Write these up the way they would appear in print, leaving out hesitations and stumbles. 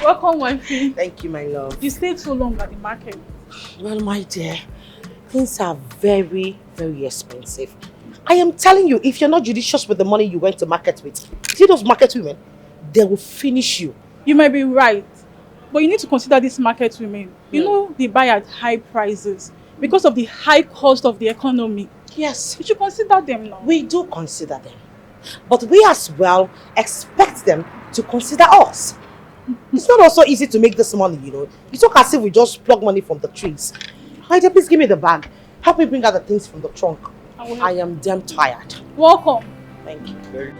Welcome, wifey. Thank you, my love. You stayed so long at the market. Well, my dear, things are very, very expensive. I am telling you, if you're not judicious with the money you went to market with, see those market women, they will finish you. You might be right, but you need to consider these market women. You know they buy at high prices because of the high cost of the economy. Yes. You should consider them now. We do consider them. But we as well expect them to consider us. It's not also easy to make this money, you know. It's not as if we just plug money from the trees. Hyde, please give me the bag. Help me bring out the things from the trunk. I am damn tired. Welcome. Thank you.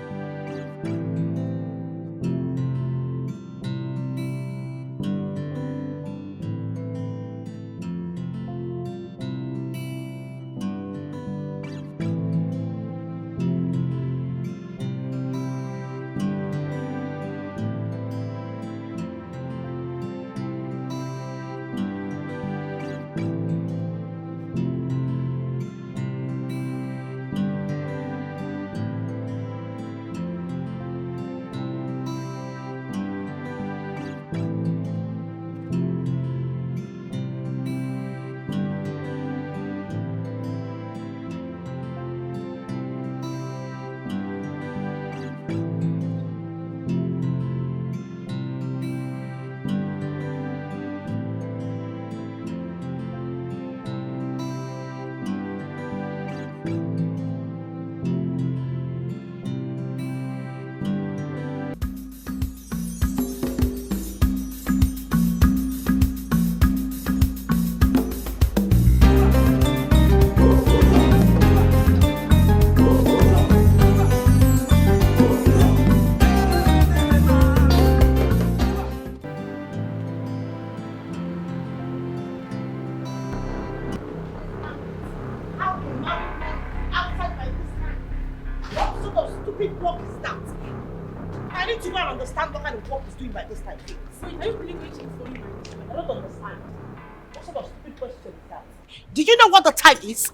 Is?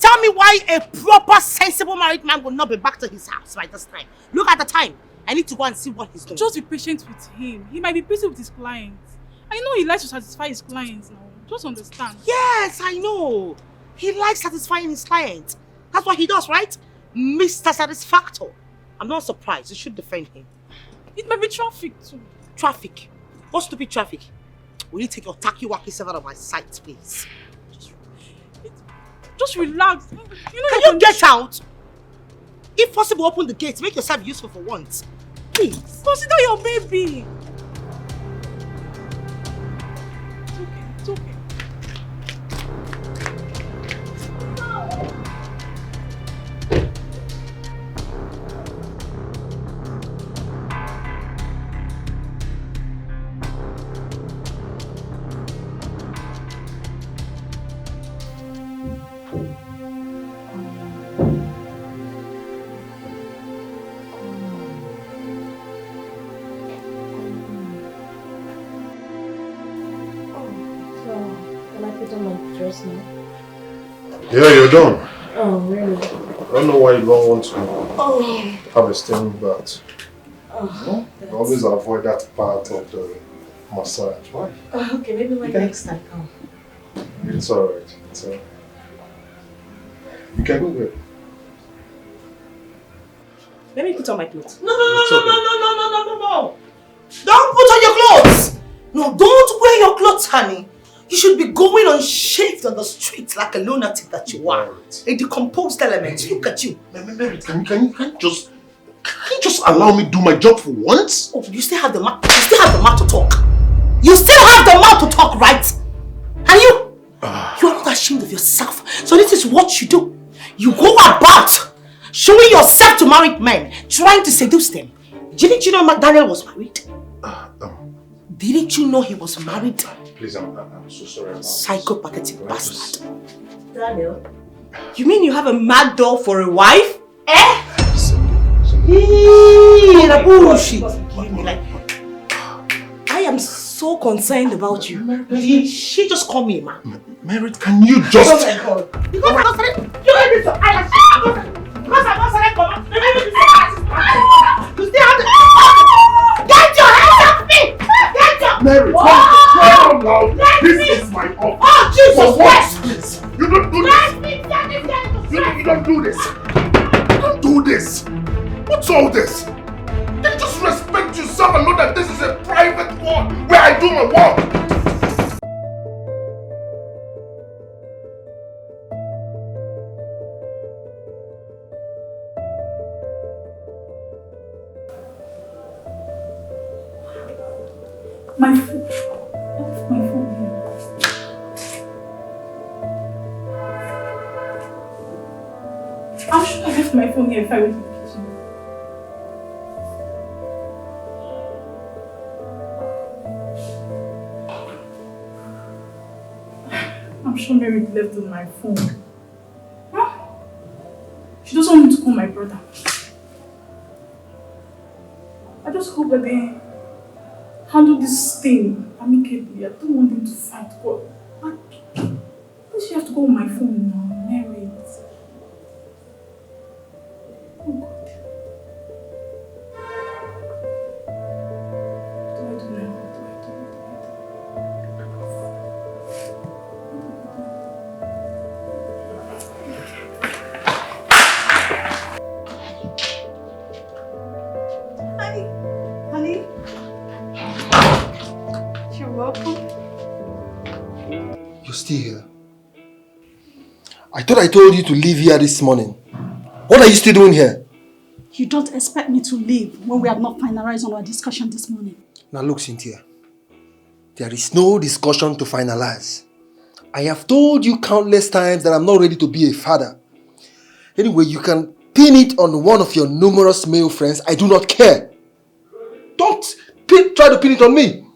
Tell me why a proper, sensible married man will not be back to his house by this time. Look at the time. I need to go and see what he's doing. Just be patient with him. He might be busy with his clients. I know he likes to satisfy his clients now. Just understand. Yes, I know. He likes satisfying his clients. That's what he does, right? Mr. Satisfactor. I'm not surprised. You should defend him. It might be traffic too. Traffic? What stupid traffic? Will you take your tacky-wacky self out of my sight, please? Just relax. You know, can you get out? If possible, open the gates. Make yourself useful for once. Please. Consider your baby. It's okay. It's okay. Yeah, you're done. Oh, really? I don't know why you don't want to have a steam bath. Oh, you always avoid that part of the massage. Why? Okay, maybe when next time come. It's alright. It's alright. You can go there. Let me put on my clothes. No. Don't put on your clothes! No, don't wear your clothes, honey. You should be going unshaved on the streets like a lunatic that you are. A decomposed element. Look at you. Can you just allow me to do my job for once? Oh, you still have the mouth to talk. You still have the mouth to talk, right? And you are not ashamed of yourself. So this is what you do. You go about showing yourself to married men, trying to seduce them. Didn't you know Daniel was married? Didn't you know he was married? Please, I'm so sorry. Psychopathic bastard. Daniel? You mean you have a mad doll for a wife? Eh? I am so concerned about you. Did she just call me a man? Merit, can you just... Oh my God. Because I'm not saying... You still have the... Get your hands off me! Get your... Don't do this. Don't do this. What's all this? Can you just respect yourself and know that this is a private one where I do my work? My phone. I left my phone here. I'm sure I left my phone here if I went to the kitchen. I'm sure Mary left on my phone. Huh? She doesn't want me to call my brother. I just hope that they handle this thing amicably. I don't want them to fight. But why does she have to go on my phone now? Mary. Oh God. What do I do now? What do I do? Honey? You're welcome. You're still here. I thought I told you to leave here this morning. What are you still doing here? You don't expect me to leave when we have not finalized on our discussion this morning. Now look, Cynthia. There is no discussion to finalize. I have told you countless times that I'm not ready to be a father. Anyway, you can pin it on one of your numerous male friends. I do not care. Don't try to pin it on me.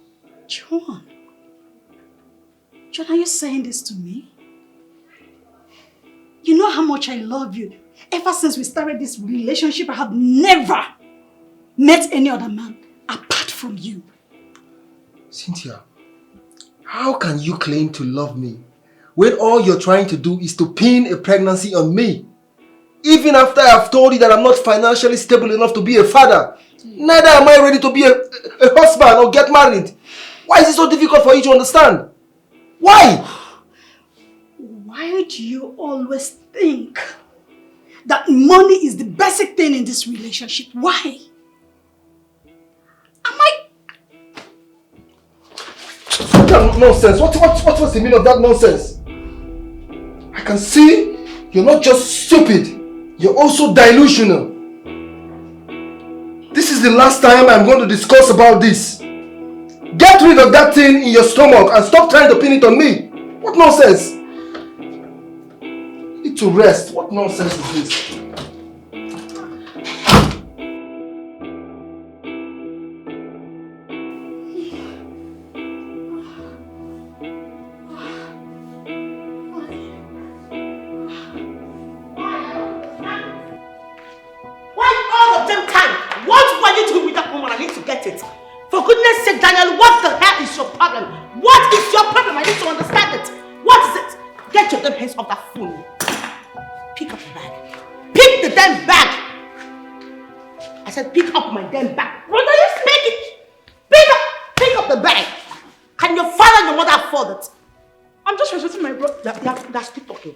John, are you saying this to me? You know how much I love you. Ever since we started this relationship, I have never met any other man apart from you. Cynthia, how can you claim to love me when all you're trying to do is to pin a pregnancy on me? Even after I've told you that I'm not financially stable enough to be a father, neither am I ready to be a husband or get married. Why is it so difficult for you to understand? Why? Why do you always think that money is the basic thing in this relationship? Why? Am I... That nonsense. What's the meaning of that nonsense? I can see you're not just stupid, you're also delusional. This is the last time I'm going to discuss about this. Get rid of that thing in your stomach and stop trying to pin it on me. What nonsense? Need to rest. What nonsense is this? For goodness sake, Daniel, what the hell is your problem? What is your problem? I need to understand it. What is it? Get your damn hands off that phone. Pick up the bag. Pick the damn bag. I said pick up my damn bag. What are you speaking? Pick up the bag. Can your father and your mother afford it? I'm just respecting my brother. That's keep talking.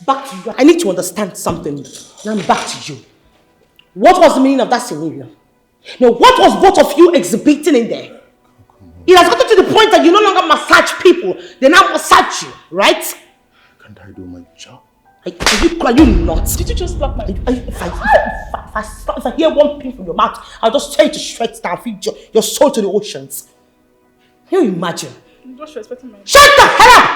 Back to you. I need to understand something. Now back to you. What was the meaning of that scenario? Now, what was both of you exhibiting in there? It has gotten to the point that you no longer massage people. They now massage you, right? Can't I do my job? Are you not? Did you just slap my... If I hear one thing from your mouth, I'll just tell you to stretch down, feed your soul to the oceans. Can you imagine? I'm just respecting my... Shut the hell up!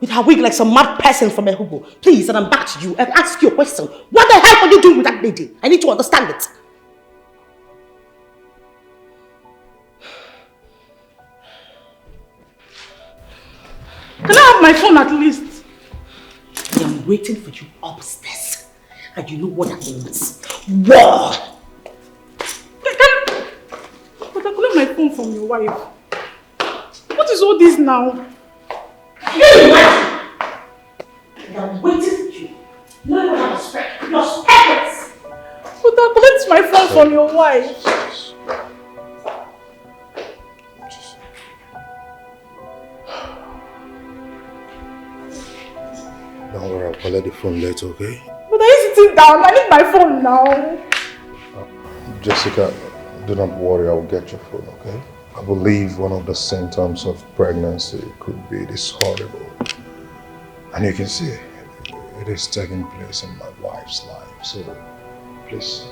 With her wig like some mad person from a hobo. Please, and I'm back to you and ask you a question. What the hell are you doing with that lady? I need to understand it. Can I have my phone at least? I am waiting for you upstairs. And you know what that means. War! But I couldn't my phone from your wife. What is all this now? I am waiting for you. No one has respect. You're speckless. But I collect my phone from your wife. Don't worry, I'll collect the phone later, okay? But are you sitting down? I need my phone now. Jessica, do not worry, I'll get your phone, okay? I believe one of the symptoms of pregnancy could be this horrible. And you can see it is taking place in my wife's life. So please,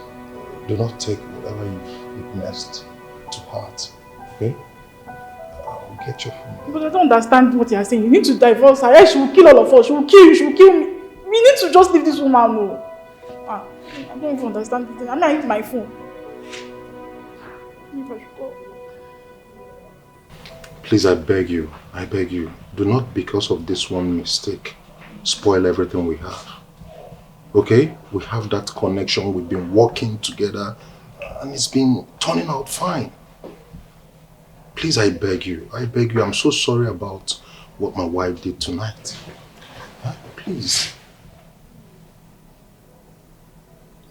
do not take whatever you've witnessed to heart, okay? I'll get your phone. But I don't understand what you're saying. You need to divorce her. Else she will kill all of us. She will kill you. She will kill me. We need to just leave this woman alone. I don't even understand this thing. I need my phone. Please, I beg you, do not, because of this one mistake, spoil everything we have. Okay? We have that connection, we've been working together, and it's been turning out fine. Please, I beg you, I'm so sorry about what my wife did tonight. Huh? Please.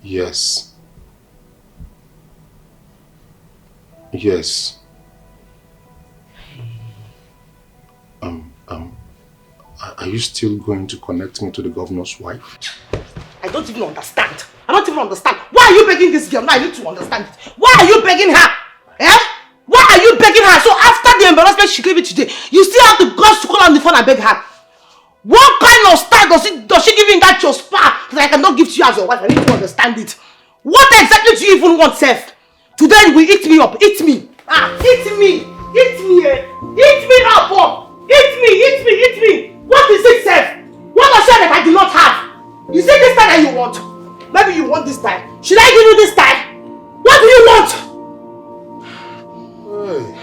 Yes. Yes. Are you still going to connect me to the governor's wife? I don't even understand. Why are you begging this girl? Now I need to understand it. Why are you begging her? Eh? Why are you begging her? So after the embarrassment she gave you today, you still have the guts to call on the phone and beg her? What kind of style does she give you in that your spa that I cannot give to you as your wife? I need to understand it. What exactly do you even want, Seth? Today you will eat me up. Eat me. Eat me. Eat me. Eat me up. Eat me. What is it, Seth? What was that I do not have? You see this time that you want? Maybe you want this time. Should I give you this time? What do you want? Hey.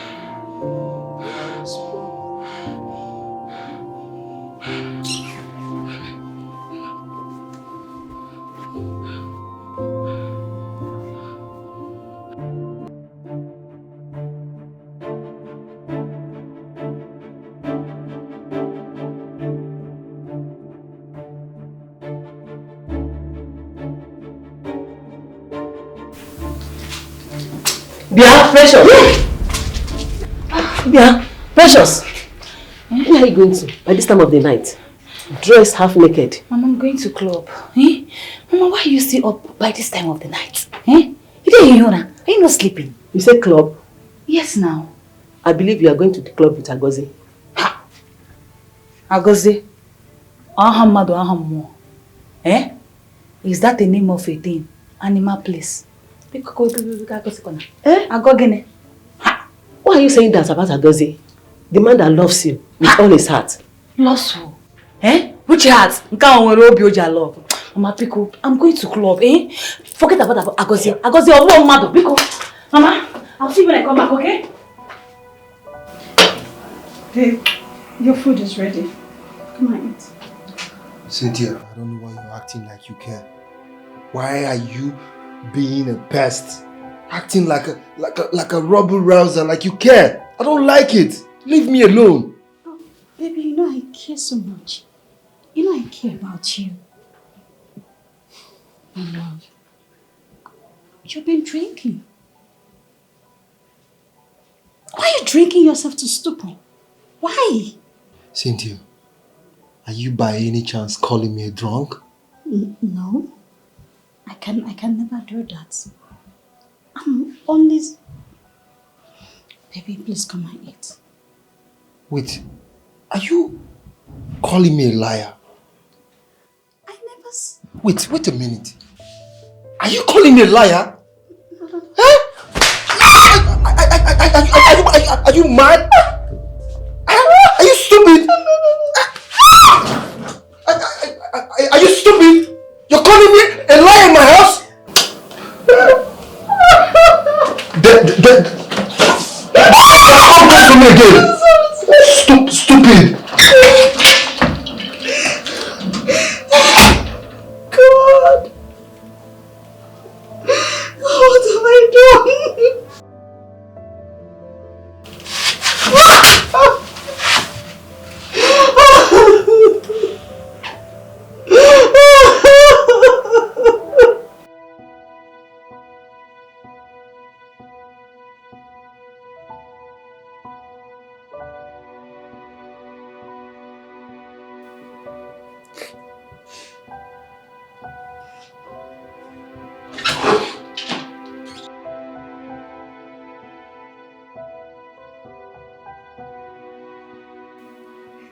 Bia, Precious. Bia, Precious. Where are you going to by this time of the night? Dressed half naked. Mama, I'm going to club. Eh? Mama, why are you still up by this time of the night? Eh? You didn't hear now? Are you not sleeping? You say club? Yes, now. I believe you are going to the club with Agozi. Ha! Agozi? Ahamadu Ahamu. Eh? Is that the name of a thing? Animal place? Eh? Agogene. Why are you saying that about Agozi? The man that loves you with all his heart. Loves who? Eh? Which heart? Love. Mama, Pico, I'm going to club, eh? Forget about Agozi. Agozi, oh, mother, Pico. Mama, I'll see you when I come back, okay? Babe, your food is ready. Come on, eat. Cynthia, I don't know why you're acting like you care. Why are you being a pest? Acting like a rubble rouser, like you care. I don't like it. Leave me alone. Oh, baby, you know I care so much. You know I care about you. My love, you've been drinking. Why are you drinking yourself to stupor? Why? Cynthia, are you by any chance calling me a drunk? No. I can never do that. I'm only... Baby, please come and eat. Wait, are you calling me a liar? I never... Wait a minute. Are you calling me a liar? Huh? Are you mad? Are you stupid? Are you stupid? You're calling me a liar in my house? Come back to me again. Stupid. God! What have I done?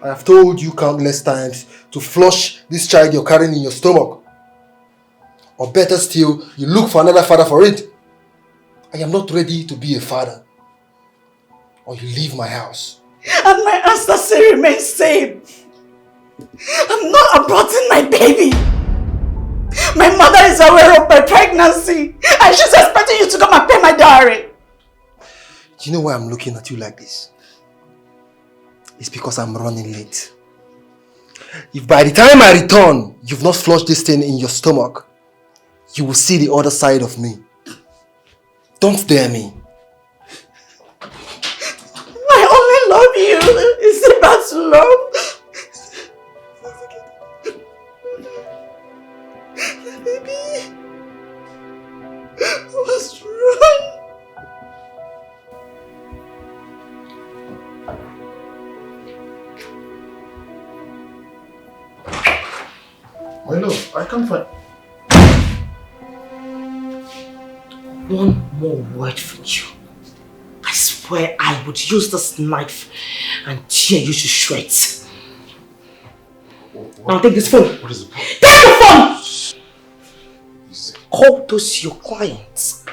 I have told you countless times to flush this child you're carrying in your stomach. Or better still, you look for another father for it. I am not ready to be a father. Or you leave my house. And my answer still remains same. I'm not aborting my baby. My mother is aware of my pregnancy and she's expecting you to come and pay my dowry. Do you know why I'm looking at you like this? It's because I'm running late. If by the time I return, you've not flushed this thing in your stomach, you will see the other side of me. Don't dare me. I only love you. Is it about love? Baby, what's wrong? My love, I can't find... One more word from you. I swear I would use this knife and tear you to shreds. Now take this phone. What is it? Take the phone! Call those your clients.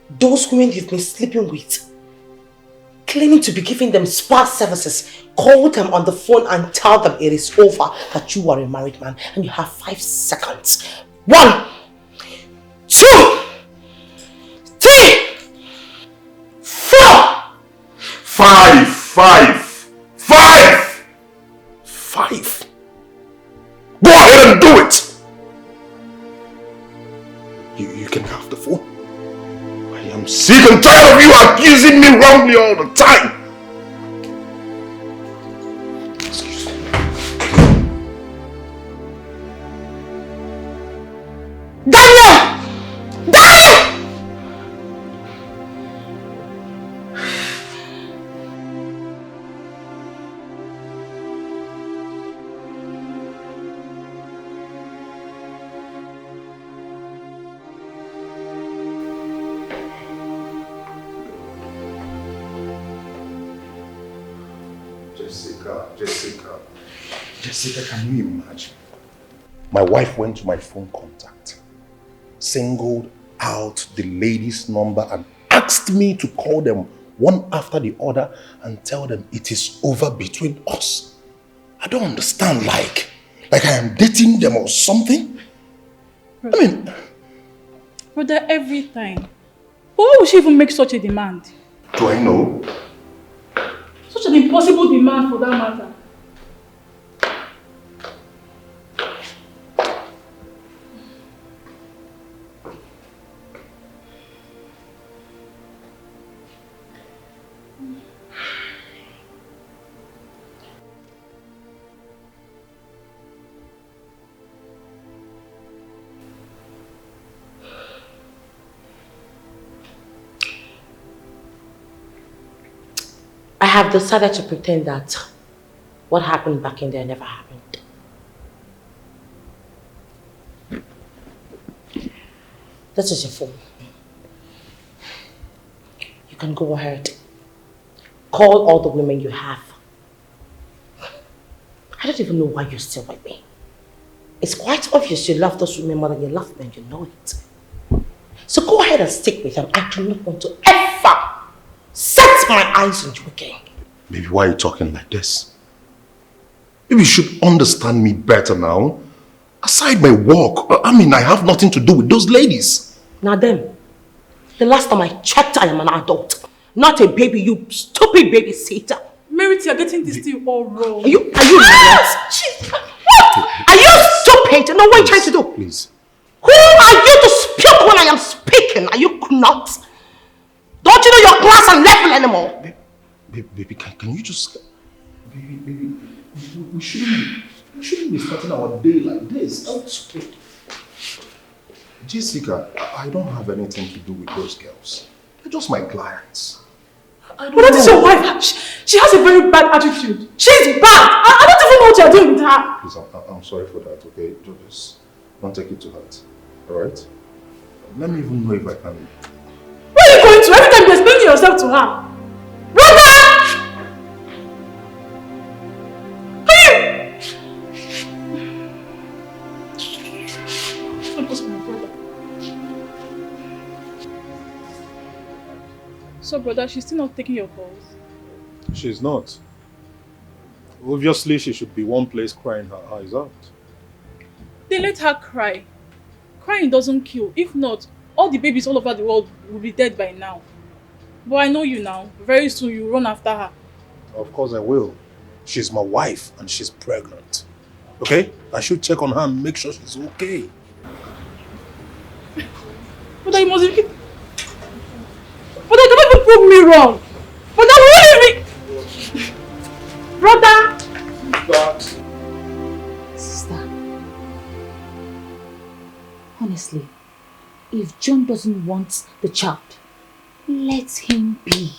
Those women you've been sleeping with. Claiming to be giving them spa services. Call them on the phone and tell them it is over, that you are a married man and you have 5 seconds. 1, 2, 3, 4. 5, 5, 5! 5? Go ahead and do it! You can have the phone. I am sick and tired of you accusing me wrongly all the time. Excuse me. Daniel! Daniel! Jessica, can you imagine? My wife went to my phone contact, singled out the lady's number and asked me to call them one after the other and tell them it is over between us. I don't understand, like I am dating them or something. Brother, I mean... Brother, every time. But why would she even make such a demand? Do I know? Such an impossible demand for that matter. I have decided to pretend that what happened back in there never happened. This is your phone. You can go ahead. Call all the women you have. I don't even know why you're still with me. It's quite obvious you love those women more than you love them, you know it. So go ahead and stick with them. I do not want to ever set my eyes on you again. Baby, why are you talking like this? Maybe you should understand me better now. Aside my work, I mean, I have nothing to do with those ladies. Now then, the last time I checked, I am an adult. Not a baby, you stupid babysitter. Merit, you're getting this thing all wrong. Are you nuts? What? Are you stupid? No, what are you trying to do? Please. Who are you to speak when I am speaking? Are you nuts? Don't you know your class and level anymore? Baby, can you just... Baby, we shouldn't be starting our day like this. That's stupid. Jessica, I don't have anything to do with those girls. They're just my clients. But that is your wife. She has a very bad attitude. She's bad. I don't even know what you're doing with her. Please, I'm sorry for that, okay? Just don't take it to heart. Alright? Let me even know if I can... Where are you going to? Every time you're explaining yourself to her. Brother! up, brother? She's still not taking your calls. She's not. Obviously, she should be one place crying her eyes out. Then let her cry. Crying doesn't kill. If not, all the babies all over the world will be dead by now. But I know you now. Very soon you run after her. Of course I will. She's my wife and she's pregnant. Okay? I should check on her and make sure she's okay. But I must even... But I cannot even prove me wrong. But I will really... Brother! Sister, honestly, if John doesn't want the child, let him be.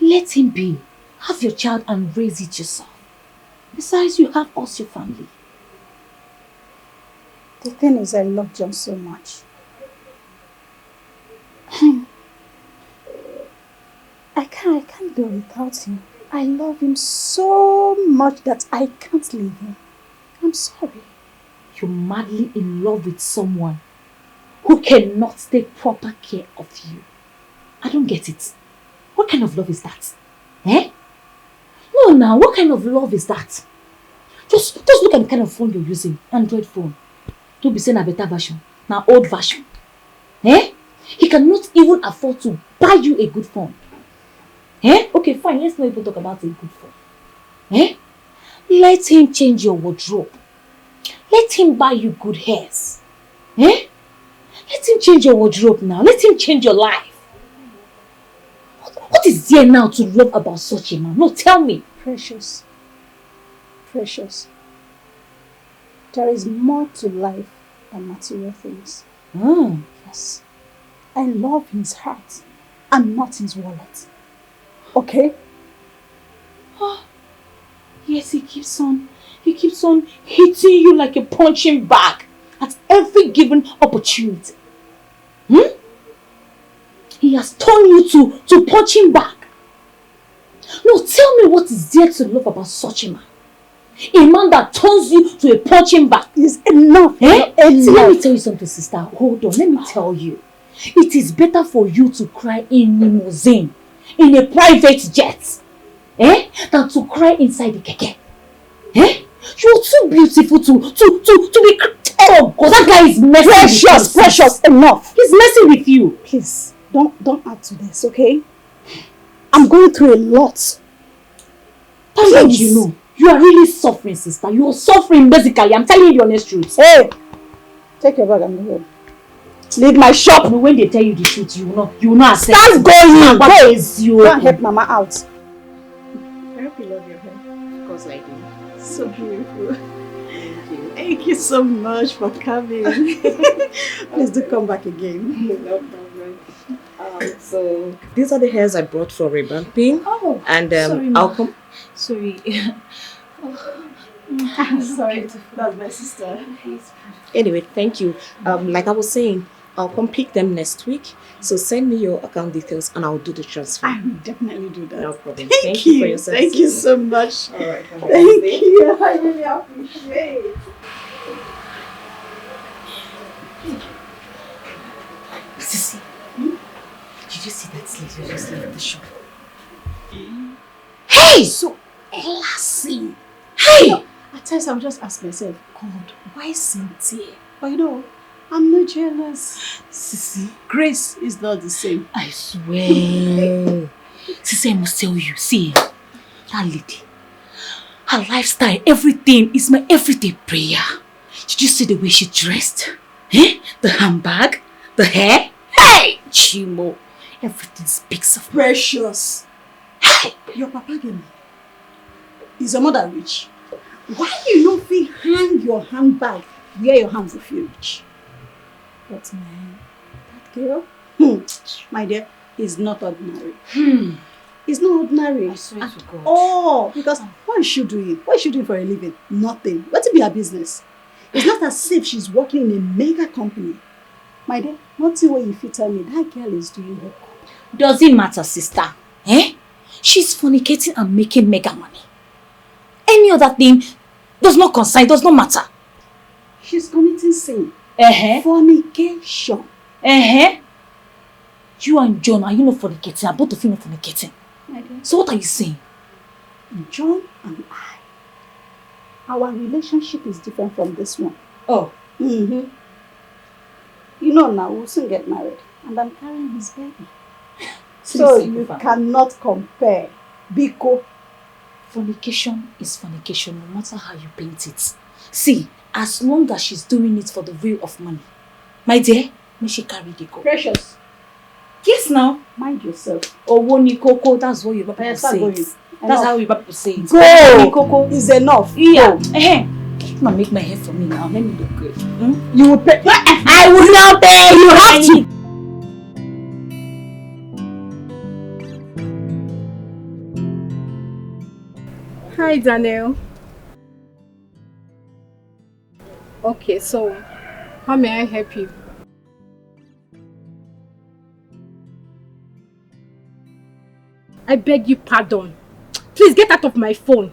Let him be. Have your child and raise it yourself. Besides, you have us, your family. The thing is, I love John so much. I can't go without him. I love him so much that I can't leave him. I'm sorry. You're madly in love with someone who cannot take proper care of you. I don't get it. What kind of love is that? Eh? No, now, what kind of love is that? Just look at the kind of phone you're using. Android phone. Don't be saying a better version. Now, old version. Eh? He cannot even afford to buy you a good phone. Eh? Okay, fine. Let's not even talk about a good phone. Eh? Let him change your wardrobe. Let him buy you good hairs. Eh? Let him change your wardrobe now. Let him change your life. What is there now to love about such a man? No, tell me. Precious. Precious. There is more to life than material things. Yes. I love his heart and not his wallet. Okay? Oh, yes, he keeps on hitting you like a punching bag at every given opportunity. He has turned you to punching bag. No, tell me what is there to love about such a man? A man that turns you to a punching bag. Is enough. Eh? Enough. See, let me tell you something, sister. Hold on, let me tell you. It is better for you to cry in limousine, in a private jet, than to cry inside the keke. Eh? You're too beautiful to be... Oh, God, that guy is messing with you. Precious, enough. He's messing with you. Please, don't add to this, okay? I'm going through a lot. Thank God you know. You are really suffering, sister. You are suffering basically. I'm telling you the honest truth. Hey! Take your bag and go home. Leave my shop. No, when they tell you the truth, you will not accept. Start going! Go! You can't help Mama out. I hope you love your hair. Of course I do. So beautiful. Thank you. Thank you so much for coming. Please do come back again. No problem. So these are the hairs I brought for revamping. Oh, and sorry, I'll come. Sorry. Sorry, that's my sister. Anyway, thank you. Like I was saying, I'll come pick them next week. So send me your account details and I'll do the transfer. I will definitely do that. No problem. Thank you for your Thank you so much. All right. Thank you. I really appreciate it. Sissy, did you see that lady just left the shop? Hey! So classy. Hey! At times I'll just ask myself, God, why Cynthia? But you know, I'm not jealous. Sissy, Grace is not the same. I swear. Sissy, I must tell you, see, that lady, her lifestyle, everything is my everyday prayer. Did you see the way she dressed? Eh? The handbag, the hair. Hey! Chimo, everything speaks of Precious. Hey! Your papa gave me. Is your mother rich? Why you don't feel hang your handbag where your hands will feel rich? But man, that girl, my dear, is not ordinary. It's not ordinary. I swear to God. Oh, because what is she doing? What is she doing for a living? Nothing. What be her business? It's not as if she's working in a mega company. My dear, nothing what you fit tell me. That girl is doing her. Doesn't matter, sister. Eh? She's fornicating and making mega money. Any other thing does not concern, does not matter. She's committing sin. Uh-huh. Fornication. Uh-huh. You and John, are you not fornicating? Are both of you not fornicating? My dear. So what are you saying? John and I, our relationship is different from this one. Oh. Mm-hmm. You know now, we'll soon get married. And I'm carrying his baby. So you cannot compare. Biko. Fornication is fornication, no matter how you paint it. See, as long as she's doing it for the will of money, my dear, may she carry the go. Precious. Yes, now. Mind yourself. Oh, Woni Coco, that's what your people say. That's how your people say it. Go! Coco is enough. Yeah. Come and make my hair for me now. Let me look good. You will pay. I will now pay. You have to. Hi, Daniel. Okay, so how may I help you? I beg you pardon. Please get out of my phone.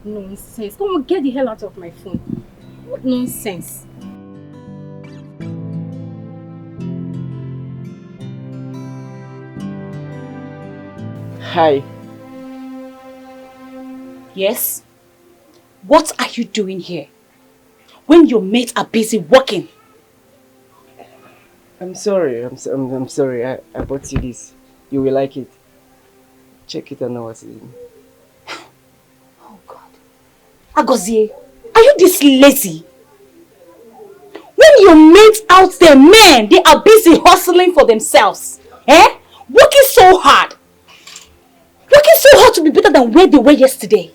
Nonsense. Come on, get the hell out of my phone. What nonsense. Hi. Yes? What are you doing here? When your mates are busy working? I'm sorry. I'm sorry. I bought you this. You will like it. Check it and know what's in. Oh God. Agozie, are you this lazy? When your mates out there, men, they are busy hustling for themselves. Working so hard. Working so hard to be better than where they were yesterday.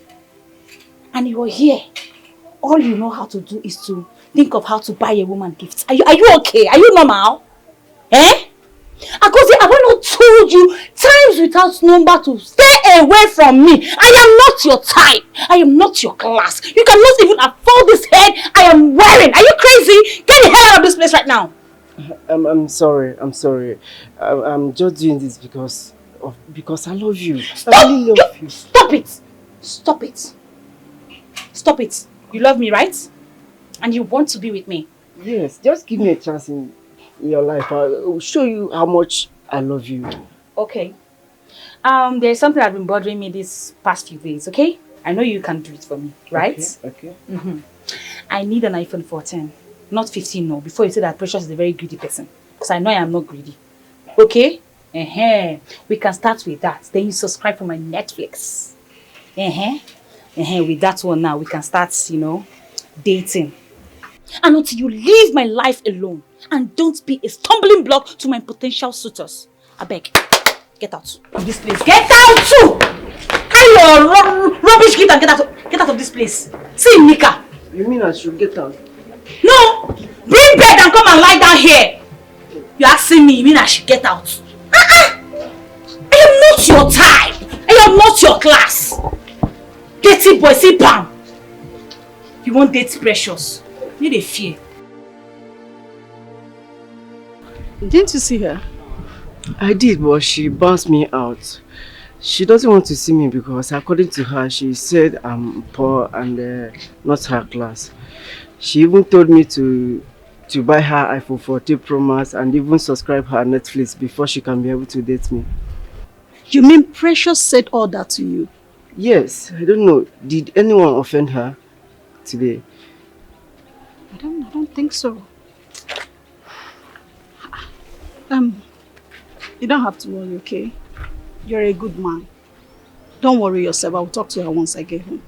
And you are here. All you know how to do is to think of how to buy a woman gifts. Are you okay? Are you normal? Agozie, have I not told you times without number to stay away from me? I am not your type. I am not your class. You cannot even afford this head I am wearing. Are you crazy? Get the hell out of this place right now. I'm sorry. I'm sorry. I'm just doing this because I love you. Stop! I really love you. Stop it! Stop it! Stop it! You love me, right? And you want to be with me? Yes, just give me a chance in your life. I'll show you how much I love you. Okay. There's something that's been bothering me these past few days, okay? I know you can do it for me, right? Okay. I need an iPhone 14. Not 15, no. Before you say that Precious is a very greedy person. Because I know I am not greedy. Okay? We can start with that. Then you subscribe for my Netflix. With that one now, we can start, dating. And until you leave my life alone and don't be a stumbling block to my potential suitors. I beg, get out of this place. Get out too! Carry your rubbish gift and get out of this place. See, Nika. You mean I should get out? No! Bring bed and come and lie down here. You're asking me, you mean I should get out? I am not your type. I am not your class. Dirty boy, see Pam. You won't date Precious. You need a fear. Didn't you see her? I did, but she bounced me out. She doesn't want to see me because, according to her, she said I'm poor and not her class. She even told me to buy her iPhone 14 Pro Max and even subscribe her Netflix before she can be able to date me. You mean Precious said all that to you? Yes, I don't know. Did anyone offend her today? I don't think so. You don't have to worry, okay? You're a good man. Don't worry yourself. I'll talk to her once I get home.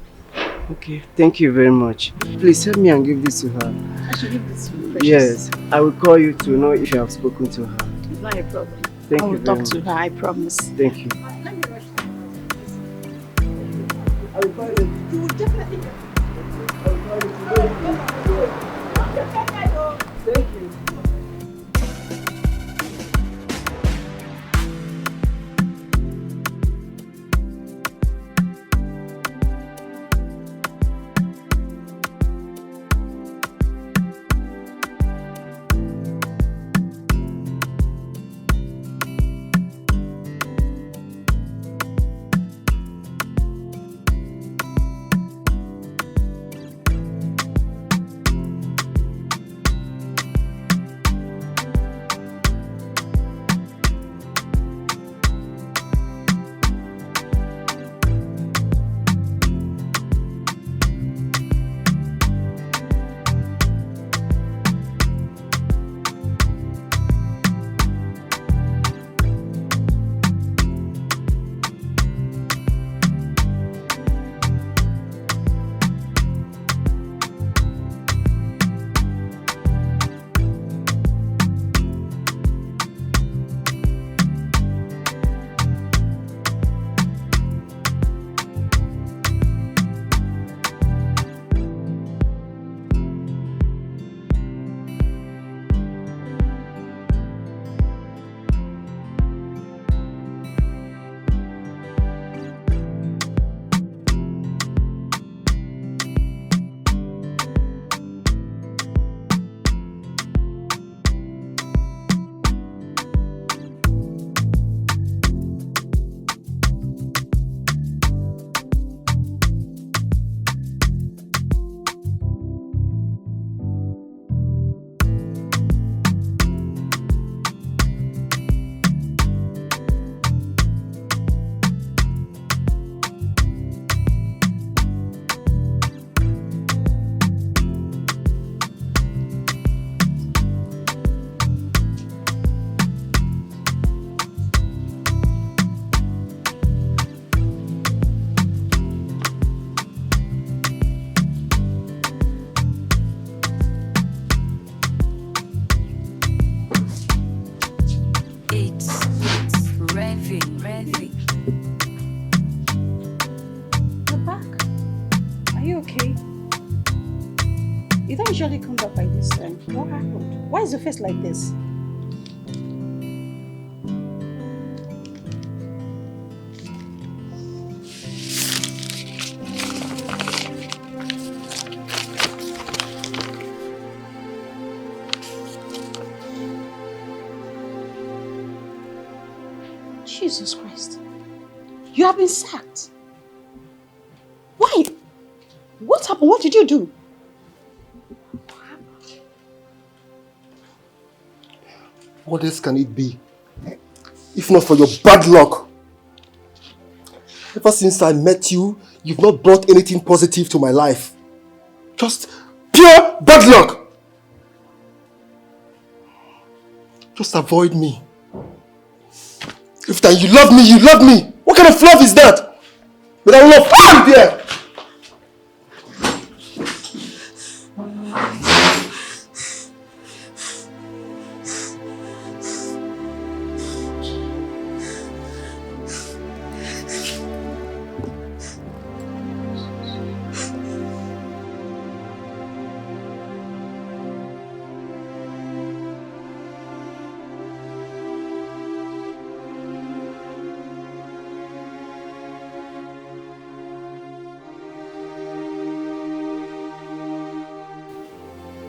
Okay, thank you very much. Please help me and give this to her. I should give this to you, Precious. Yes, I will call you to know if you have spoken to her. It's not a problem. Thank I you will very talk to her, I promise. Thank you. I will call you. You will definitely get it. I will call you today. Thank you. to face like this? Jesus Christ. You have been sacked. Why? What happened? What did you do? What else can it be? If not for your bad luck. Ever since I met you, you've not brought anything positive to my life. Just pure bad luck. Just avoid me. If that you love me, you love me. What kind of love is that? But I will not find you there.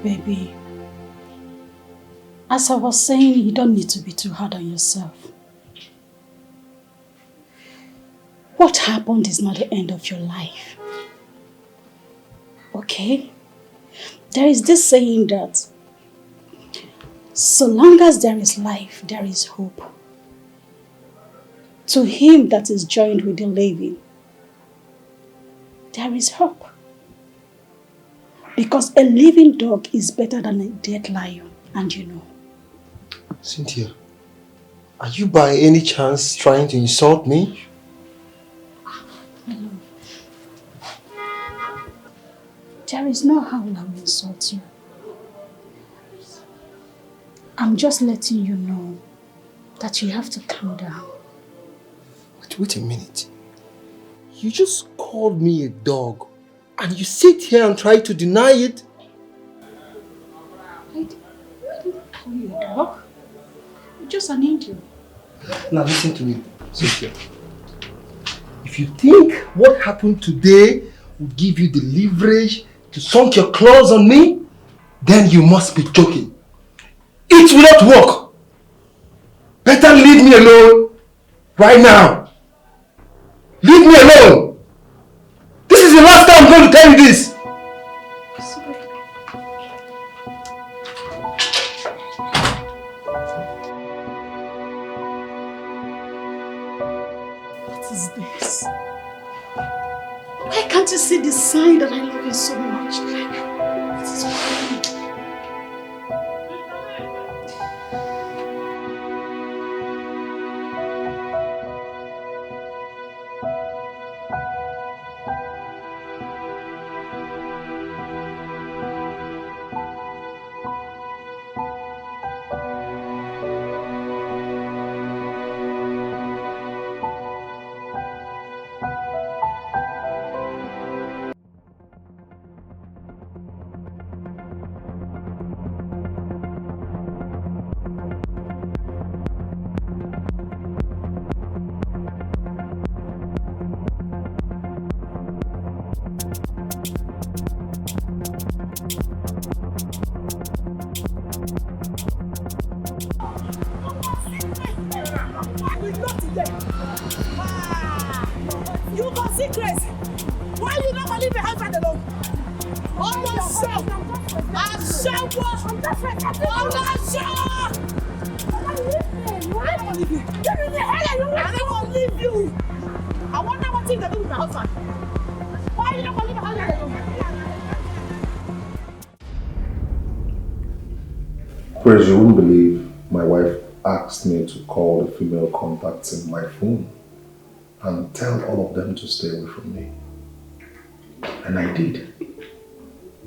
Baby, as I was saying, you don't need to be too hard on yourself. What happened is not the end of your life. Okay? There is this saying that so long as there is life, there is hope. To him that is joined with the living, there is hope. Because a living dog is better than a dead lion, and you know. Cynthia, are you by any chance trying to insult me? Hello. There is no how I will insult you. I'm just letting you know that you have to calm down. Wait a minute. You just called me a dog. And you sit here and try to deny it? I didn't call you a dog. You're just an angel. Now listen to me, Cynthia. If you think what happened today will give you the leverage to sunk your claws on me, then you must be joking. It will not work. Better leave me alone right now. Leave me alone. This is the last time I'm going to tell you this. Sorry. What is this? Why can't you see the sign that I love you so much? What is wrong? Praise, you wouldn't believe my wife asked me to call the female contacts in my phone and tell all of them to stay away from me. And I did.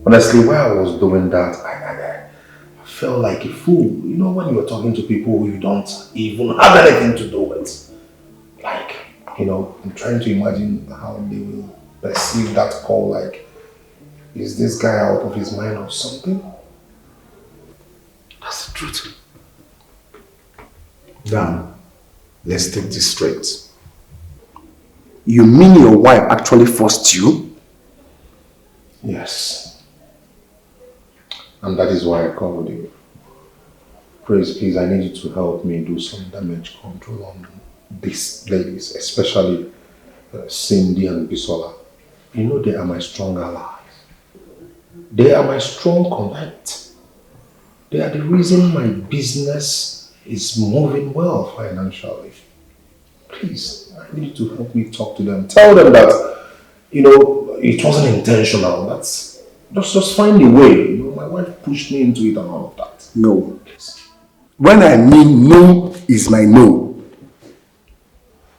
Honestly, while I was doing that, I felt like a fool. You know, when you're talking to people who you don't even have anything to do with. Like, you know, I'm trying to imagine how they will perceive that call. Like, is this guy out of his mind or something? That's the truth. Now, let's take this straight. You mean your wife actually forced you? Yes. And that is why I called you. Praise, please, I need you to help me do some damage control on these ladies, especially Cindy and Bisola. You know they are my strong allies. They are my strong connect. They are the reason my business is moving well financially. Please, I need you to help me talk to them. Tell them that, it wasn't intentional. That's just find a way. My wife pushed me into it and all of that. No. When I mean no is my no.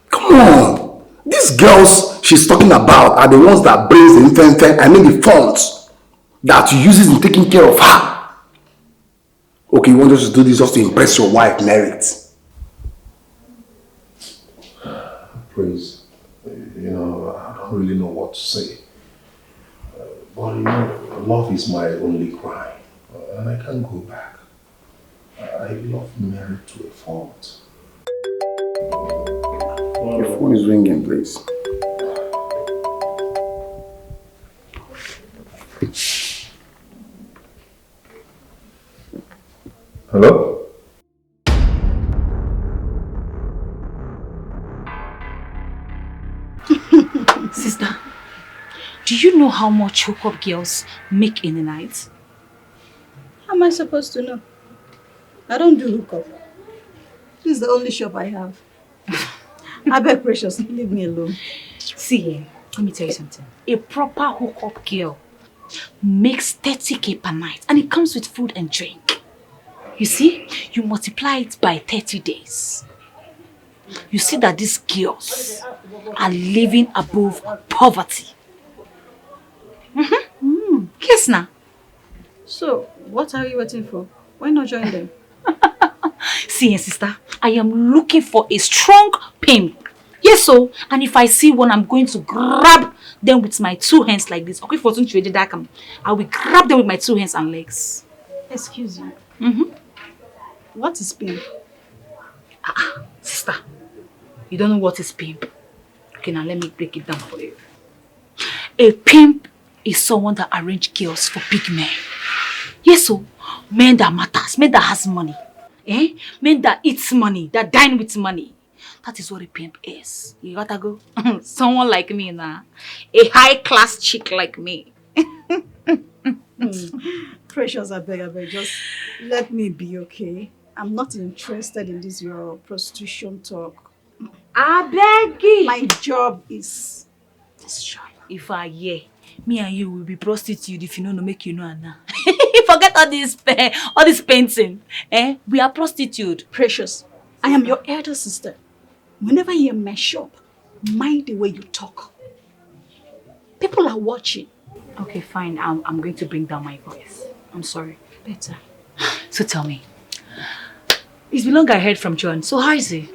Come on. These girls she's talking about are the ones that brings the the funds that you uses in taking care of her. Okay, you want us to do this just to impress your wife, Merit? Praise, I don't really know what to say. But love is my only crime, and I can't go back. I love Mary to a fault. Your phone is ringing, please. Hello? Sister, do you know how much hookup girls make in a night? How am I supposed to know? I don't do hookup. This is the only shop I have. I beg, Precious, leave me alone. See, let me tell you something. A proper hookup girl makes 30k per night and it comes with food and drink. You see, you multiply it by 30 days. You see that these girls are living above poverty. Yes, now. So, what are you waiting for? Why not join them? See, sister, I am looking for a strong pimp. Yes, so, and if I see one, I'm going to grab them with my 2 hands like this. Okay, for I will grab them with my 2 hands and legs. Excuse you. What is pimp? Sister, you don't know what is pimp. Okay, now let me break it down for you. A pimp is someone that arranges girls for big men. Yes, so, men that matters, men that has money. Men that eats money, that dine with money. That is what a pimp is. You gotta go. Someone like me now. A high-class chick like me. Precious, I beg, just let me be, okay? I'm not interested in this your prostitution talk. I beg you. My job is this job. If I hear, me and you will be prostitute if you know no make you know Anna. Forget all this painting. We are prostitute. Precious, I am your elder sister. Whenever you mess up, mind the way you talk. People are watching. Okay, fine. I'm going to bring down my voice. I'm sorry. Better. So tell me. It's been long I heard from John. So how is he?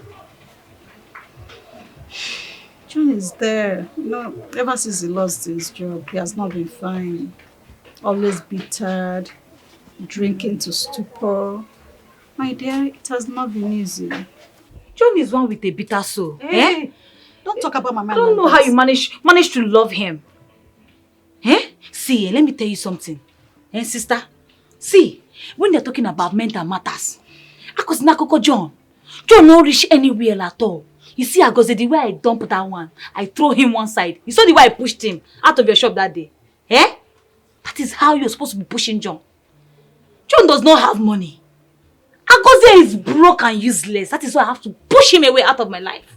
John is there. Ever since he lost his job, he has not been fine. Always bitter, drinking to stupor. My dear, it has not been easy. John is one with a bitter soul. Hey, don't talk about my man. I don't know how you manage to love him. See, let me tell you something. Sister? See, when they're talking about mental matters, John no reach anywhere at all. You see, the way I dumped that one, I throw him one side. You saw the way I pushed him out of your shop that day. That is how you're supposed to be pushing John. John does not have money. Agoze is broke and useless. That is why I have to push him away out of my life.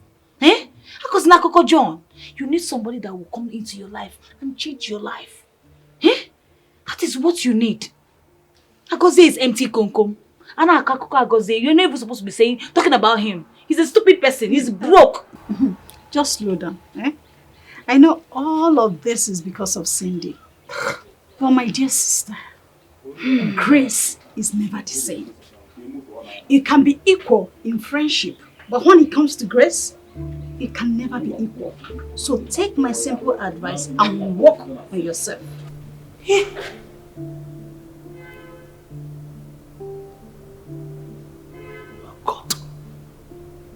John, you need somebody that will come into your life and change your life. That is what you need. Agoze is empty konkom. And Agoze, you're not even supposed to be talking about him. He's a stupid person. He's broke. Just slow down. I know all of this is because of Cindy. But my dear sister, grace is never the same. It can be equal in friendship, but when it comes to grace, it can never be equal. So take my simple advice and work on yourself.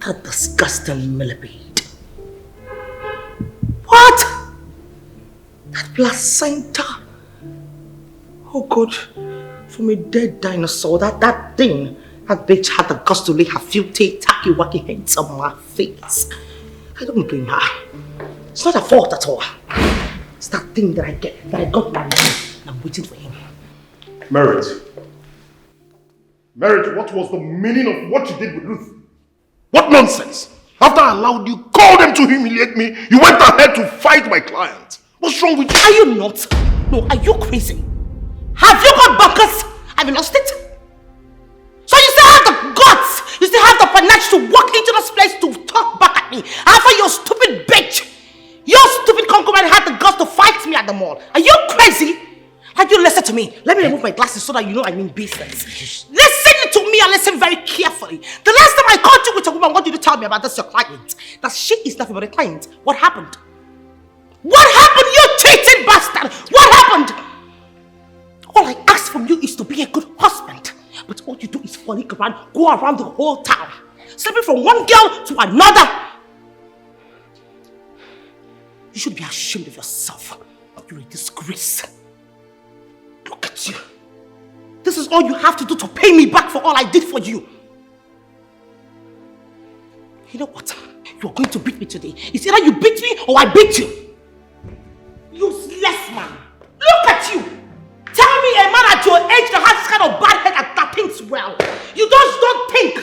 That disgusting millipede. What? That placenta. Oh God, from a dead dinosaur, that thing, that bitch had the guts to lay her filthy, tacky-wacky hands on my face. I don't blame her. It's not her fault at all. It's that thing that I got my man, and I'm waiting for him. Merit. Merit, what was the meaning of what you did with Ruth? What nonsense! After I allowed you, called them to humiliate me, you went ahead to fight my client. What's wrong with you? Are you not? No, are you crazy? Have you got buckets? Have you lost it? So you still have the guts, you still have the panache to walk into this place to talk back at me after your stupid bitch, your stupid concubine had the guts to fight me at the mall. Are you crazy? Have you listen to me? Let me remove my glasses so that you know I mean business. Listen to me and listen very carefully. The last time I caught you with a woman, what did you tell me about this your client? That she is nothing but a client. What happened? What happened, you cheating bastard? What happened? All I ask from you is to be a good husband. But all you do is follic around, go around the whole town, sleeping from one girl to another. You should be ashamed of yourself. You're a disgrace. Look at you. This is all you have to do to pay me back for all I did for you. You know what? You're going to beat me today. It's either you beat me or I beat you. Useless man. Look at you. Tell me a man at your age that has this kind of bad head that thinks well. You just don't think.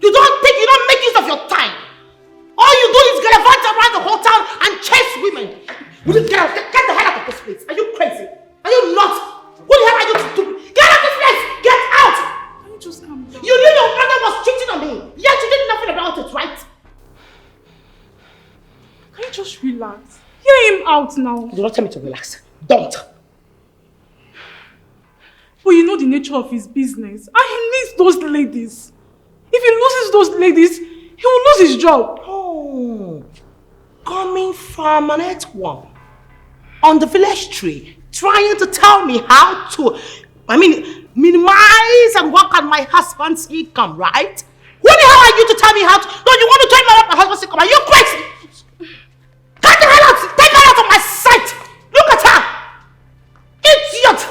You don't think, you don't make use of your time. All you do is gallivant around the whole town and chase women. Will you get the hell out of this place? Are you crazy? Are you not? What the hell are you doing? Get out of this place! Get out! Can you just calm down? You knew your brother was cheating on me, yet you did nothing about it, right? Can you just relax? Hear him out now. Do not tell me to relax. Don't. But you know the nature of his business. And he needs those ladies. If he loses those ladies, he will lose his job. Oh. Coming from an earthworm on the village tree, trying to tell me how to, minimize and work on my husband's income, right? Who the hell are you to tell me how to? No, you want to tell me about my husband's income? Are you crazy? Get the hell out! Take her out of my sight! Look at her! Idiot!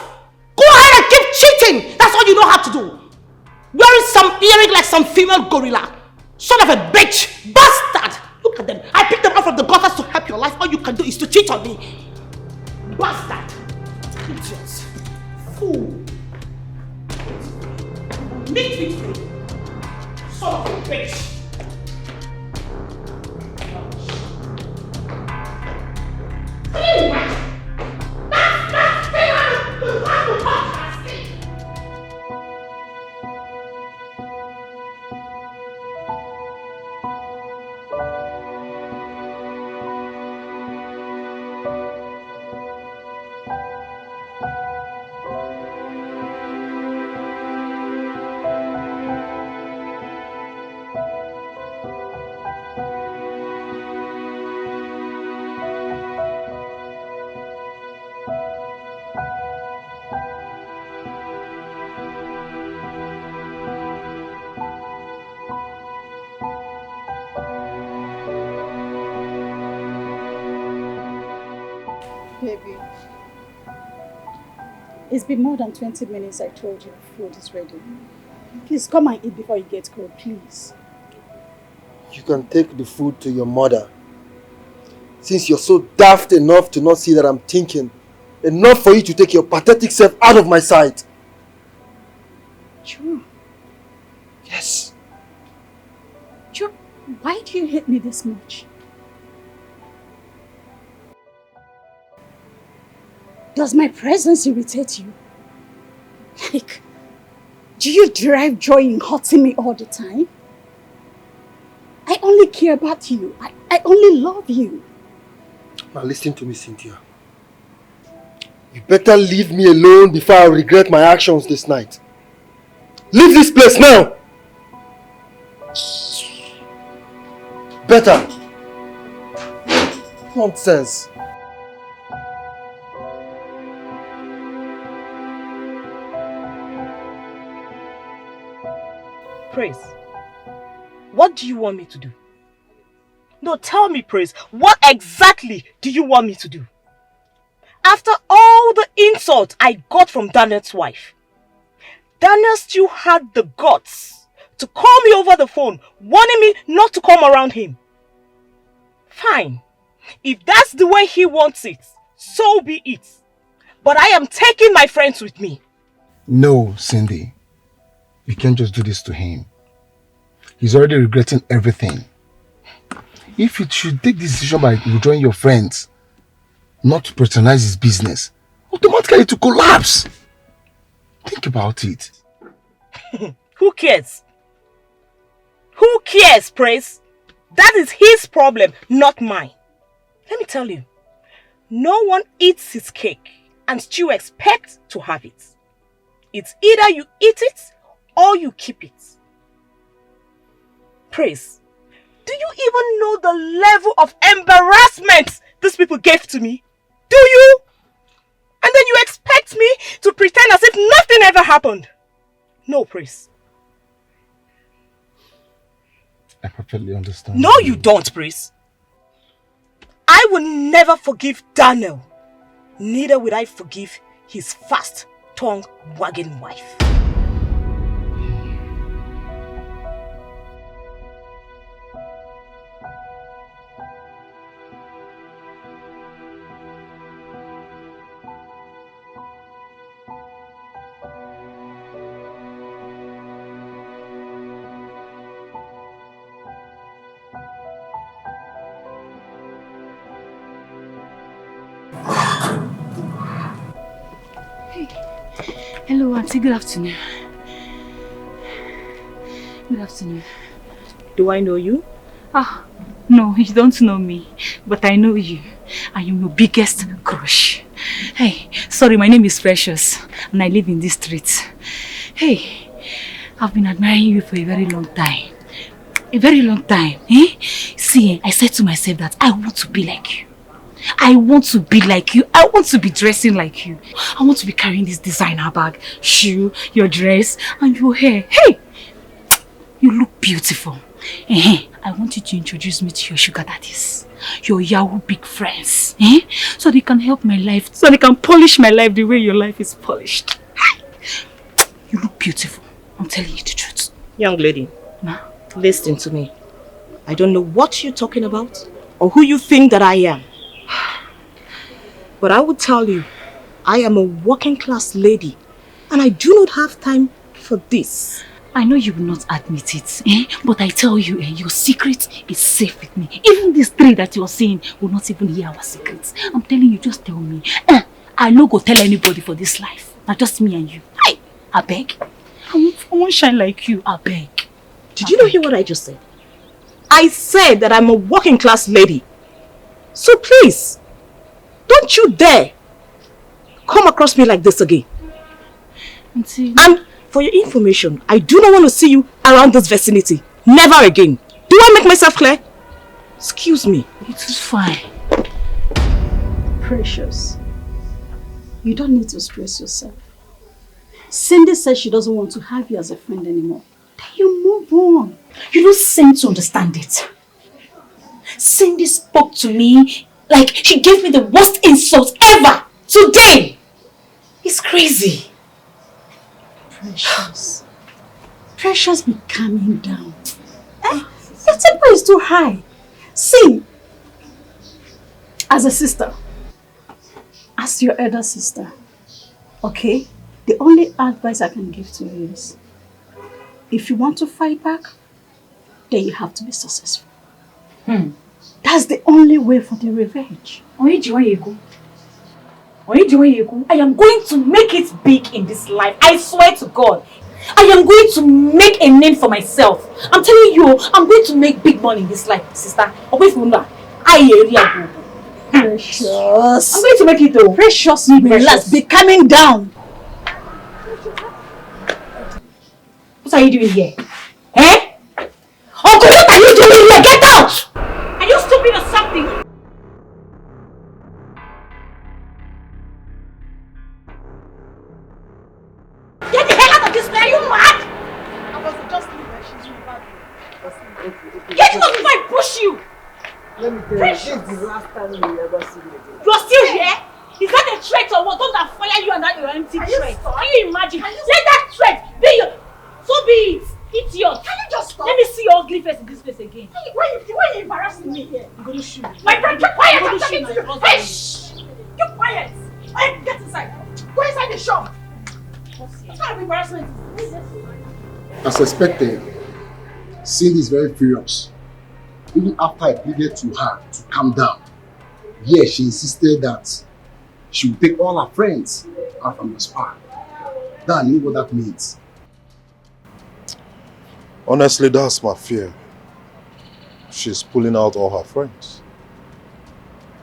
Go ahead and keep cheating! That's all you know how to do. Wearing some earring like some female gorilla. Son of a bitch! Bastard! Look at them. I picked them up from the gutters to help your life. All you can do is to cheat on me. Bastard! Idiots! Fool! Meet me free! Son of a bitch! Baby, it's been more than 20 minutes I told you food is ready. Please come and eat before you get cold, please. You can take the food to your mother. Since you're so daft enough to not see that I'm thinking, enough for you to take your pathetic self out of my sight. Sure. Yes. Sure. Why do you hate me this much? Does my presence irritate you? Like, do you derive joy in hurting me all the time? I only care about you. I only love you. Now listen to me, Cynthia. You better leave me alone before I regret my actions this night. Leave this place now! Better. Nonsense. Praise. What do you want me to do? No, tell me, Praise, what exactly do you want me to do? After all the insults I got from Daniel's wife, Daniel still had the guts to call me over the phone, warning me not to come around him. Fine. If that's the way he wants it, so be it. But I am taking my friends with me. No, Cindy. You can't just do this to him. He's already regretting everything. If you should take this decision by withdrawing your friends, not to patronize his business, automatically to collapse. Think about it. Who cares? Who cares, Praise? That is his problem, not mine. Let me tell you, no one eats his cake and still expects to have it. It's either you eat it or you keep it. Praise, do you even know the level of embarrassment these people gave to me? Do you? And then you expect me to pretend as if nothing ever happened? No, Praise. I perfectly understand. No, you don't, Praise. I will never forgive Daniel. Neither will I forgive his fast-tongue wagging wife. Hello, Auntie. Good afternoon. Good afternoon. Do I know you? No, you don't know me, but I know you. I am your biggest crush. Hey, sorry, my name is Precious, and I live in this street. Hey, I've been admiring you for a very long time. A very long time, eh? See, I said to myself that I want to be like you. I want to be like you. I want to be dressing like you. I want to be carrying this designer bag, shoe, your dress, and your hair. Hey! You look beautiful. I want you to introduce me to your sugar daddies. Your Yahoo big friends. So they can help my life. So they can polish my life the way your life is polished. You look beautiful. I'm telling you the truth. Young lady, listen to me. I don't know what you're talking about or who you think that I am. But I will tell you, I am a working class lady and I do not have time for this. I know you will not admit it, but I tell you, your secret is safe with me. Even these three that you're seeing will not even hear our secrets. I'm telling you, just tell me. I no go tell anybody for this life. Not just me and you. I beg. I won't shine like you. I beg. Did you not hear what I just said? I said that I'm a working class lady. So please, don't you dare come across me like this again. Auntie. And for your information, I do not want to see you around this vicinity. Never again. Do I make myself clear? Excuse me. It's fine. Precious, you don't need to stress yourself. Cindy says she doesn't want to have you as a friend anymore. Then you move on. You don't seem to understand it. Cindy spoke to me like she gave me the worst insult ever today. It's crazy. Precious. Precious, be calming down. Your temper is too high. See, as a sister, as your elder sister, okay, the only advice I can give to you is, if you want to fight back, then you have to be successful. That's the only way for the revenge. I am going to make it big in this life. I swear to God. I am going to make a name for myself. I'm telling you, I'm going to make big money in this life, sister. Precious. I'm going to make it though. Precious, relax. Be calming down. What are you doing here? Uncle, what are you doing here? Get out! Are you stupid or something? Get the hell out of this place! Are you mad? I was just leaving. She's in the bathroom. Get out before I push you! Let me tell you, this is the last time you ever see me again. You're still here? Is that a threat or what? Don't that fire you and that your empty threat? Can you imagine? Let that threat be your... So be it. Idiot. Can you just stop? Let me see your ugly face in this place again. Why are you embarrassing me here? I'm going to shoot you. My friend, keep quiet! I'm I'm going to shoot talking to my you! husband. Hey, shh! Keep quiet! Hey, get inside! Go inside the shop! What kind of embarrassment is this? As expected, Cindy is very furious. Even after I pleaded to her to calm down, yes, she insisted that she would take all her friends out from the spa. That I knew what that means. Honestly, that's my fear. She's pulling out all her friends.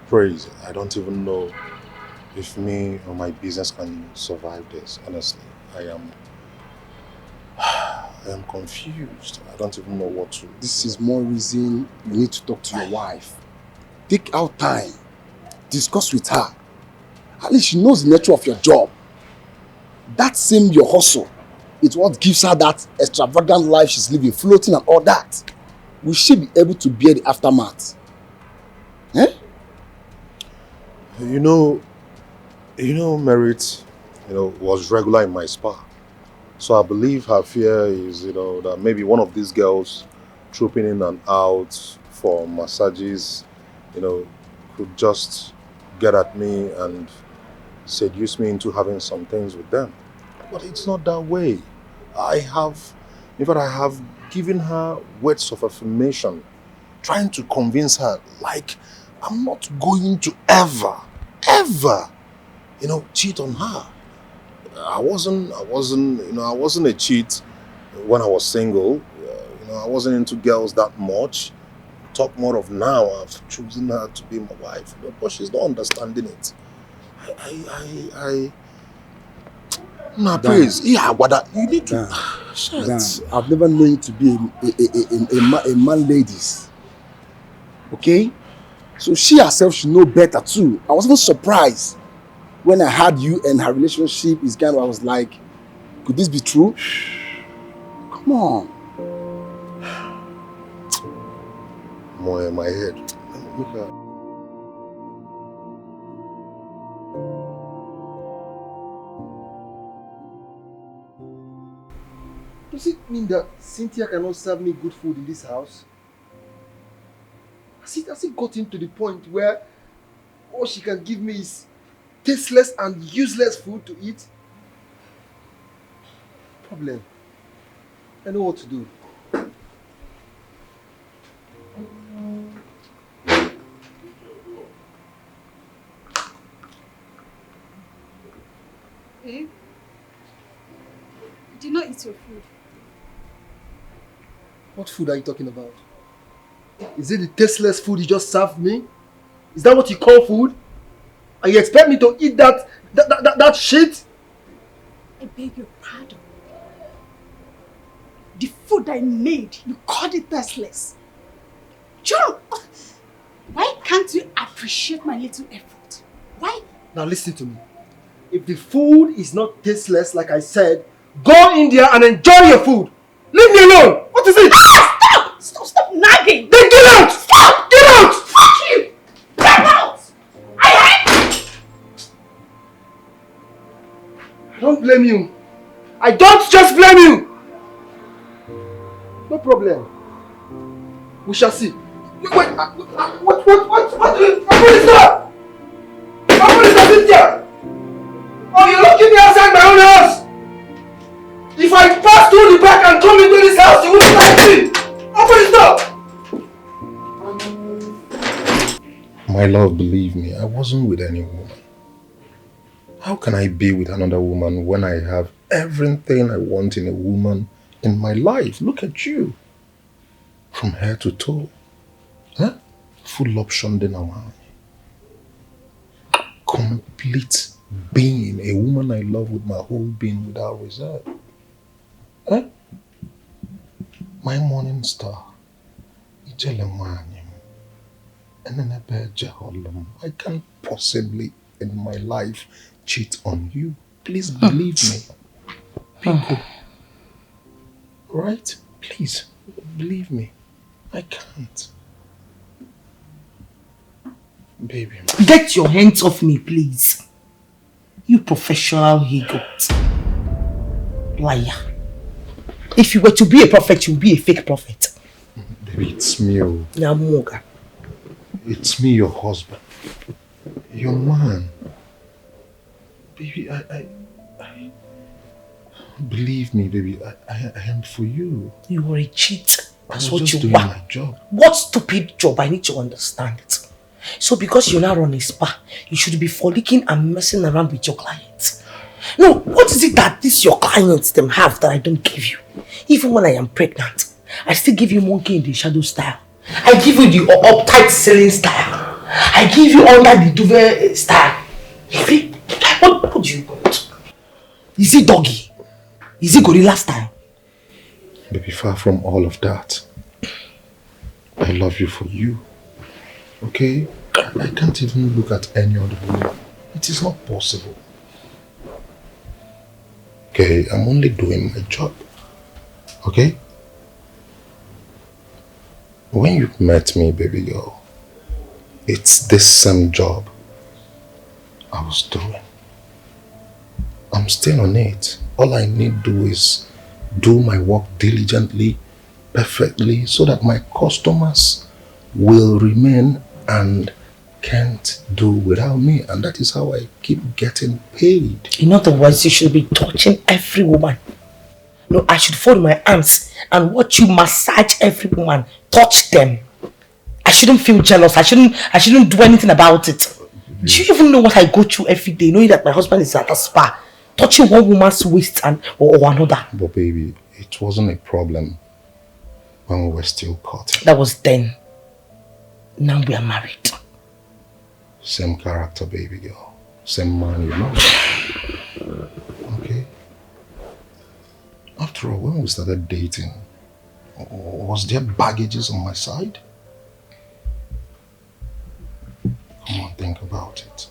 Praise, I don't even know if me or my business can survive this. Honestly, I am confused. I don't even know what to do. This is more reason you need to talk to your wife. Take out time. Discuss with her. At least she knows the nature of your job. That same your hustle. It's what gives her that extravagant life she's living, floating and all that. Will she be able to bear the aftermath? Eh? You know, Merit, was regular in my spa. So I believe her fear is, that maybe one of these girls trooping in and out for massages, could just get at me and seduce me into having some things with them. But it's not that way. I have given her words of affirmation, trying to convince her, like, I'm not going to ever, cheat on her. I wasn't a cheat when I was single. I wasn't into girls that much. Talk more of now. I've chosen her to be my wife, but she's not understanding it. Praise. Yeah, what you need to. Dan, I've never known you to be a man ladies. Okay? So she herself should know better too. I was even surprised when I heard you and her relationship is kind of, I was like, could this be true? Come on. More in my head. Look at. Does it mean that Cynthia cannot serve me good food in this house? Has it gotten to the point where all she can give me is tasteless and useless food to eat? Problem. I know what to do. Babe, you did not eat your food. What food are you talking about? Is it the tasteless food you just served me? Is that what you call food? And you expect me to eat that shit? I beg your pardon. The food I made, you called it tasteless. John, why can't you appreciate my little effort? Why? Now listen to me. If the food is not tasteless, like I said, go in there and enjoy your food. Leave me alone. What is it? Ah, stop nagging. Then get out. Stop. Get out. Fuck you. Get out. I don't blame you. I don't just blame you. No problem. We shall see. Wait, what is that? What is that, Cynthia? Oh, you're locking me outside my own house! If I pass through the back and come into this house, you wouldn't like me! Open the door! My love, believe me, I wasn't with any woman. How can I be with another woman when I have everything I want in a woman in my life? Look at you. From head to toe. Huh? Full option then am I. Complete being, a woman I love with my whole being without reserve. Huh? My morning star. I can't possibly in my life cheat on you. Please believe me. People. Right? Please believe me. I can't. Baby. Get your hands off me, please. You professional he-goat. Liar. If you were to be a prophet, you'd be a fake prophet. Baby, it's me. Nyamoga. It's me, your husband. Your man. Baby, I believe me, baby, I am for you. You were a cheat. That's what you doing were. My job. What stupid job? I need to understand it. So because you now run a spa, you should be frolicking and messing around with your clients. No, what is it that these your clients them have that I don't give you? Even when I am pregnant, I still give you monkey in the shadow style. I give you the uptight ceiling style. I give you under the duvet style. What do you want? Is it doggy? Is it gorilla style? Baby, far from all of that. I love you for you. Okay? I can't even look at any other woman. It is not possible. Okay, I'm only doing my job. Okay? When you met me, baby girl, it's this same job I was doing. I'm still on it. All I need to do is do my work diligently, perfectly, so that my customers will remain and can't do without me. And that is how I keep getting paid. In other words, you should be touching every woman. No, I should fold my arms and watch you massage every woman. Touch them. I shouldn't feel jealous. I shouldn't do anything about it. Do you even know what I go through every day, knowing that my husband is at a spa, touching one woman's waist or another? But baby, it wasn't a problem when we were still caught. That was then. Now we are married. Same character, baby girl. Same man, you know. Okay? After all, when we started dating, was there baggages on my side? Come on, think about it.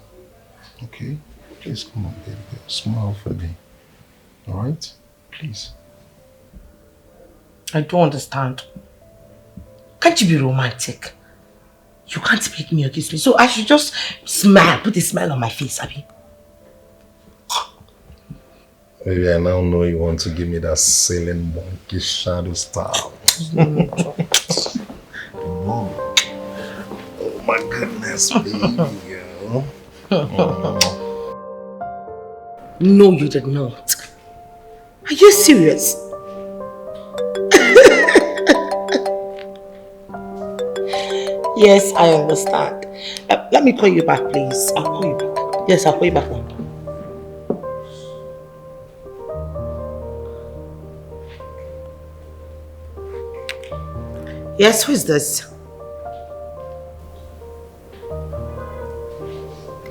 Okay? Please come on, baby girl. Smile for me. Alright? Please. I don't understand. Can't you be romantic? You can't make me or kiss me, so I should just smile, put a smile on my face, Abby. Maybe I now know you want to give me that sailing monkey shadow style. Oh my goodness, baby girl. No, you did not. Are you serious? Yes, I understand. Let me call you back, please. I'll call you back. Yes, I'll call you back now. Yes, who is this?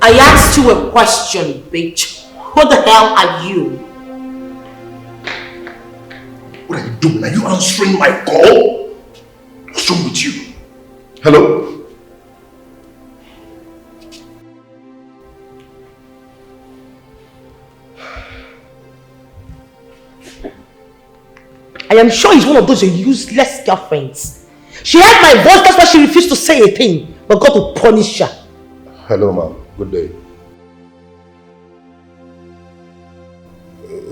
I asked you a question, bitch. Who the hell are you? What are you doing? Are you answering my call? What's wrong with you? Hello? I am sure he's one of those useless girlfriends. She heard my voice, that's why she refused to say a thing. But God will punish her. Hello, ma'am. Good day.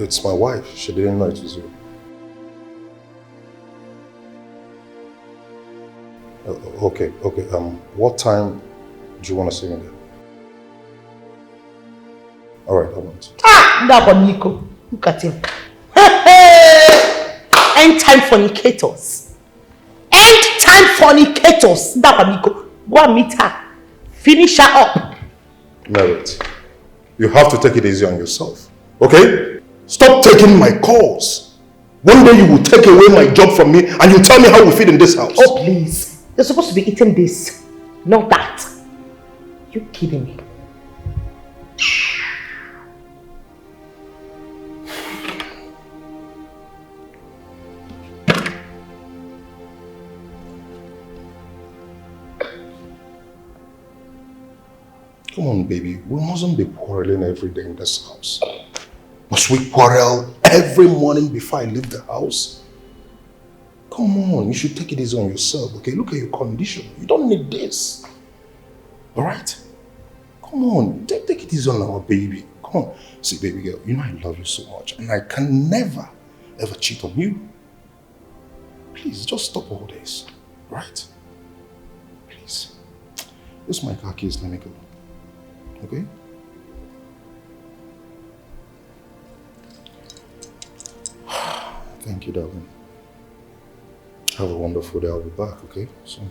It's my wife. She didn't know it was you. Okay. What time do you want to see me there? Alright, I want. That one, Nico. Look at him. End time fornicators. End time fornicators. That one, Nico. Go and meet her. Finish her up. Merit, you have to take it easy on yourself. Okay? Stop taking my calls. One day you will take away my job from me and you tell me how we fit in this house. Oh, please. You're supposed to be eating this, not that. You kidding me? Come on, baby. We mustn't be quarreling every day in this house. Must we quarrel every morning before I leave the house? Come Come on, you should take it easy on yourself, okay? Look at your condition. You don't need this. Alright? Come on, take it easy on our baby. Come on. See, baby girl, you know I love you so much and I can never, ever cheat on you. Please, just stop all this. Right? Please. This is my car keys, let me go. Okay? Thank you, darling. Have a wonderful day. I'll be back, okay? So.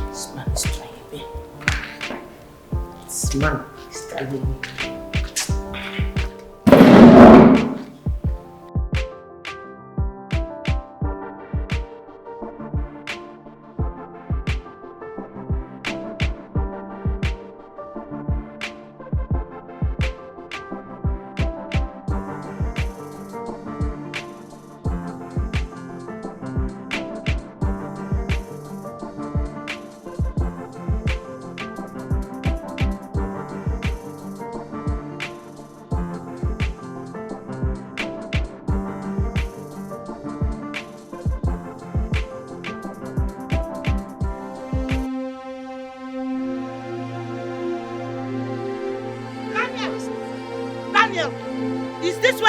This man is trying me. This man is trying me.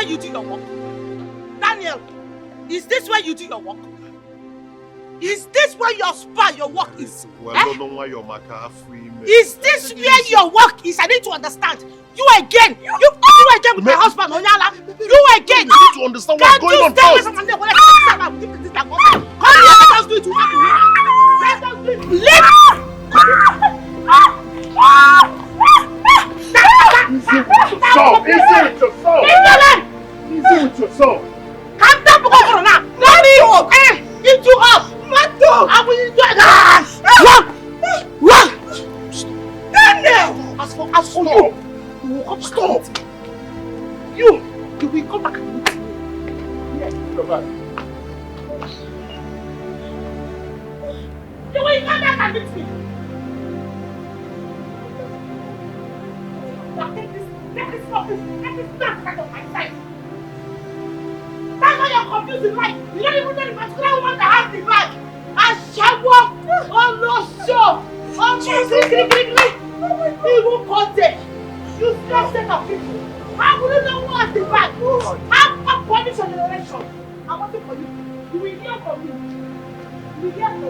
You do your work? Daniel, is this where you do your work? Is this where your spa, your work is? Well, I don't know why your maca free. Is this where your work is? I need to understand. You again. You again with my husband, Onyala. You again. You need to understand what's going on first. Come here, let us do it together. Let us do it. Stop! Easy with yourself! Easy with yourself! Calm down, Corona! Let me into us! Mato! I will enjoy that! Run! Daniel! As for you, you will come stop! You will come back and meet me. Yes, you're right. You will come back and meet me. Let this not out of my sight. That's why you're confusing life. You don't even know the particular woman that has the bag. Ashawo! Oh no, sure! Oh no, he won't contact. You still set of people. How will you know who has the bag? How punish your generation? I'm waiting for you. You will hear from me. You will hear from me.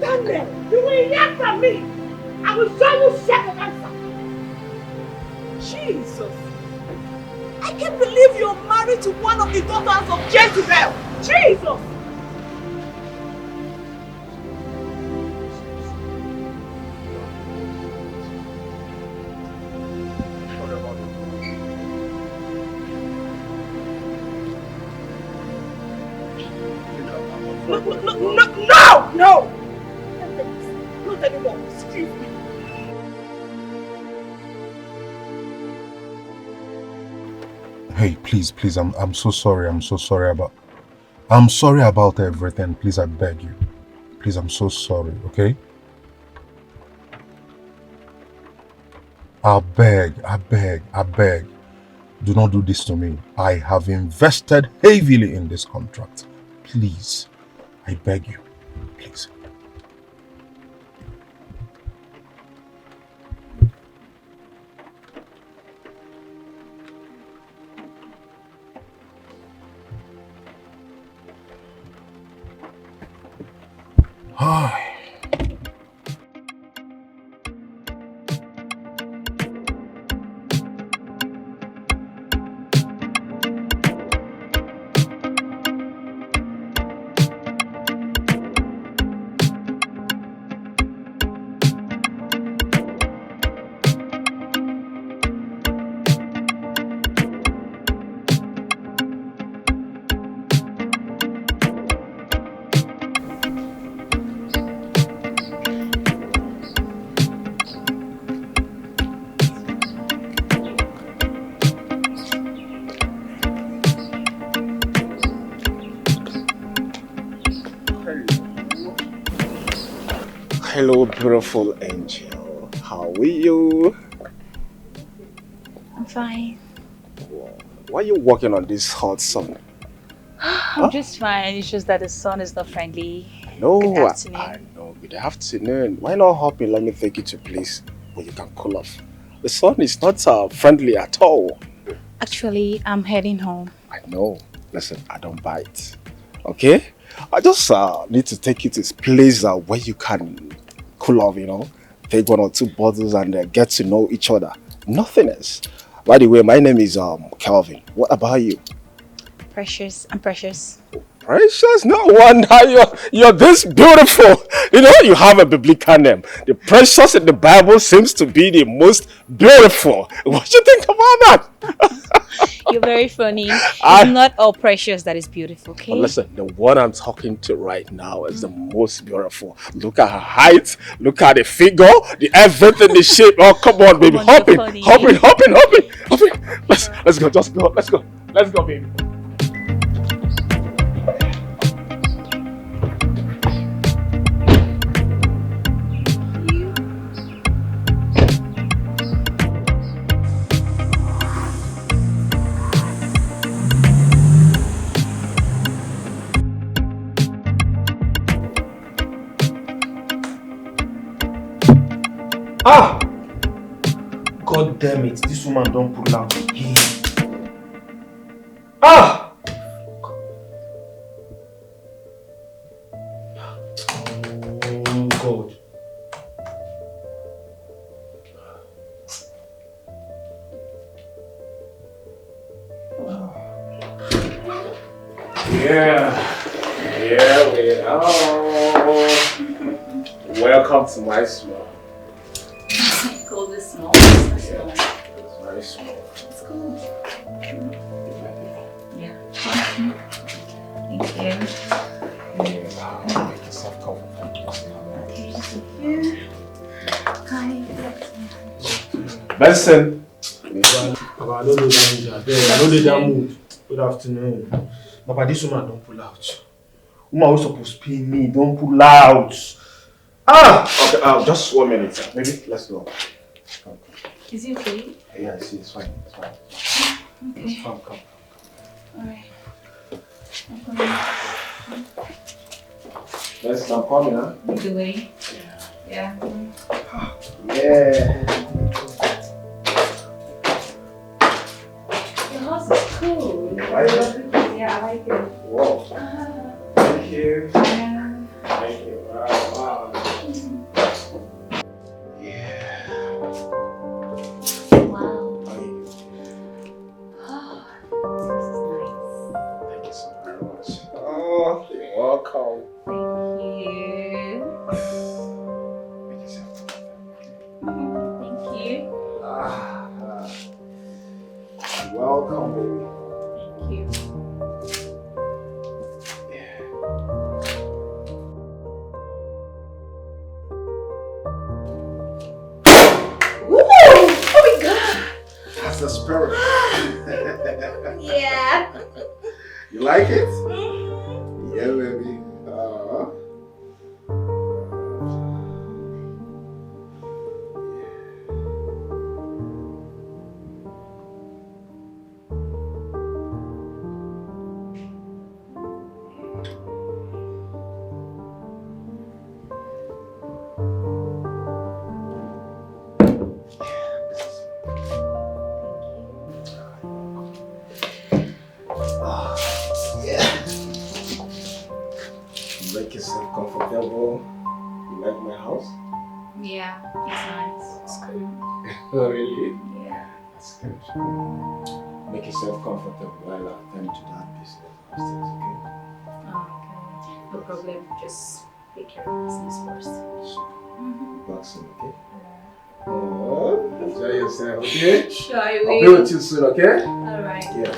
Daniel, you will hear from me. I will show you share the answer. Jesus. I can't believe you're married to one of the daughters of Jezebel. Jesus. No! Not anymore. Excuse me. Hey, please, I'm so sorry. I'm sorry about everything. Please, I beg you. Please, I'm so sorry, okay? I beg. Do not do this to me. I have invested heavily in this contract. Please, I beg you. Please. Hi. Hello, beautiful angel. How are you? I'm fine. Why are you walking on this hot sun? I'm just fine. It's just that the sun is not friendly. No, Good afternoon. I know. Good afternoon. Why not hop in? Let me take you to a place where you can cool off. The sun is not friendly at all. Actually, I'm heading home. I know. Listen, I don't bite. Okay? I just need to take you to this place where you can cool off, you know. Take 1 or 2 bottles and get to know each other. Nothing else. By the way, my name is Kelvin. What about you? Precious. I'm Precious. Precious? No wonder you're this beautiful. You know, you have a biblical name. The Precious in the Bible seems to be the most beautiful. What do you think about that? You're very funny. It's not all Precious that is beautiful, okay? But listen, the one I'm talking to right now is the most beautiful. Look at her height, look at the figure, the everything, the shape. Oh, come on, baby. Hop in. Let's go, just go. Let's go, baby. Ah! God damn it, this woman don't pull out again. Ah! Oh God. Yeah, we are. Welcome to my small. Call this small. It's very small. It's cool. Yeah. Thank you. Make yourself comfortable. Okay, thank you. Hi. Benson. Papa, no do that. No do that mood. Good afternoon. Papa, this woman don't pull out. Woman was supposed to pay me. Don't pull out. Ah! Okay, just 1 minute. Maybe let's go. Is he okay? Yeah, see, it's fine. Okay. Come. Alright. I'm coming. Benson, I'm coming, huh? The way. Yeah. Yeah. Your house is cool. Like it? Yeah, I like it. Whoa. Thank you. Yeah. Thank you. Wow. Wow. Oh, Thank you so very much. Oh, you're welcome. this is nice. Thank you. You're welcome, baby. Thank you. Oh my God! That's the spirit. Yeah. You like it? Yeah, baby. Make yourself comfortable. You like my house? Yeah, it's nice. It's cool. Oh, really? Yeah. That's good. Make yourself comfortable while I attend to that business upstairs, okay? Okay. No problem. Just take care of business first. Boxing, okay? Oh, enjoy yourself, okay? Sure, I I'll will. be with you soon, okay? Alright. Yeah.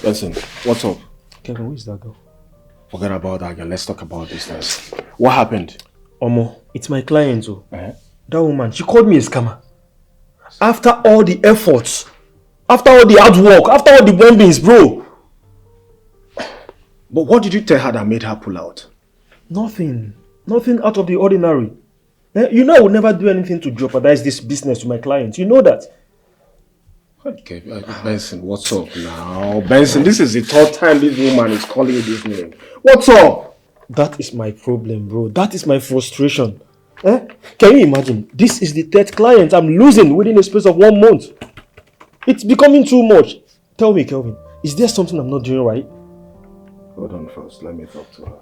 Listen, what's up? Kevin, who is that girl? Forget about that girl. Let's talk about business. What happened? Omo, it's my client. Oh. That woman, she called me a scammer. After all the efforts, after all the hard work, after all the bombings, bro. But what did you tell her that made her pull out? Nothing. Nothing out of the ordinary. You know I would never do anything to jeopardize this business to my clients. You know that. Okay, Benson, what's up now? Benson, this is the third time this woman is calling you this name. What's up? That is my problem, bro. That is my frustration. Can you imagine? This is the third client I'm losing within a space of 1 month. It's becoming too much. Tell me, Kelvin, is there something I'm not doing right? Hold on first, let me talk to her.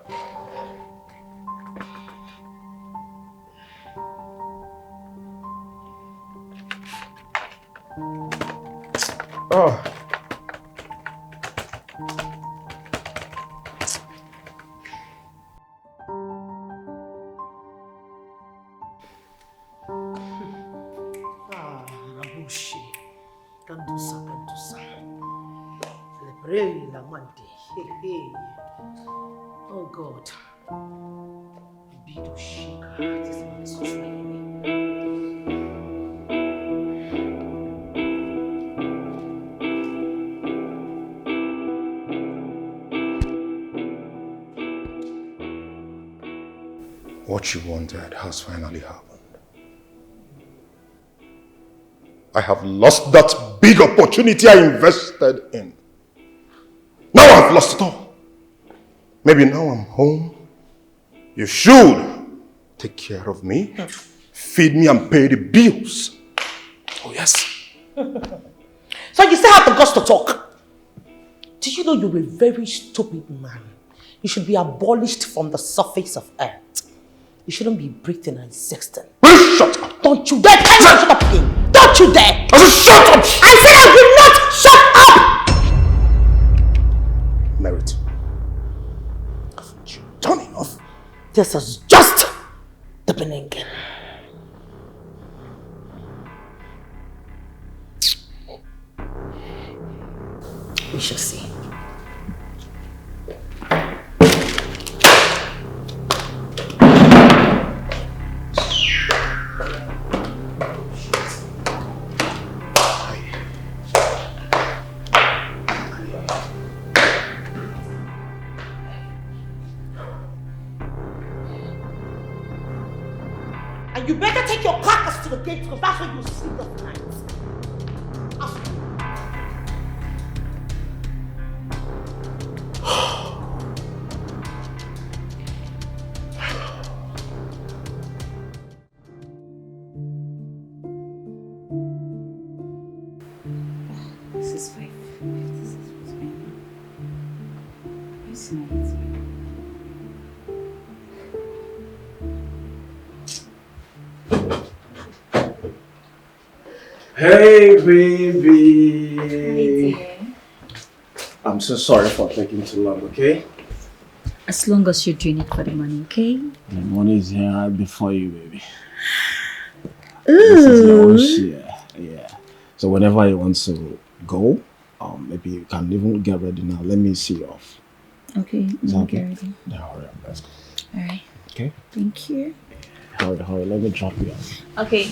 Oh. Rabushi. Kandusa. Lebrei la mante. Hey. Oh God. Bidushi. This man is trying me. What you wanted has finally happened. I have lost that big opportunity I invested in. Now I've lost it all. Maybe now I'm home. You should take care of me, feed me and pay the bills. Oh yes. So you still have the guts to talk? Did you know you're a very stupid man? You should be abolished from the surface of earth. You shouldn't be breathing and sexting. Will shut up! Don't you dare tell me to shut up again! Don't you dare! I said shut up! I said I will not shut up! Merit. Haven't you done enough? This is just the beginning. We shall see. And you better take your carcass to the gate because that's where you sleep at night. This is 5. This is what's going on. It's night. Hey, baby. Hi, dear. I'm so sorry for taking too long, okay? As long as you're doing it for the money, okay? The money is here right before you, baby. Ooh. This is your own share. Yeah. So whenever you want to go, maybe you can even get ready now. Let me see you off. Okay, Is that I'm okay? ready. Yeah, hurry up. Let's go. Alright. Okay? Thank you. Hurry. Let me drop you off. Okay.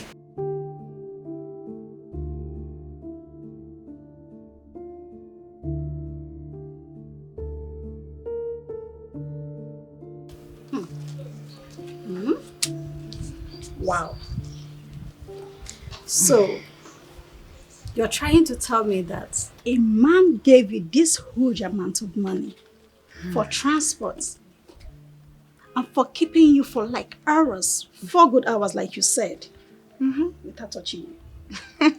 Wow. So, you're trying to tell me that a man gave you this huge amount of money for transport and for keeping you for like hours, 4 good hours like you said, without touching you.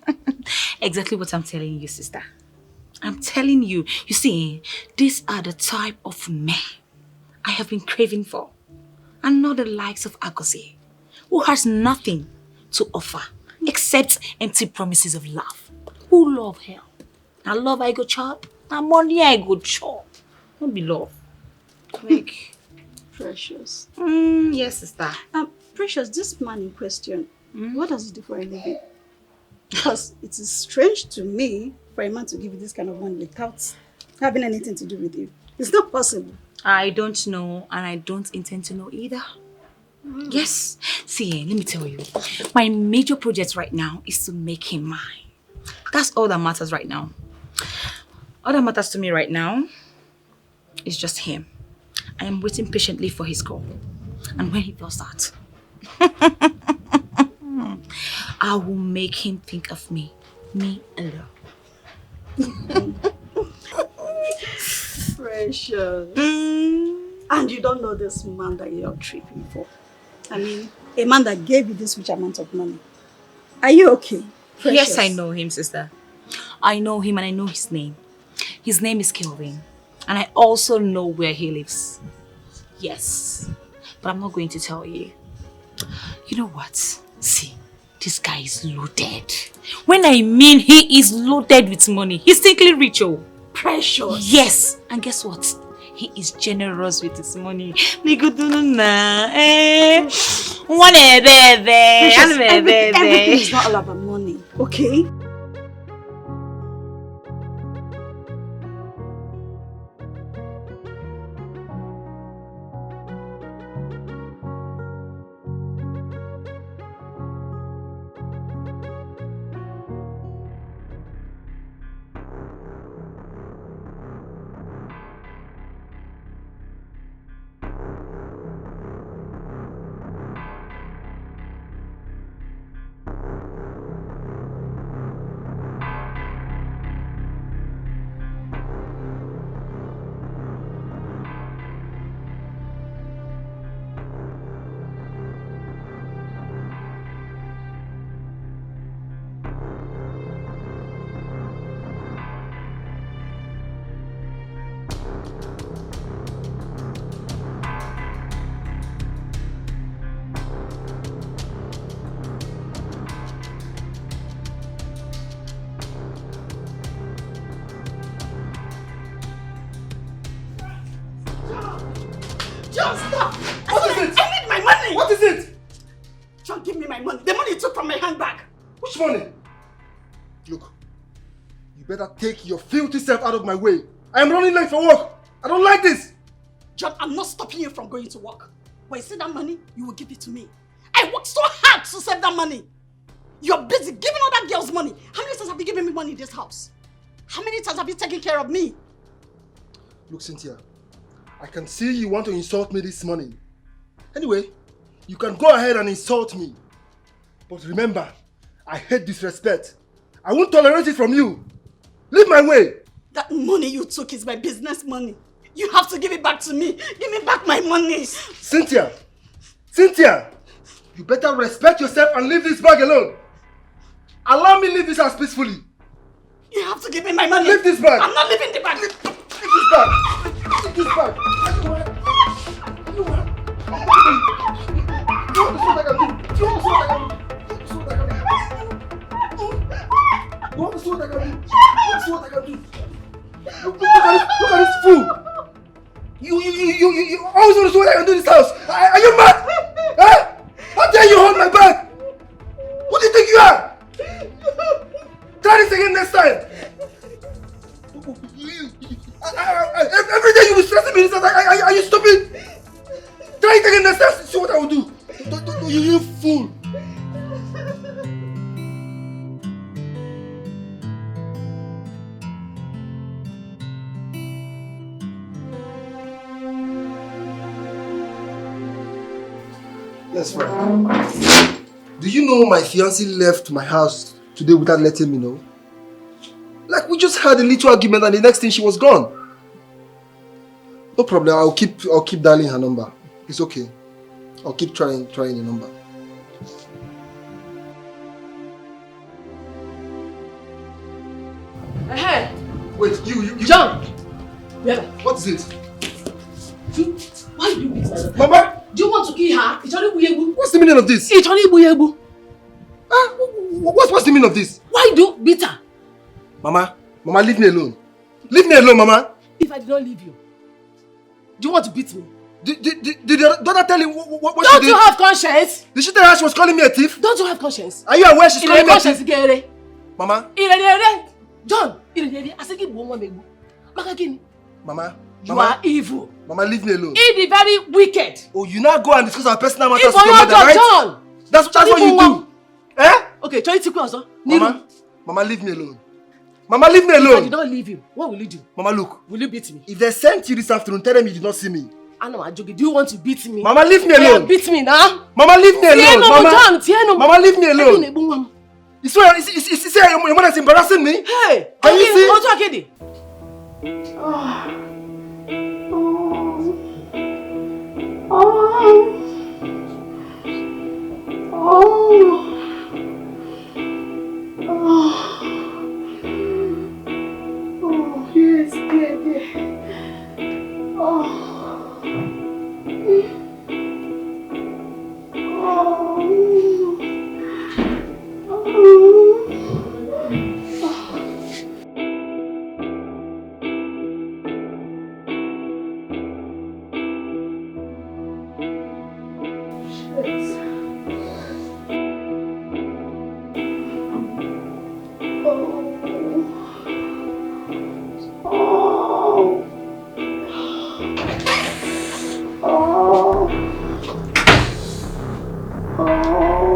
Exactly what I'm telling you, sister. I'm telling you. You see, these are the type of men I have been craving for. And not the likes of Agozie, who has nothing to offer except empty promises of love. Who love her? Now love I go chop, now money I go chop. Don't be love. Like, Precious. yes, sister. Precious, this man in question, what does he do for a living? Because it is strange to me for a man to give you this kind of money without having anything to do with you. It's not possible. I don't know, and I don't intend to know either. Yes. See, let me tell you. My major project right now is to make him mine. That's all that matters right now. All that matters to me right now is just him. I am waiting patiently for his call. And when he does that, I will make him think of me alone. Precious. And you don't know this man that you're tripping for. I mean, a man that gave you this huge amount of money. Are you okay? Precious? Yes, I know him, sister. I know him and I know his name. His name is Kelvin. And I also know where he lives. Yes. But I'm not going to tell you. You know what? See, this guy is loaded. When I mean he is loaded with money, he's simply rich, oh. Precious. Yes. And guess what? He is generous with his money. Everything is not all about money, okay? John, stop! What is it? I need my money! What is it? John, give me my money. The money you took from my handbag. Which money? Look, you better take your filthy self out of my way. I am running late for work. I don't like this. John, I'm not stopping you from going to work. When you see that money, you will give it to me. I worked so hard to save that money. You're busy giving other girls money. How many times have you given me money in this house? How many times have you taken care of me? Look, Cynthia, I can see you want to insult me this morning. Anyway, you can go ahead and insult me. But remember, I hate disrespect. I won't tolerate it from you. Leave my way. That money you took is my business money. You have to give it back to me. Give me back my money. Cynthia! Cynthia! You better respect yourself and leave this bag alone. Allow me leave this house peacefully. You have to give me my money. Leave this bag. I'm not leaving the bag. Leave this bag. Leave this bag. You want to see what I can do? You want to see what I can do? You want to see what I can do? You want to see what I can do? Look at this fool. You always want to see what I can do in this house. Are you mad? Huh? How dare you hold my bag? Who do you think you are? Try this again next time. Every day you will stress me in this house. Are you stupid? Try it again next time. See what I will do. You fool. Yes, friend. Do you know my fiancée left my house today without letting me know? Like, we just had a little argument and the next thing she was gone. No problem, I'll keep dialing her number. It's okay. I'll keep trying the number. Hey! Wait, you John! Yeah. What is it? Why do you beat her? Mama! Do you want to kill her? What's the meaning of this? What's the meaning of this? Why do you beat her? Mama, leave me alone. Leave me alone, Mama. If I did not leave you, do you want to beat me? Did the daughter tell you what she did? Don't you have conscience? Did she tell her she was calling me a thief? Don't you have conscience? Are you aware she's calling me a thief? Conscience, Mama? John, I said give one Mama. You are evil. Mama, leave me alone. He the very wicked. Oh, you now go and discuss our personal matters with If your mother, right? John. That's what you do. Eh? Okay, try to also. Mama, leave me alone. Mama, leave me alone. If I did not leave you, what will you do? Mama, look. Will you beat me? If they sent you this afternoon, tell them you did not see me. I know, Ajogi. Do you want to beat me? Mama, leave me alone. Beat me now. Mama, leave me alone. Mama, Mama, leave me alone. You swear, you say your mother is embarrassing me? Hey, can you see? What's okay? Yes, dear.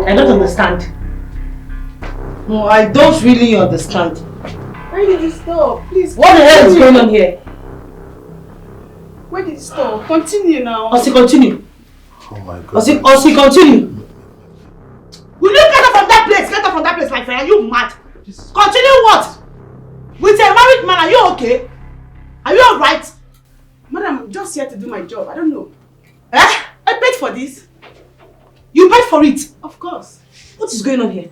I don't understand. No, I don't really understand. Where did you stop? Please. What the hell is going on here? Where did you stop? Continue now. Osi, continue. Oh my God. Osi, continue. Will you get up from that place? Get up from that place, my friend. Are you mad? Continue what? With a married man, are you okay? Are you alright? Madam, I'm just here to do my job. I don't know. Eh? I paid for this. You paid for it? Of course. What is going on here?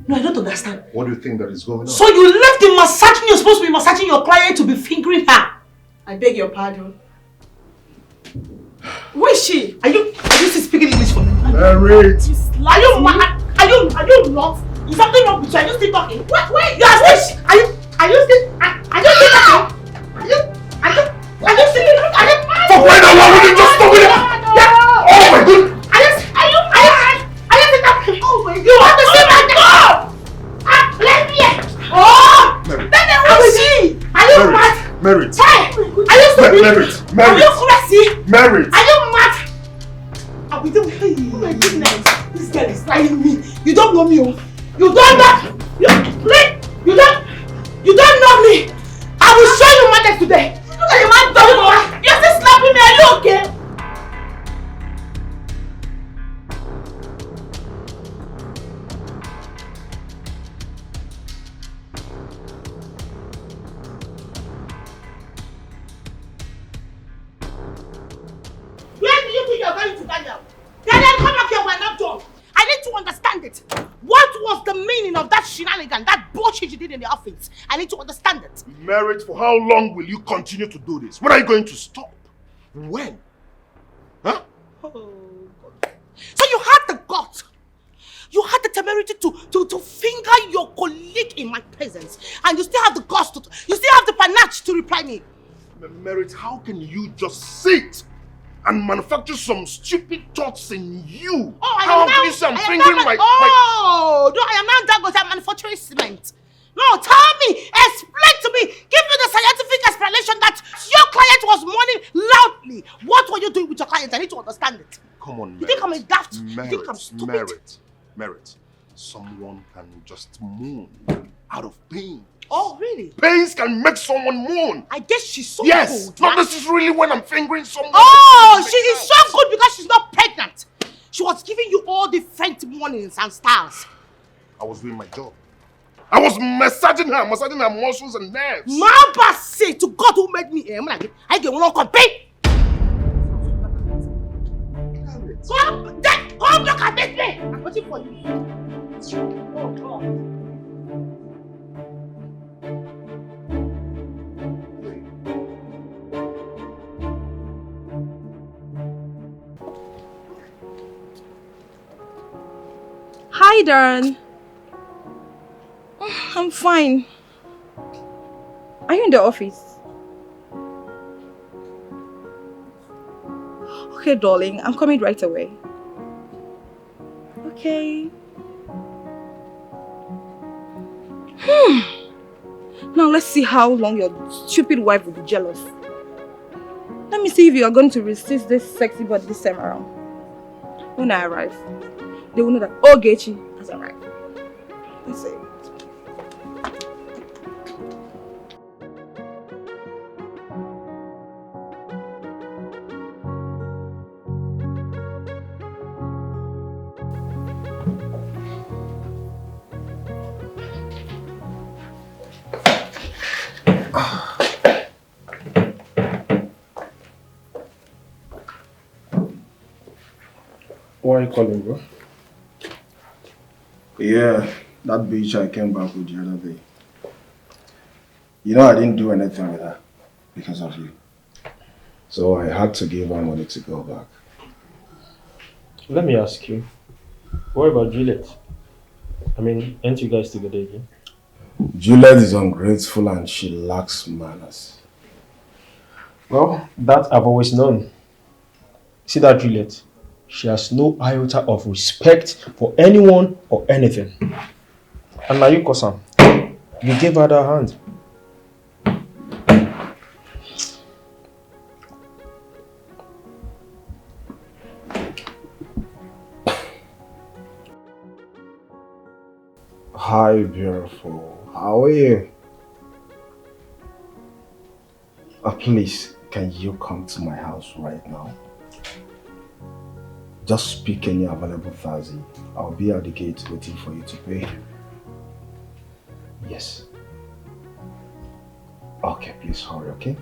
No, I don't understand. What do you think that is going on? So you left the massaging you're supposed to be massaging your client to be fingering her? I beg your pardon. Who is she? Are you still speaking English for me? Merit! Are you mad? Are you not? Is something wrong with you? Are you still talking? Wait! You are still? Are you still talking? Are you still mad? For crying out loud, will you just stop it? Yeah! Oh my God! Are you still talking? Oh my God! You want to see my God? Let me in! Oh! Merit. Then who is she? Are you mad? Merit. Hey! Are you stupid? Merit. Are you crazy? Merit. Are you mad? Oh my goodness! This girl is lying me. You don't know me, oh. You don't know. You don't know me. I will show you madness today. Look at your man talking. You're still slapping me. Are you okay? Where do you think you're going to Daniel? Daniel, come back here. We're not done. I need to understand it. What was the meaning of that shenanigan, that bullshit you did in the office? I need to understand it. Merit, for how long will you continue to do this? When are you going to stop? When? Huh? Oh, God. So you had the guts. You had the temerity to finger your colleague in my presence. And you still have the guts you still have the panache to reply me. Merit, how can you just sit and manufacture some stupid thoughts in you? Oh, I how am now, can you say I'm I am fingering now, my... no, I am now Dangote. I'm manufacturing cement. No, tell me, explain to me, give me the scientific explanation that your client was mourning loudly. What were you doing with your client? I need to understand it. Come on, Merit. You think I'm a daft? You think I'm stupid? Merit. Someone can just mourn out of pain. Oh, really? Pains can make someone mourn. I guess she's so yes, good. not necessarily when I'm fingering someone. Oh, she is so good because she's not pregnant. She was giving you all different warnings and styles. I was doing my job. I was massaging her muscles and nerves. Mamba say to God who made me, I get one compare. Come look at this way. I'm waiting for you. Oh God. Hi, Darren. I'm fine. Are you in the office? Okay, darling. I'm coming right away. Okay. Now let's see how long your stupid wife will be jealous. Let me see if you are going to resist this sexy body this time around. When I arrive, they will know that Ogechi has arrived. Let's see. Why are you calling, bro? Yeah, that bitch I came back with the other day. You know I didn't do anything with her because of you. So I had to give her money to go back. Let me ask you, what about Juliet? I mean, aren't you guys together again? Juliet is ungrateful and she lacks manners. Well, that I've always known. See that Juliet? She has no iota of respect for anyone or anything. And now you, Kosam, you gave her that hand. Hi, beautiful. How are you? Please, can you come to my house right now? Just pick any available taxi. I'll be at the gate waiting for you to pay. Yes. Okay, please hurry, okay?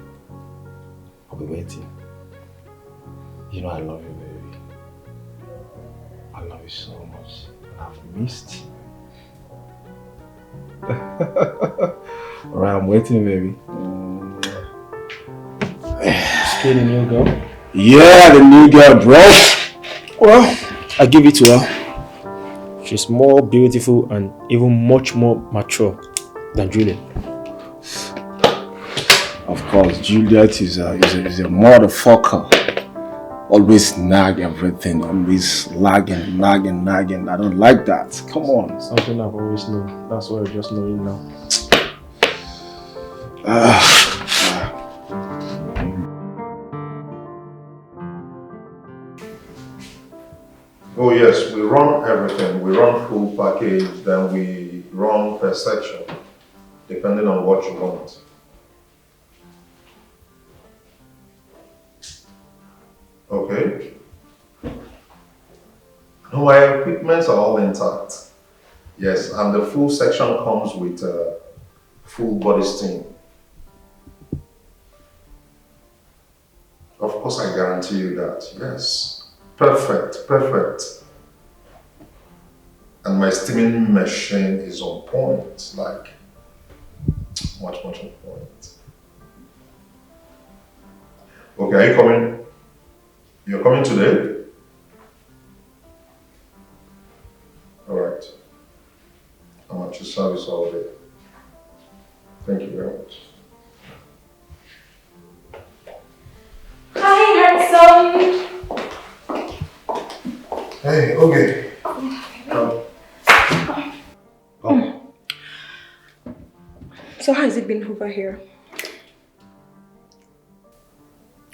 I'll be waiting. You know I love you, baby. I love you so much. I've missed you. Alright, I'm waiting, baby. Still the new girl? Yeah, the new girl, bro. Well, I give it to her. She's more beautiful and even much more mature than Juliet. Of course, Juliet is a motherfucker. Always nag everything, always nagging. I don't like that. Come on. Something I've always known. That's why I'm just knowing now. Oh yes, we run everything. We run full package, then we run per section, depending on what you want. Okay. No, my equipments are all intact. Yes, and the full section comes with full body steam. Of course, I guarantee you that. Yes. Perfect. And my steaming machine is on point, like much on point. Okay, are you coming? You're coming today? Alright. I'm at your service all day. Thank you very much. Hi, handsome. Hey, okay. So how has it been over here?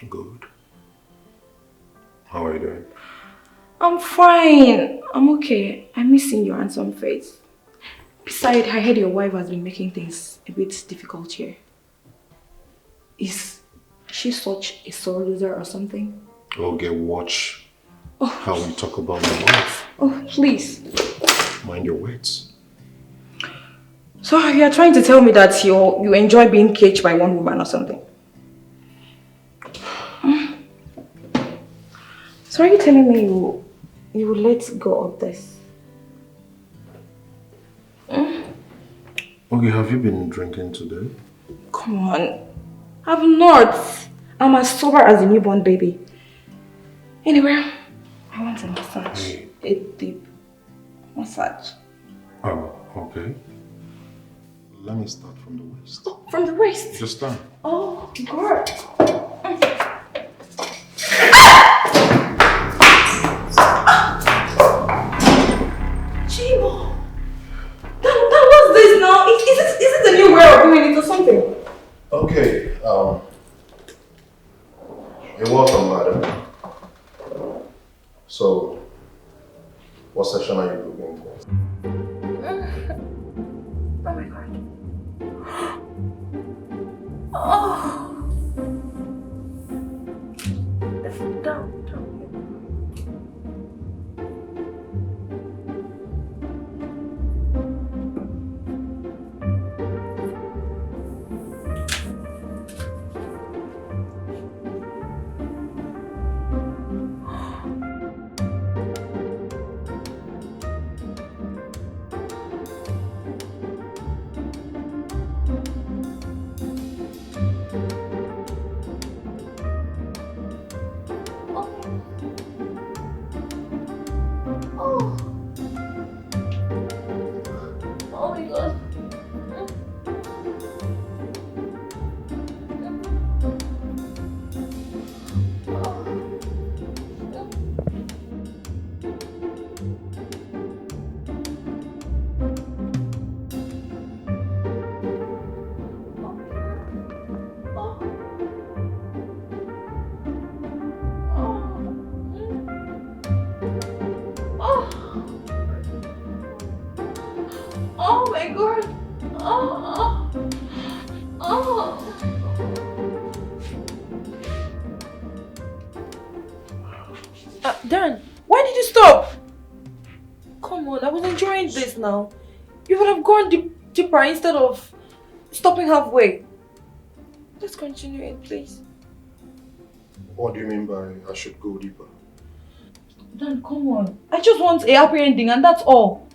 Good. How are you doing? I'm fine. I'm okay. I'm missing your handsome face. Besides, I heard your wife has been making things a bit difficult here. Is she such a sore loser or something? Okay, watch how we talk about my wife. Oh, please. Mind your words. So you are trying to tell me that you enjoy being caged by one woman or something? So are you telling me you will let go of this? Okay, have you been drinking today? Come on. I'm not. I'm as sober as a newborn baby. Anyway, I want a massage. A deep massage. Oh, okay. Let me start from the waist. Oh, from the waist? Just stand. Oh, God. Chimo! That was this now? Is it a new way of doing it or So, what session are you looking for? Oh my god. Oh. Down. Oh my god. Dan, why did you stop? Come on, I was enjoying this now. You would have gone deeper instead of stopping halfway. Let's continue it, please. What do you mean by I should go deeper? Dan, come on. I just want a happy ending and that's all.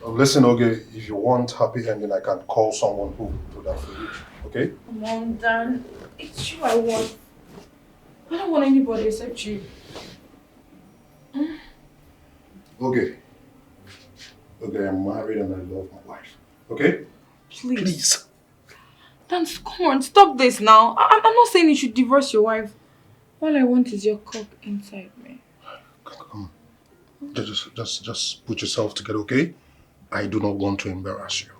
Listen, okay, if you want happy ending, I can call someone who will do that for you, okay? Come on, Dan. It's you I want. I don't want anybody except you. Okay. Okay, I'm married and I love my wife, okay? Please. Dan, come on, stop this now. I'm not saying you should divorce your wife. All I want is your cock inside me. Come on. Just put yourself together, okay? I do not want to embarrass you.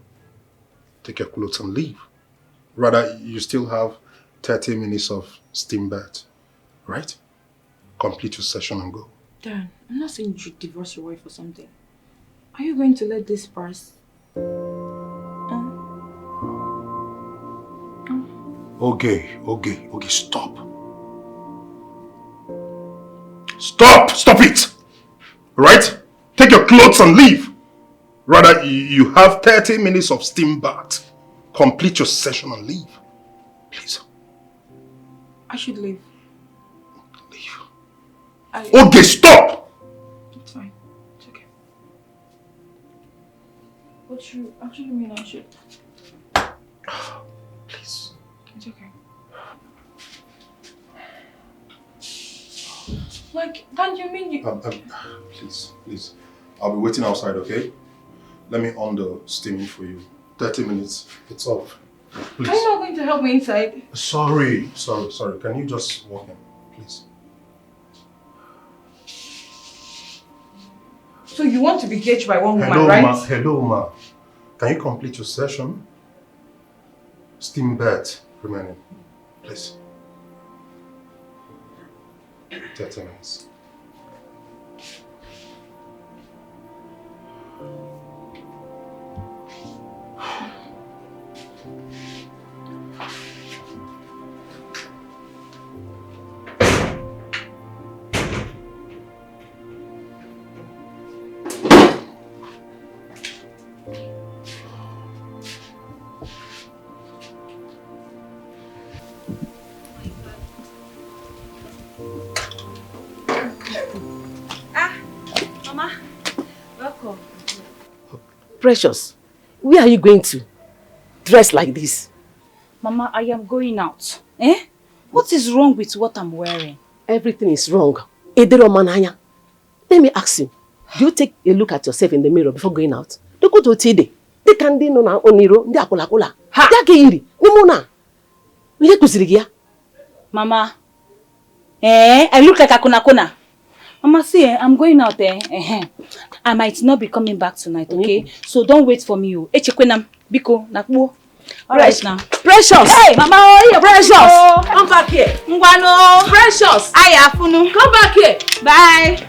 Take your clothes and leave. Rather, you still have 30 minutes of steam bath, right? Complete your session and go. Dan, I'm not saying you should divorce your wife or something. Are you going to let this pass? Okay, stop. Stop it! Right? Take your clothes and leave. Rather, you have 30 minutes of steam bath. Complete your session and leave. Please. I should leave. Leave. Okay, stop! It's fine. It's okay. What you actually mean I should? Please. It's okay. Like, Dan, you mean you... Please. I'll be waiting outside, okay? Let me on the steaming for you. 30 minutes. It's off. Please. Are you not going to help me inside? Sorry. Can you just walk in, please? So you want to be caged by one woman, right? Hello, ma. Can you complete your session? Steam bath remaining, please. 30 minutes. Precious, where are you going to? Dressed like this? Mama, I am going out. Eh? What is wrong with what I'm wearing? Everything is wrong. Let me ask you, do you take a look at yourself in the mirror before going out? Don't go to Tide. They can't do no oniro. They are kola. Ha! They are iri. Nimona. We kusirigia. Mama. I look like a kuna. Mama, see, I'm going out there. I might not be coming back tonight, okay? So don't wait for me. Echekwenam, biko, nakbo. All right now. Precious! Hey, Mama, oh, Precious! Come back here! Ngwano! Precious! Aya, Funu. Come back here! Bye!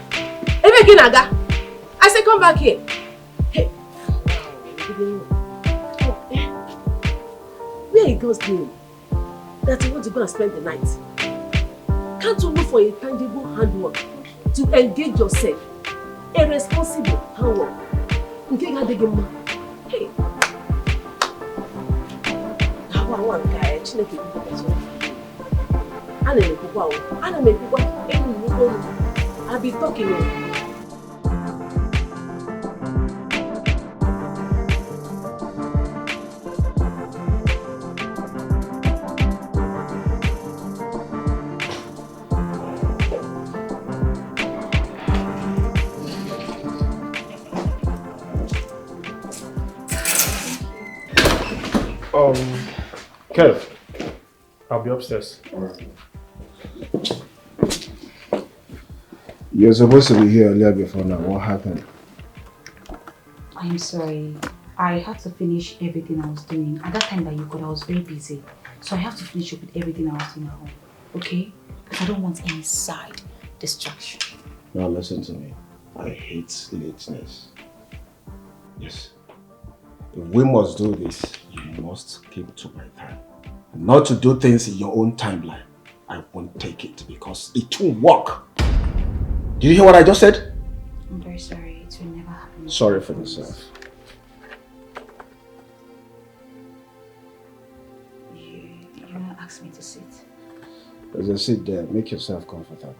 Naga. I said come back here. Hey. Where are girls going? That you want to go and spend the night. Can't you look for a tangible handwork to engage yourself? A responsible handwork. Hey. I'll be talking. Kev, I'll be upstairs. Alright. You're supposed to be here earlier before now. What happened? I'm sorry. I had to finish everything I was doing. At that time that you called, I was very busy. So I have to finish up with everything I was doing at home. Okay? Because I don't want any side distraction. Now listen to me. I hate lateness. Yes. If we must do this, you must keep to my time. Not to do things in your own timeline. I won't take it because it won't work. Did you hear what I just said? I'm very sorry. It will never happen. Sorry for yourself. You want to ask me to sit? There's a seat there. Make yourself comfortable.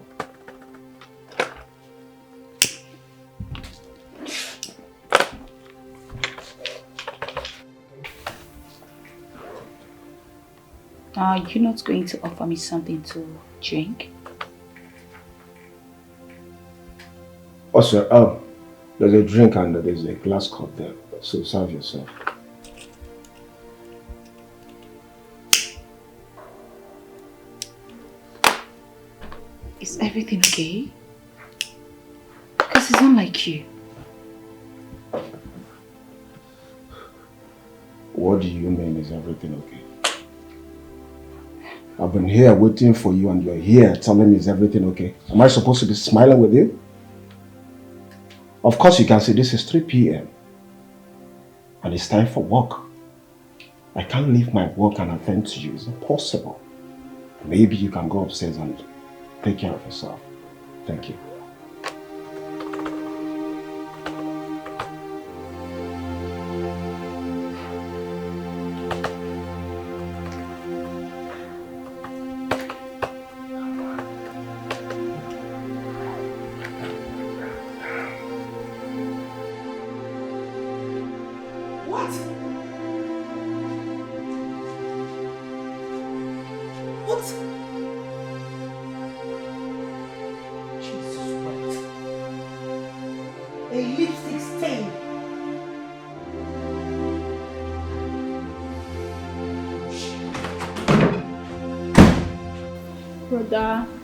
You're not going to offer me something to drink? Also, there's a drink and there's a glass cup there. So serve yourself. Is everything okay? Because it's not like you. What do you mean is everything okay? I've been here waiting for you and you're here telling me is everything okay? Am I supposed to be smiling with you? Of course you can say this is 3 p.m. and it's time for work. I can't leave my work and attend to you. It's impossible. Maybe you can go upstairs and take care of yourself. Thank you.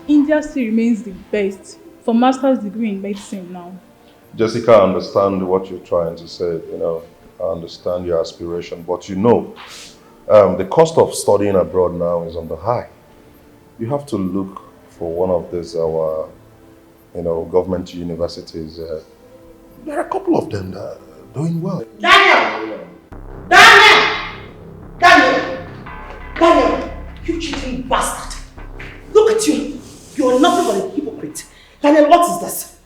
India still remains the best for master's degree in medicine now. Jessica, I understand what you're trying to say, I understand your aspiration, but the cost of studying abroad now is on the high. You have to look for one of these, government universities. There are a couple of them that are doing well. Daniel! You cheating bastard! Look at you! You're nothing but a hypocrite. Daniel, what is this?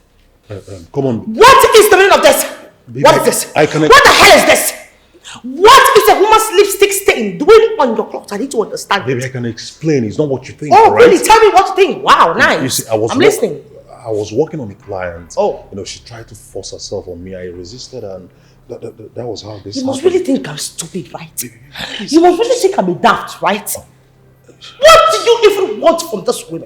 Come on. What is the meaning of this? Baby, what is this? What the hell is this? What is a woman's lipstick stain doing on your clothes? I need to understand. Baby, I can explain. It's not what you think. Oh, right? really? Tell me what you think. Wow, nice. You see, I'm listening. I was working on a client. Oh. She tried to force herself on me. I resisted and that was how this You must happened. really think I'm stupid, right? You must really think I'm a daft, right? What do you even want from this woman?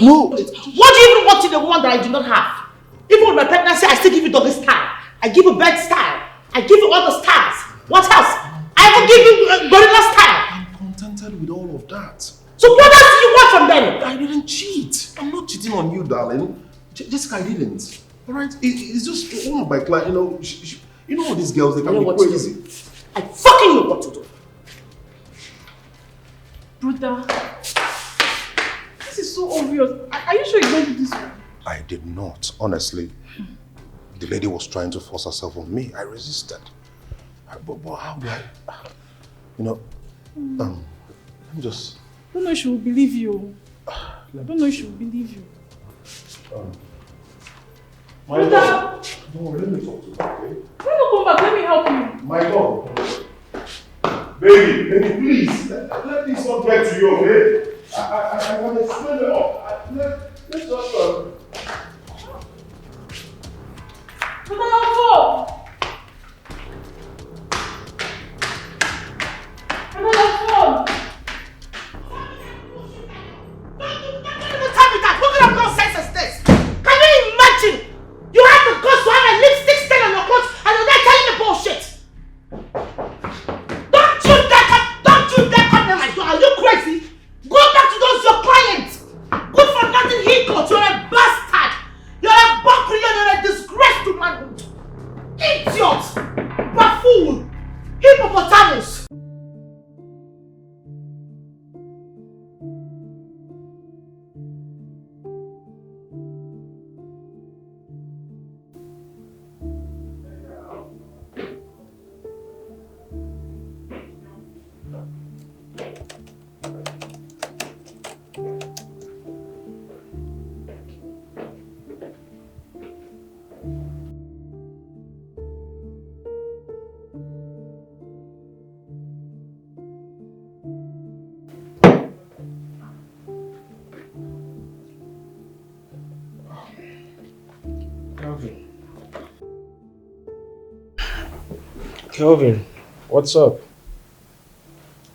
No. What do you even want in a woman that I do not have? Even with my pregnancy, I still give you doggy style. I give you bed style. I give you all the styles. What else? I even give you gorilla style. I'm contented with all of that. So what else do you want from them? I didn't cheat. I'm not cheating on you, darling. Jessica, I didn't. Alright? It's just one of my clients, you know all these girls, they can be crazy. I fucking know what to do. Mother, this is so obvious. Are you sure you don't do this one? I did not, honestly. The lady was trying to force herself on me. I resisted. But how do I... You know, let me just... I don't know if she will believe you. I don't know if she will believe you. My dog. Don't worry, let me talk to her, okay? When you come back, let me help you. My dog. Baby, please. Let this not get to you, okay? I want to explain it up. Let's just... But I have phone. And I have phone. Don't even tell me that. What kind of nonsense is this? Can you imagine? You have the guts to have a lipstick stain on your clothes and you're there telling me bullshit. Don't you dare come near my door. Are you crazy? Go back to those your clients. Good for nothing he got. You're a bastard. You're a buckle. You're a disgrace to manhood. Idiot. Buffoon. Hippopotamus. Kelvin, what's up?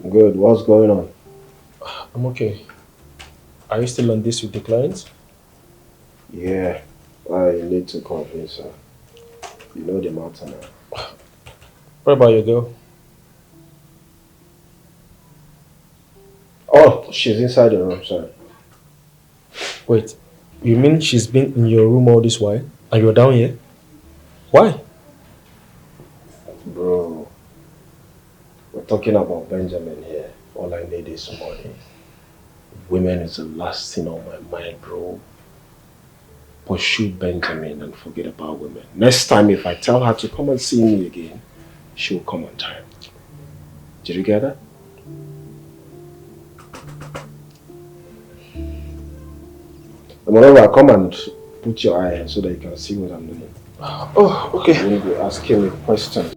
Good, what's going on? I'm okay. Are you still on this with the clients? Yeah, I need to convince her. You know the matter now. What about your girl? Oh, she's inside the room, sorry. Wait, you mean she's been in your room all this while and you're down here? Why? Bro, we're talking about Benjamin here. All I need is money. Women is the last thing on my mind, bro. Pursue Benjamin and forget about women. Next time, if I tell her to come and see me again, she'll come on time. Did you get that? And whenever I come and put your eye in so that you can see what I'm doing. Oh, okay. I'm going to be asking me questions.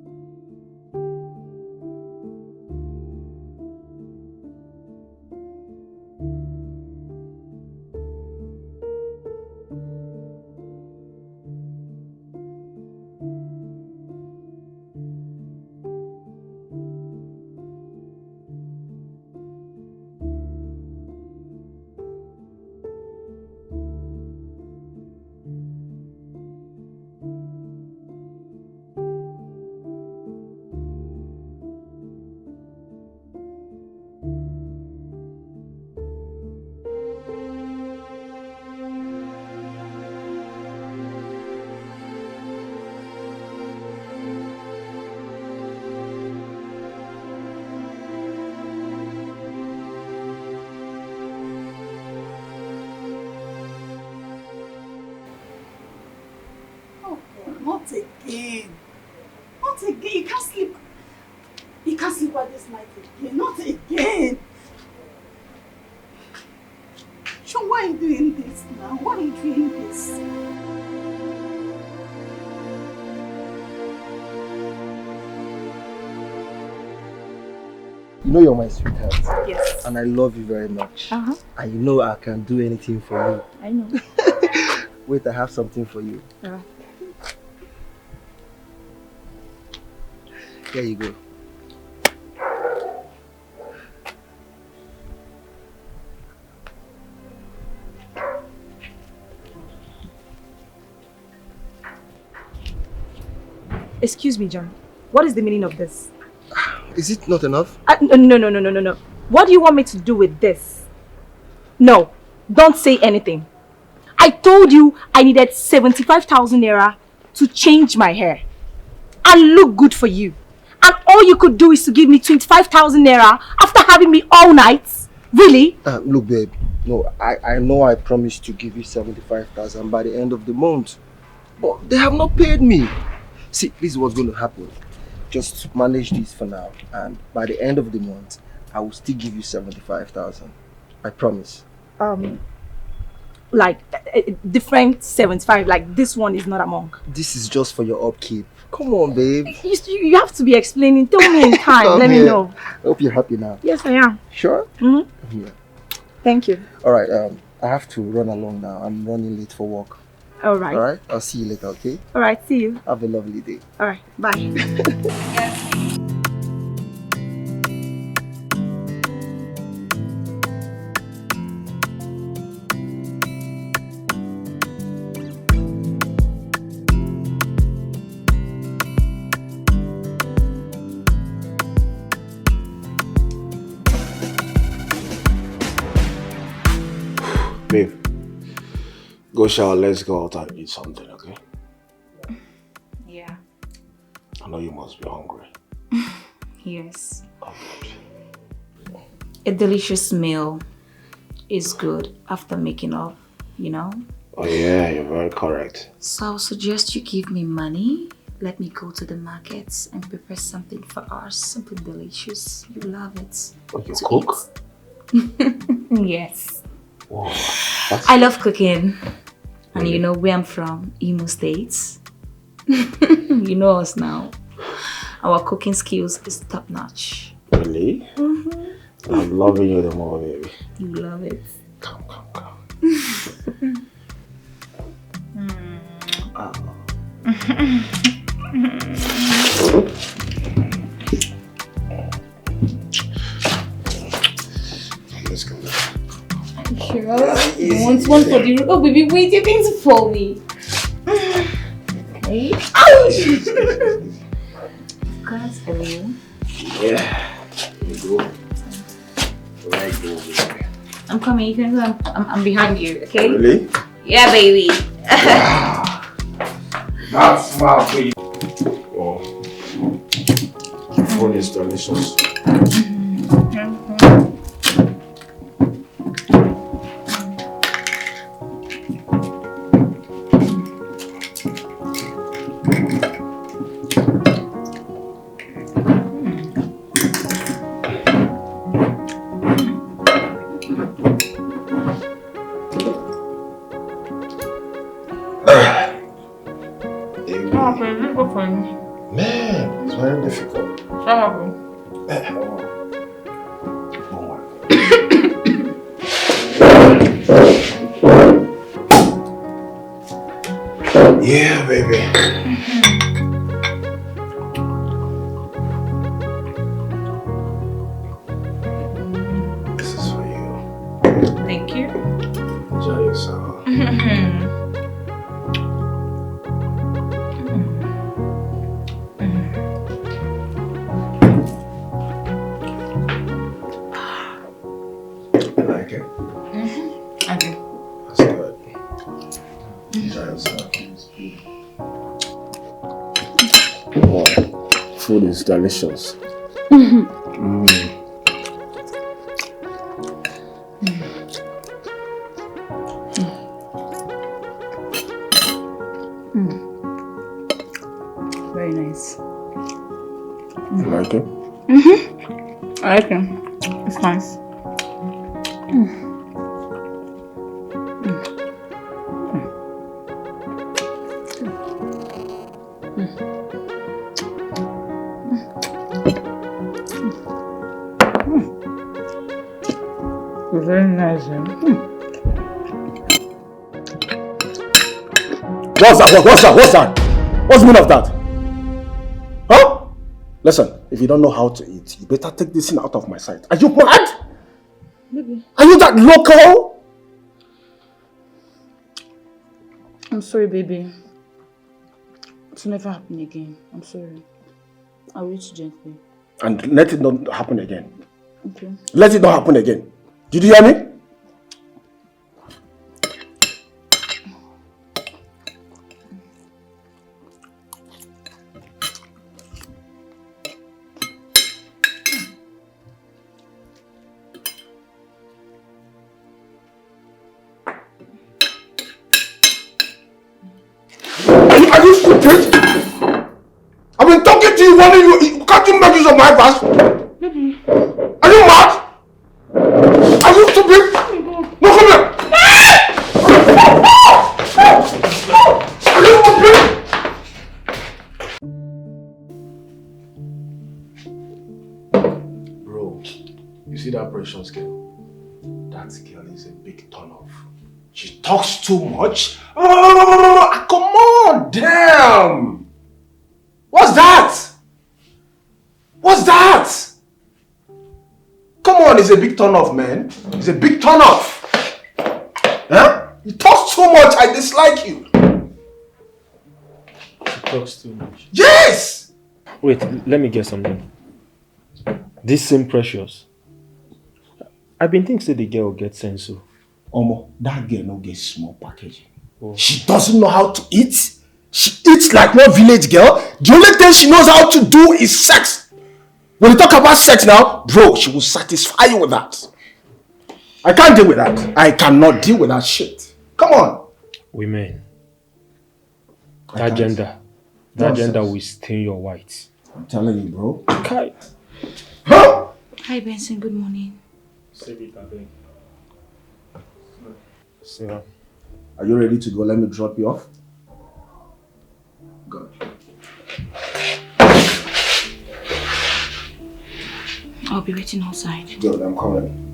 Not again. Not again. You can't sleep. You can't sleep at this night again. Not again. Sean, why are you doing this now? Why are you doing this? You know you're my sweetheart. Yes. And I love you very much. And you know I can do anything for you. I know. Wait, I have something for you. Here you go. Excuse me, John. What is the meaning of this? Is it not enough? No. What do you want me to do with this? No, don't say anything. I told you I needed 75,000 naira to change my hair and look good for you. And all you could do is to give me 25,000 naira after having me all night. Really? Look, babe. No, I know I promised to give you 75,000 by the end of the month. But they have not paid me. See, this is what's going to happen. Just manage this for now. And by the end of the month, I will still give you 75,000. I promise. Like different 75, like this one is not among. This is just for your upkeep. Come on, babe. You have to be explaining. Tell me in time. Let me know. I hope you're happy now. Yes, I am. Sure? Mm-hmm. Yeah. Thank you. Alright, I have to run along now. I'm running late for work. Alright. Alright? I'll see you later, okay? Alright, see you. Have a lovely day. Alright, bye. Babe, go shower, let's go out and eat something, okay? Yeah. I know you must be hungry. Yes. A delicious meal is good after making up, you know? Oh yeah, you're very correct. So I'll suggest you give me money. Let me go to the markets and prepare something for us, something delicious. You love it. Oh, you cook? Yes. Whoa, I love cooking. And you know where I'm from, Imo States. You know us now. Our cooking skills is top notch. Really? Mm-hmm. I'm loving you the more, baby. You love it. Come. Let's go. Sure. You want one for the... Oh, baby, wait, you're going to fall me. Okay. Ouch! Guys, are you? Yeah. Here you go. Right, go, baby. I'm coming. You can go. I'm behind you, okay? Really? Yeah, baby. Wow. That's smart for you. Oh. Food is delicious. Man, it's very difficult. Yeah, baby. This is for you. Thank you. Enjoy yourself. You like it? I do. That's good. Enjoy yourself. Oh, food is delicious. Very nice. You like it? I like it. It's nice. Very nice. What's that? What's the meaning of that? Huh? Listen, if you don't know how to eat, you better take this thing out of my sight. Are you mad? Baby. Are you that local? I'm sorry, baby. It will never happen again. I'm sorry. I'll reach gently. And let it not happen again. Okay. Let it not happen again. Did you hear me? stupid? I've been talking to you, warning you. Can't you make use of my advice? Are you mad? Are you stupid? No, come here. Are you stupid? Bro, you see that precious girl? That girl is a big turn-off. She talks too much. Oh, come on, damn. What's that? What's that? Come on, it's a big turn-off, man. It's a big turn-off. Huh? You talk too much, I dislike you. She talks too much. Yes! Wait, let me get something. This same Precious. I've been thinking say the girl will get sense so. Omo, that girl no get small packaging. Oh. She doesn't know how to eat. She eats like no village girl. The only thing she knows how to do is sex. When you talk about sex now, bro, she will satisfy you with that. I can't deal with that. I cannot deal with that shit. Come on. Women. That gender will stain your white. I'm telling you, bro. Okay. Huh? Hi, Benson. Good morning. Sarah. Are you ready to go? Let me drop you off. Good. I'll be waiting outside. Good, I'm coming.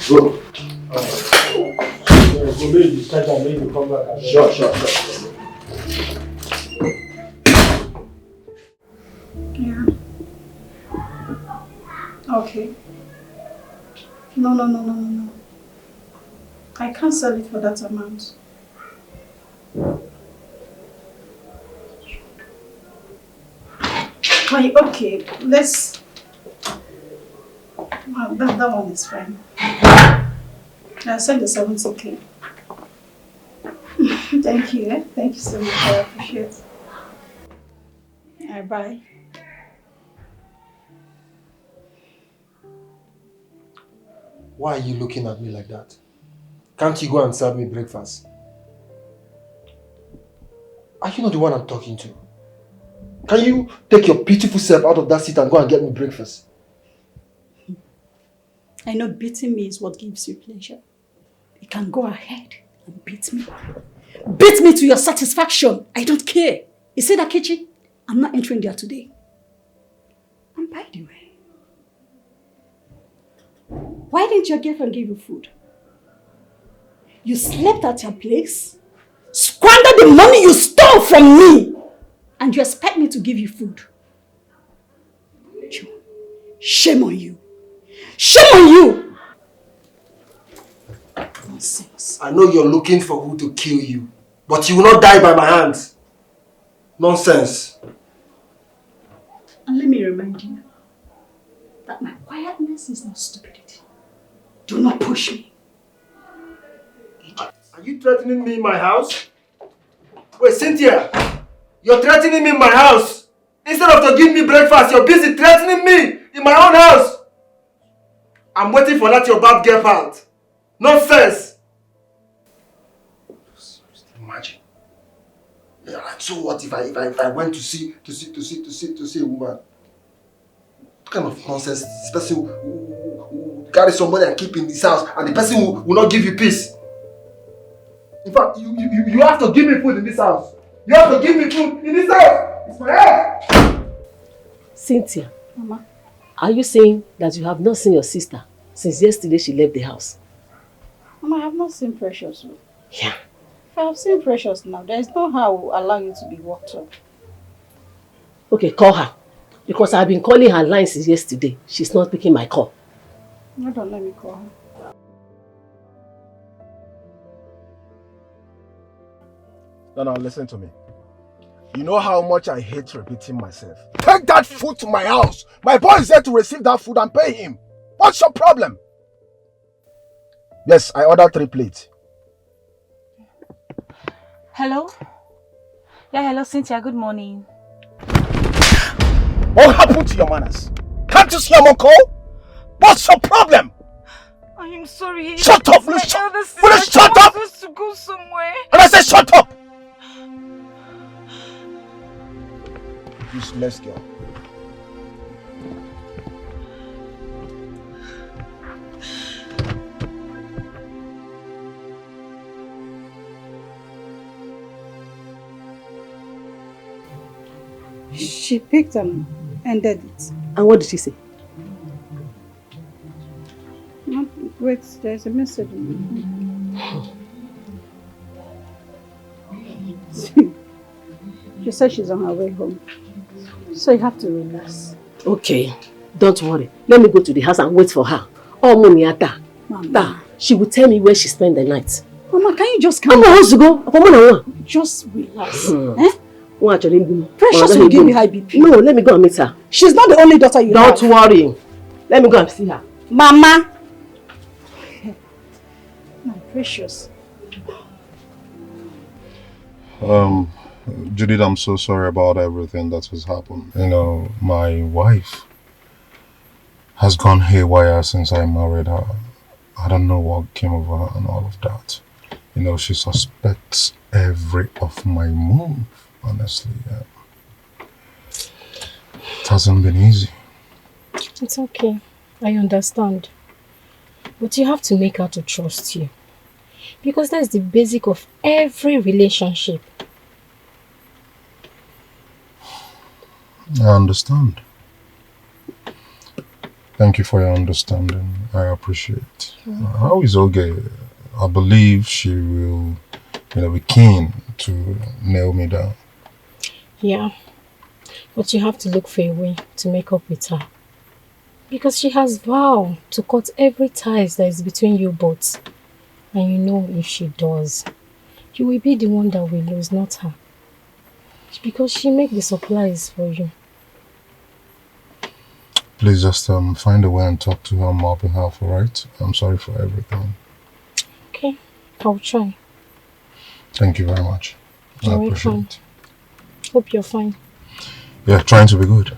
Go. Sure. Yeah. Okay. No. I can't sell it for that amount. Okay, let's... Well, that one is fine. I'll send the 70k. Thank you, eh? Thank you so much, I appreciate it. Alright, bye. Why are you looking at me like that? Can't you go and serve me breakfast? Are you not the one I'm talking to? Can you take your pitiful self out of that seat and go and get me breakfast? I know beating me is what gives you pleasure. You can go ahead and beat me. Beat me to your satisfaction. I don't care. You see that kitchen? I'm not entering there today. And by the way, why didn't your girlfriend give you food? You slept at your place, squandered the money you stole from me, and you expect me to give you food. Shame on you. Shame on you! Nonsense. I know you're looking for who to kill you, but you will not die by my hands. Nonsense. And let me remind you that my quietness is not stupidity. Do not push me. Are you threatening me in my house? Wait, Cynthia! You're threatening me in my house! Instead of to give me breakfast, you're busy threatening me in my own house! I'm waiting for that your bad girl part. Nonsense! Just imagine. Yeah, like, so what if I went to see a woman? What kind of nonsense is this person who carry somebody and keep in this house, and the person will not give you peace? In fact, you have to give me food in this house. You have to give me food in this house. It's my house. Cynthia, Mama, are you saying that you have not seen your sister since yesterday she left the house? Mama, I have not seen Precious. Yeah. If I have seen Precious now, there is no how I will allow you to be walked up. Okay, call her. Because I've been calling her line since yesterday. She's not picking my call. No, don't let me call her. No, listen to me. You know how much I hate repeating myself. Take that food to my house. My boy is there to receive that food and pay him. What's your problem? Yes, I ordered 3 plates. Hello? Yeah, hello, Cynthia. Good morning. What happened to your manners? Can't you see I'm on call? What's your problem? I'm I'm sorry. Shut up! Will you shut up? Supposed to go somewhere. And I said shut up! Useless girl. She picked and ended it. And what did she say? Wait, there's a message. She said she's on her way home. So you have to relax. Okay, don't worry. Let me go to the house and wait for her. Oh, Moniata. Mama. She will tell me where she spent the night. Mama, can you just come? I'm supposed to go. Just relax. Precious will give me high BP. No, let me go and meet her. She's not the only daughter you have. Don't worry. Let me go and see her. Mama. My precious. Judith, I'm so sorry about everything that has happened. You know, my wife has gone haywire since I married her. I don't know what came over her and all of that. You know, she suspects every of my move, honestly. It hasn't been easy. It's okay. I understand. But you have to make her to trust you. Because that's the basic of every relationship. I understand. Thank you for your understanding. I appreciate. How is okay? I believe she will, be keen to nail me down. Yeah. But you have to look for a way to make up with her. Because she has vowed to cut every ties that is between you both. And you know if she does, you will be the one that will lose, not her. Because she makes the supplies for you. Please just find a way and talk to her on my behalf, alright? I'm sorry for everything. Okay, I'll try. Thank you very much. I appreciate it. Hope you're fine. Yeah, trying to be good.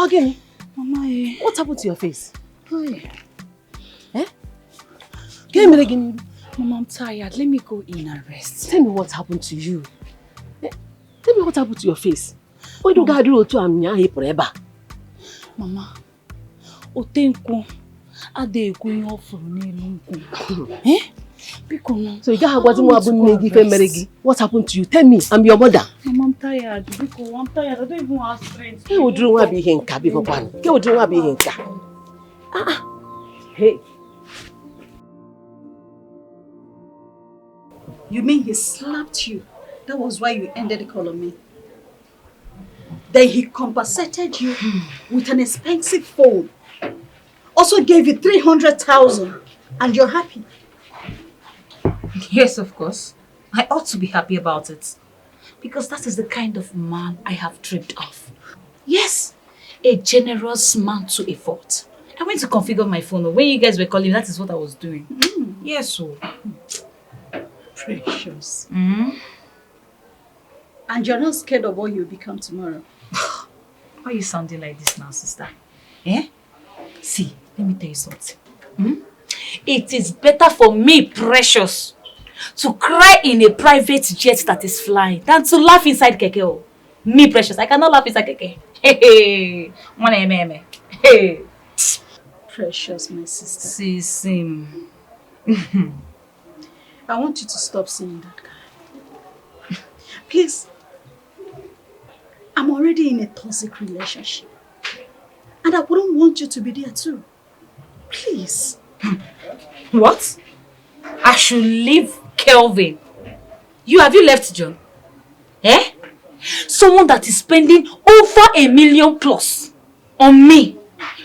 Again? Mama, what happened to your face? Hi. Mama, I'm tired. Let me go in and rest. Tell me what happened to you. Tell me what happened to your face. Why do you do to me forever? Mama, Otenku, Adekwu ihe ofuru n'elu nkwu. So you got what happened to you? Tell me, I'm your mother. Mama, I'm tired. Biko, I'm tired. I don't even have strength. Hey, would you want to be here? Hey. You mean he slapped you? That was why you ended the call on me. Then he compensated you with an expensive phone. Also gave you 300,000 and you're happy. Yes, of course. I ought to be happy about it. Because that is the kind of man I have dreamed of. Yes, a generous man to a fault. I went to configure my phone. When you guys were calling, that is what I was doing. Yes, so. Precious. And you're not scared of what you'll become tomorrow? Why are you sounding like this now, sister? See, let me tell you something. It is better for me, Precious, to cry in a private jet that is flying than to laugh inside keke. Me, Precious, I cannot laugh inside keke. Hey, hey. Precious, my sister. See, Sim. I want you to stop seeing that guy. Please. I'm already in a toxic relationship. And I wouldn't want you to be there too. Please. What? I should leave Kelvin. Have you left John? Eh? Someone that is spending over $1 million plus on me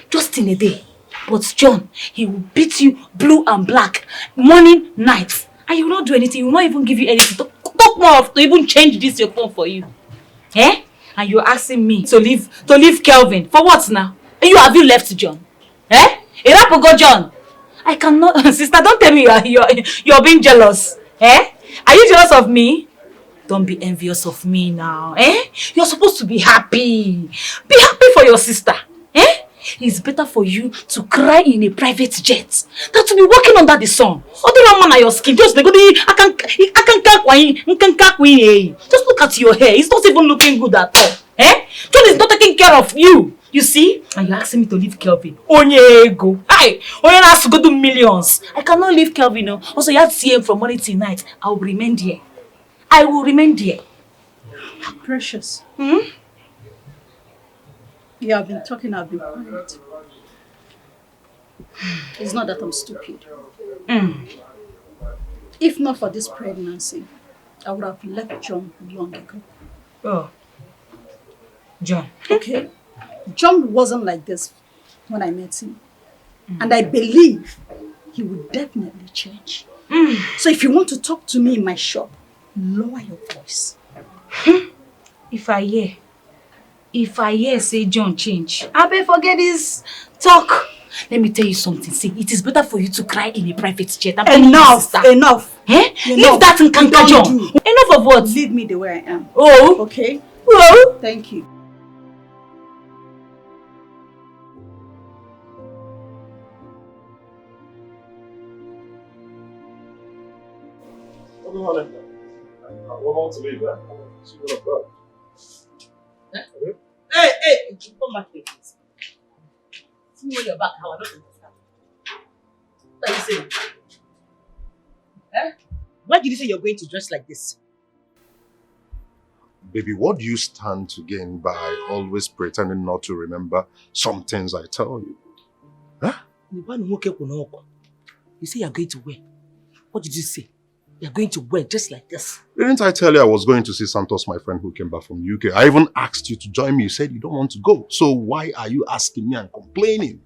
just in a day. But John, he will beat you blue and black, morning, night. And he will not do anything. He will not even give you anything. Talk more of to even change this your phone for you. Eh? And you're asking me to leave Kelvin. For what now? Have you left John? Eh? Go John. I cannot, sister, don't tell me you're being jealous. Eh? Are you jealous of me? Don't be envious of me now. Eh? You're supposed to be happy. Be happy for your sister. Eh? It's better for you to cry in a private jet than to be walking under the sun. Other man on your skin, just like just look at your hair. It's not even looking good at all. Eh? John is not taking care of you. You see? And you're asking me to leave Kelvin. Onyego. Hi! Onye has to go do millions. I cannot leave Kelvin. No. Also, you have to see him from morning till night. I will remain there. I will remain there. Precious. Hmm? You have been talking, I've been quiet. It's not that I'm stupid. If not for this pregnancy, I would have left John long ago. Oh. John. Okay. John wasn't like this when I met him. And I believe he would definitely change. So if you want to talk to me in my shop, lower your voice. If I hear say John change, I better forget this talk. Let me tell you something. See, it is better for you to cry in a private jet. Enough. Eh? Leave that in Kanka John. Enough of what? Leave me the way I am. Oh. Okay? Oh. Thank you. We're about to leave, eh? See you up. Hey, come back here, please. See me when you're back, how I don't understand. What are you saying? Eh? Why did you say you're going to dress like this? Baby, what do you stand to gain by always pretending not to remember some things I tell you? Huh? You say you're going to wear. What did you say? You're going to wear just like this. Didn't I tell you I was going to see Santos, my friend who came back from UK? I even asked you to join me. You said you don't want to go. So why are you asking me and complaining?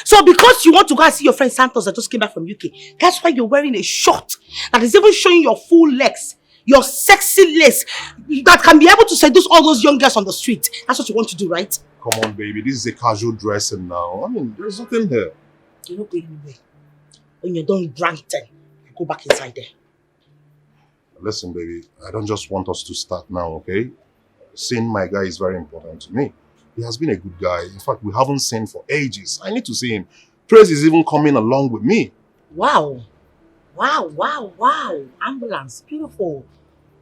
So because you want to go and see your friend Santos that just came back from UK, that's why you're wearing a short that is even showing your full legs, your sexy legs that can be able to seduce all those young girls on the street. That's what you want to do, right? Come on, baby. This is a casual dressing now. I mean, there's nothing here. You're not going anywhere. When you're done with ranting, go back inside there. Listen, baby, I don't just want us to start now, okay? Seeing my guy is very important to me. He has been a good guy. In fact, we haven't seen for ages. I need to see him. Trace is even coming along with me. Wow. Ambulance, beautiful.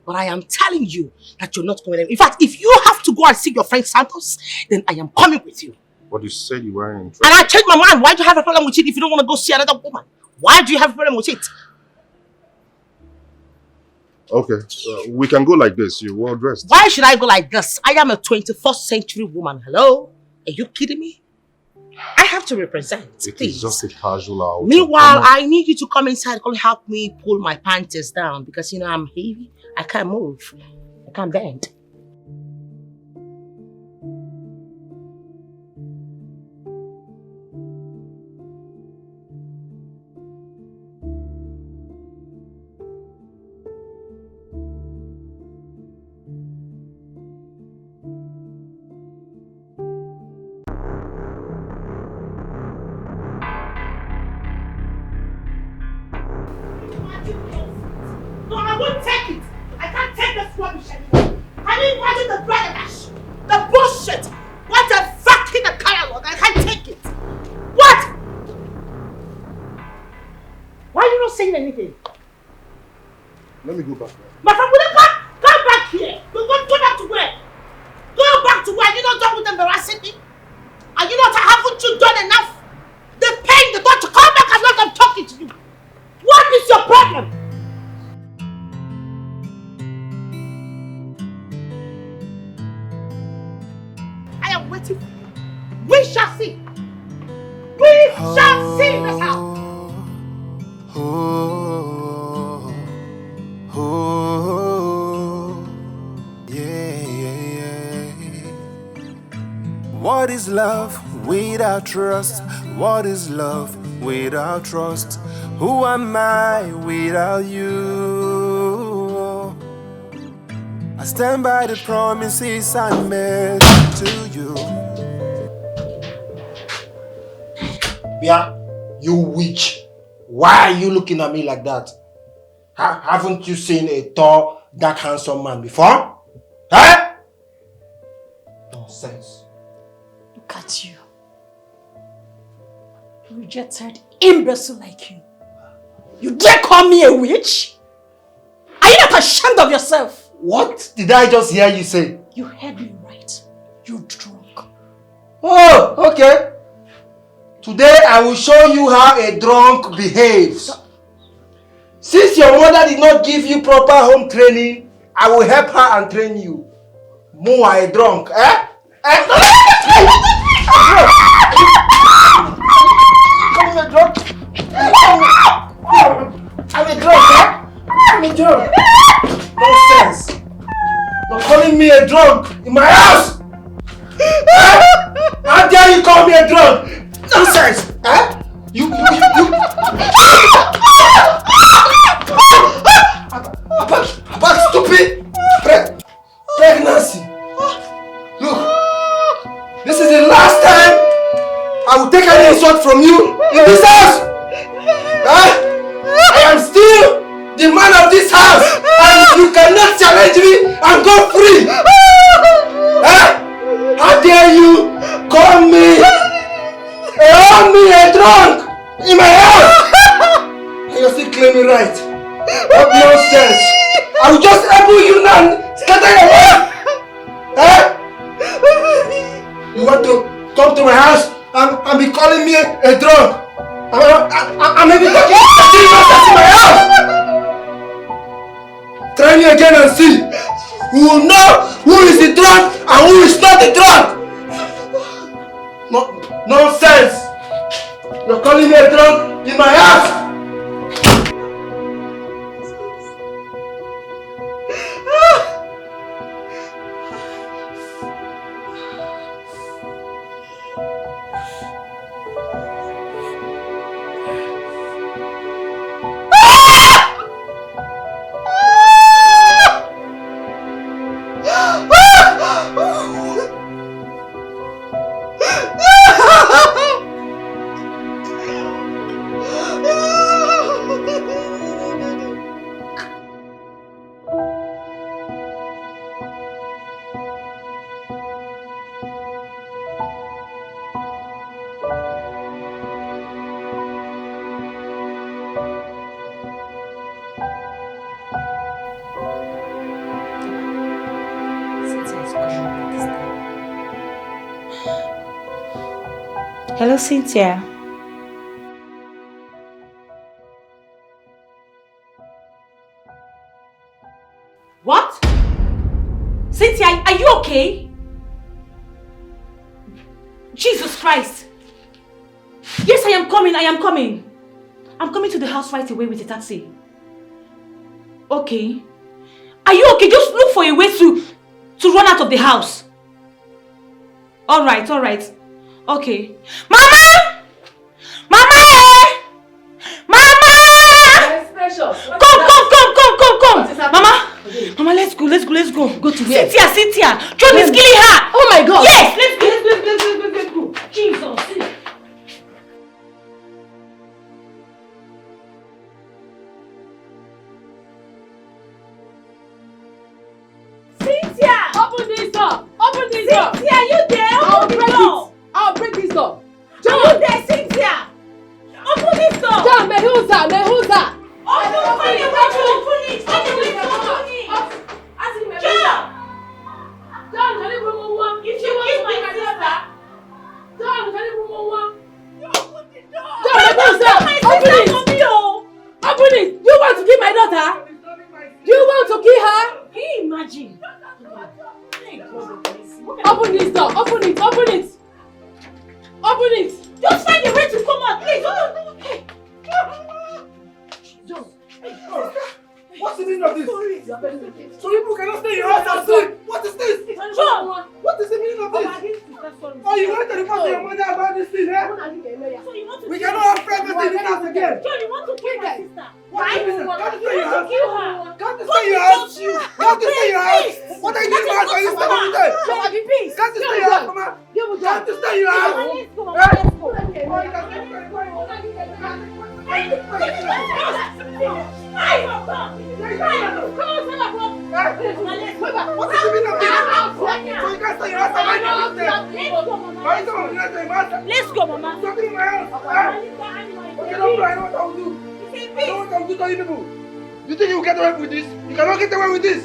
But I am telling you that you're not going anywhere. In fact, if you have to go and see your friend Santos, then I am coming with you. But you said you weren't interested. And I changed my mind. Why do you have a problem with it if you don't want to go see another woman? Why do you have a problem with it? Okay, we can go like this. You're well dressed. Why should I go like this? I am a 21st century woman. Hello? Are you kidding me? I have to represent. It is just a casual outing. Meanwhile, I need you to come inside. Come help me pull my panties down because you know I'm heavy. I can't move. I can't bend. No, I won't take it. I can't take this rubbish anymore. Can you imagine the bragadash? The bullshit? What a fucking catalog. I can't take it. What? Why are you not saying anything? Let me go back there. My friend, will you come back here? Go back to where? Go back to where? Are you not done with embarrassing me? Are you not? Haven't you done enough? The pain, the thought to come back as long as I'm talking to you. What is your problem? I am waiting for you. We shall see. We shall see in this house. What is love without trust? What is love without trust? Who am I without you? I stand by the promises I made to you. Bia, you witch. Why are you looking at me like that? Haven't you seen a tall, dark, handsome man before? Huh? Nonsense. Look at you. Rejected imbecile like you. You dare call me a witch? Are you not ashamed of yourself? What did I just hear you say? You heard me right. You're drunk. Oh, okay. Today I will show you how a drunk behaves. Since your mother did not give you proper home training, I will help her and train you. Mo a drunk, eh? I'm a drunk. I'm a drunk, eh? I'm a drunk. Nonsense. You're calling me a drunk in my house? How dare you call me a drunk? Nonsense! Eh? You about stupid pregnancy. Look, this is the last time I will take any insult from you in this house. I am still the man of this house, and you cannot challenge me and go free. How dare you call me a drunk in my house? And you're still claiming right. What nonsense! I will just elbow you now and scatter your wife! You want to come to my house and be calling me a drunk? I'm maybe talking nonsense in my house! Try me again and see. We will know who is the drunk and who is not the drunk! Nonsense! You're calling me a drunk in my house! Hello, Cynthia. What? Cynthia, are you okay? Jesus Christ. Yes, I am coming. I'm coming to the house right away with a taxi. Okay. Are you okay? Just look for a way to run out of the house. Alright. Okay. Mama! Mama! Mama! Yes, precious. Come! Mama! Mama, let's go. Go to where? Cynthia! John is killing her! Oh my God! Yes! Let's go! Jesus! Cynthia! Open this door! Cynthia, you there? I'll break this door! John! Are you there, Cynthia? Open this door! John, Mehuza! Open it! John, can you bring one? If you kiss my sister, John, can you bring one? you open the door! John, Mehuza! Open it! You want to kill my daughter? You want to kill her? Can you imagine? Open this door! Open it! Just find a way to come out! of this? So people cannot stay in your house and sleep. What is this? John! What is the meaning of this? Oh, you went to report to your mother about this thing, eh? We cannot have pregnancy in this house again. John, you want to kill my sister? Why? You want to kill her? Can't you stay in your house? Can't you stay in your house? What are you doing to my sister today? Can't you stay in your house, Mama? Can't you stay in your house? What is the meaning of this? So you can't stay in your house and Let's go, Mama. Something in my house. Okay, don't do. I know what I will do. I know what I will do to you people. You think you will get away with this? You cannot get away with this.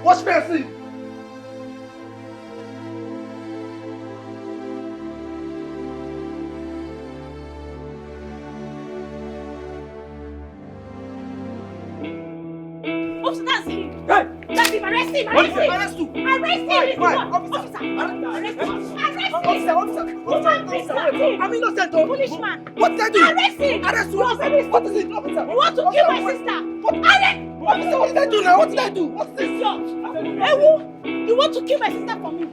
Watch me and see. Officer, that's him. Hey! That's him. Arrest him. Arrest him. Arrest him. Why? Officer. Arrest him. Officer. I'm innocent. Policeman. What did I do? Arrest him. Arrest who? What is it, officer? You want to kill my sister? Arrest! Officer, what did I do now? What did I do? What's this? Ewu, you want to kill my sister for me?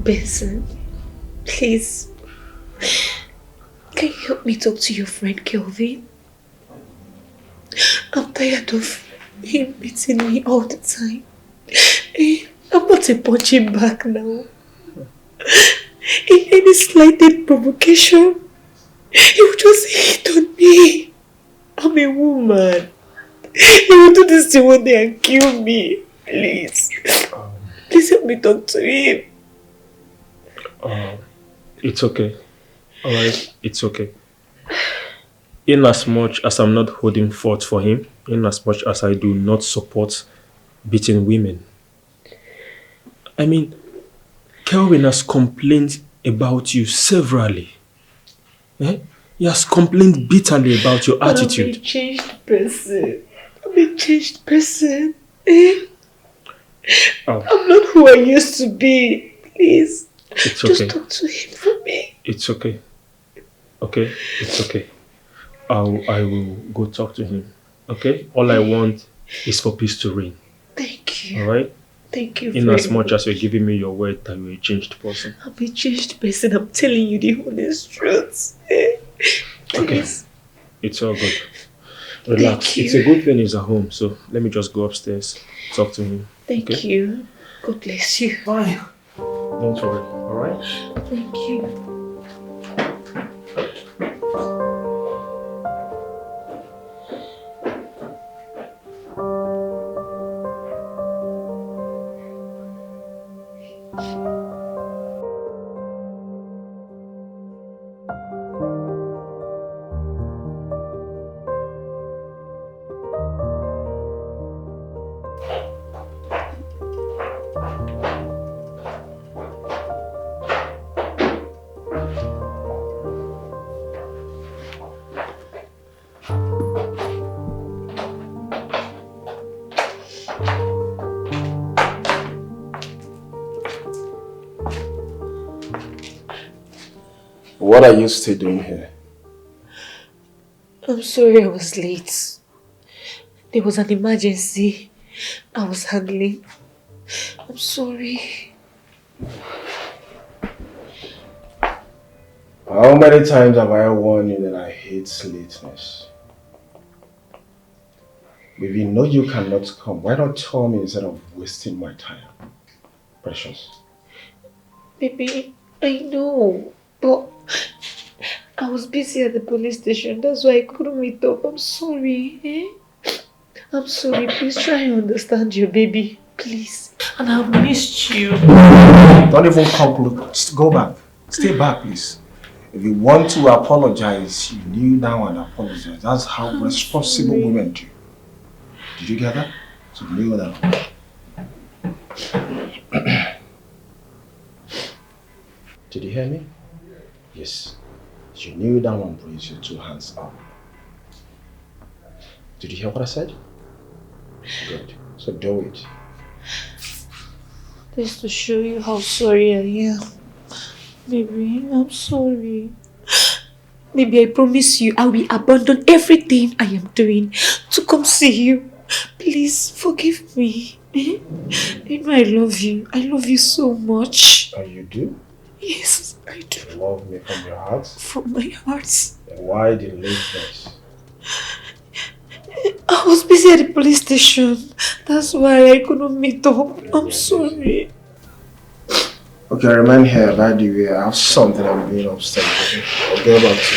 Benson, please. Can you help me talk to your friend Kelvin? I'm tired of him beating me all the time. I'm not a punching back now. In any slighted provocation, he will just hit on me. I'm a woman. He will do this thing one day and kill me. Please. Please help me talk to him. It's okay. Alright, it's okay. In as much as I'm not holding forth for him, in as much as I do not support beating women. I mean, Kelvin has complained about you severally. Eh? He has complained bitterly about your attitude. I'm a changed person. I'm a changed person. Eh? I'm not who I used to be. Please. It's okay. Just talk to him for me. It's okay. Okay? It's okay. I will go talk to him. Okay? All I want is for peace to reign. Thank you. Alright? Thank you In very as much as you're giving me your word that you're a changed person. I'm a changed person. I'm telling you the honest truth. Eh? Okay. It's all good. Relax. It's a good thing he's at home, so let me just go upstairs, talk to him. Thank you. God bless you. Fine. Don't worry, alright? Thank you. What are you still doing here? I'm sorry I was late. There was an emergency I was handling. I'm sorry. How many times have I warned you that I hate lateness? If you know you cannot come, why not tell me instead of wasting my time? Precious. Baby, I know, but I was busy at the police station. That's why I couldn't meet up. I'm sorry. Eh? I'm sorry. Please try and understand your baby. Please. And I've missed you. Don't even come look. Just go back. Stay back, please. If you want to apologize, you kneel down and apologize. That's how responsible women do. Did you get that? So kneel down. Did you hear me? Yes. You kneel down and raise your two hands up. Did you hear what I said? Good. So do it. Just to show you how sorry I am. Baby, I'm sorry. Baby, I promise you I will abandon everything I am doing to come see you. Please forgive me. You know I love you. I love you so much. And you do? Yes, I do. You love me from your heart? From my heart. Then why the lateness? I was busy at the police station. That's why I couldn't meet up. I'm sorry. Okay, remain here. By the way, I have something I'm doing upstairs. Okay? I'll get back to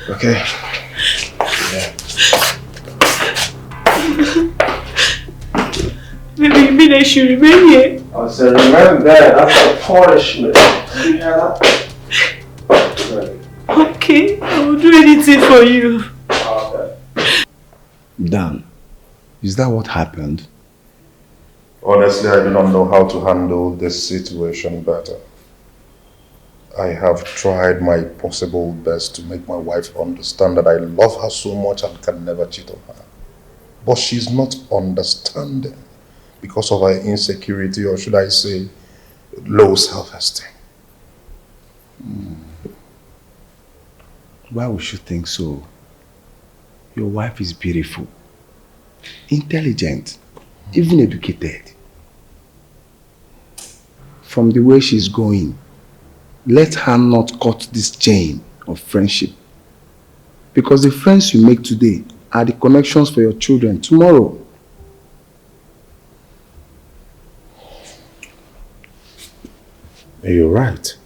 you. Okay? Yeah. Maybe you mean I should remain here? I said, remain there. That's a punishment. You hear that? Okay, I will do anything for you. Okay. Dan, is that what happened? Honestly, I do not know how to handle this situation better. I have tried my possible best to make my wife understand that I love her so much and can never cheat on her. But she's not understanding because of her insecurity, or should I say, low self-esteem. Why would you think so? Your wife is beautiful, intelligent, even educated. From the way she's going, let her not cut this chain of friendship. Because the friends you make today are the connections for your children tomorrow. You're right.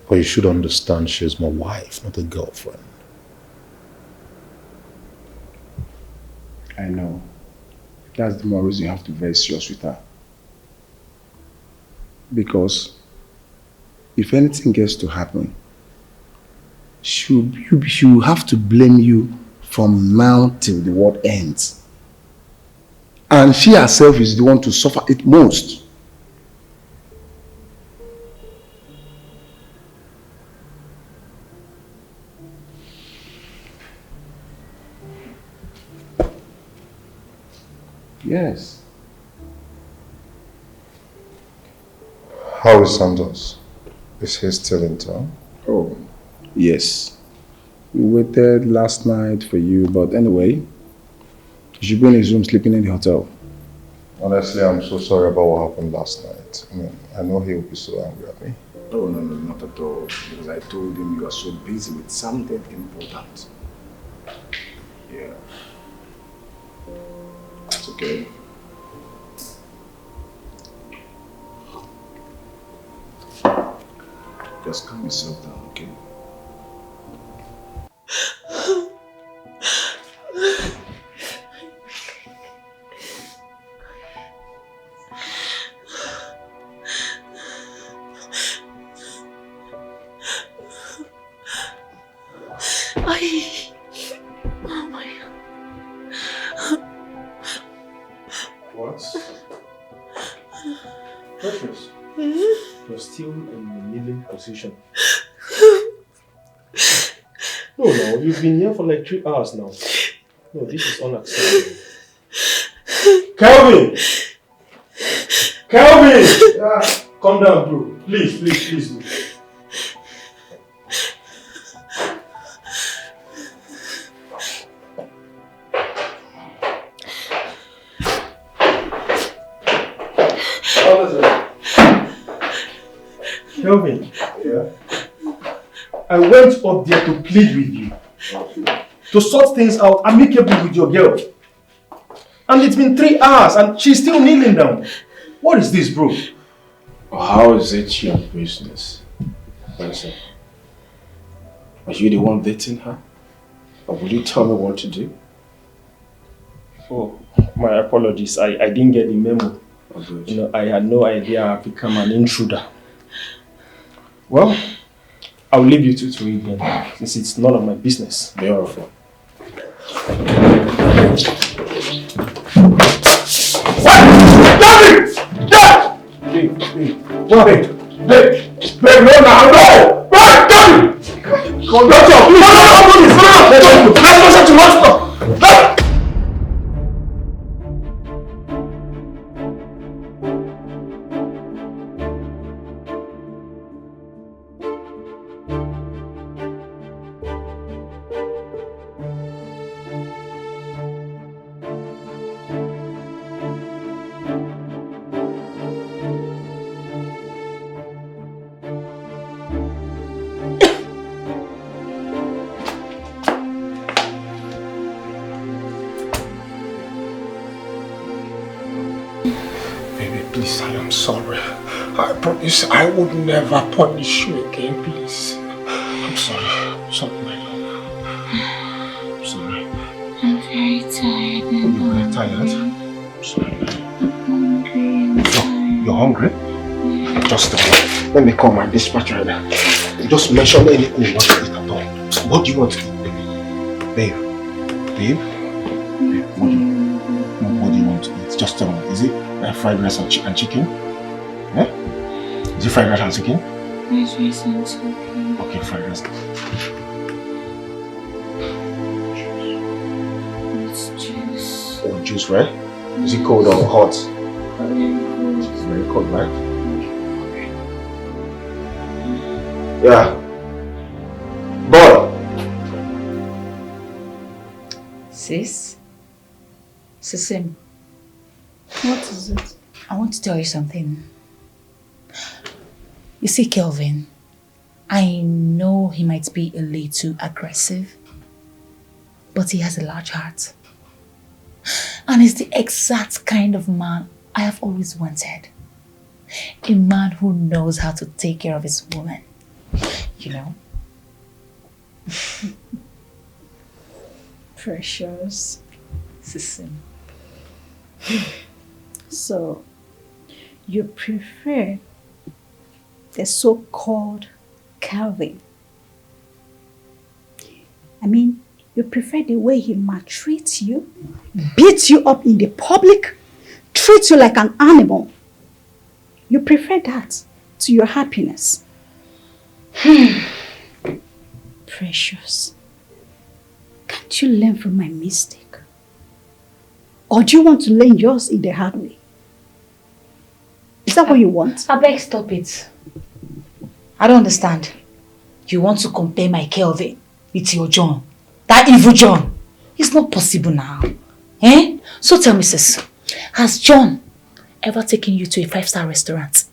But you should understand she's my wife, not a girlfriend. I know. That's the more reason you have to be very serious with her. Because if anything gets to happen, she'll have to blame you from now till the world ends. And she herself is the one to suffer it most. Yes. How is Santos? Is he still in town? Oh, yes. We waited last night for you, but anyway, you should be in his room sleeping in the hotel. Honestly, I'm so sorry about what happened last night. I know he'll be so angry at me. Oh, no, not at all. Because I told him you are so busy with something important. Yeah. It's okay. Just calm yourself down, okay? Oh my God. What? Precious. You're still in the kneeling position. No, you've been here for like 3 hours now. No, this is unacceptable. Kelvin! Kelvin! Yeah. Calm down, bro. Please do. Kelvin, yeah? I went up there to plead with you. To sort things out amicably with your girl. And it's been 3 hours and she's still kneeling down. What is this, bro? How is it your business? Listen, are you the one dating her? Or will you tell me what to do? Oh, my apologies. I didn't get the memo. Oh, you know, I had no idea I've become an intruder. Well, I'll leave you two to it then, since it's none of my business. Beautiful. I'm sorry. I promise I would never punish you again, please. I'm sorry. I'm sorry, my love. I'm sorry. I'm very tired. You're very tired? I'm sorry. I'm hungry. You're hungry? Just let me call my dispatcher right now. Just mention anything you want to eat at all. What do you want to eat, babe? Babe? What do you want to eat? Just tell me. Is it fried rice and chicken? Eh? Is it fried rice and chicken? Fried rice and chicken. Okay, fried rice. It's juice. Oh, juice, right? Is it cold or hot? Very cold. It's very cold, right? Yeah. Boy. Sis? Sisim. What is it? I want to tell you something. You see, Kelvin, I know he might be a little aggressive, but he has a large heart. And he's the exact kind of man I have always wanted. A man who knows how to take care of his woman. You know? Precious. Sisim. So, you prefer the so-called Calvin? I mean, you prefer the way he maltreats you, beats you up in the public, treats you like an animal. You prefer that to your happiness. Precious, can't you learn from my mistake? Or do you want to learn yours in the hard way? Is that what you want? I beg, stop it. I don't understand. You want to compare my Kelvin with your John? That evil John? It's not possible now. Eh? So tell me, sis, has John ever taken you to a 5-star restaurant?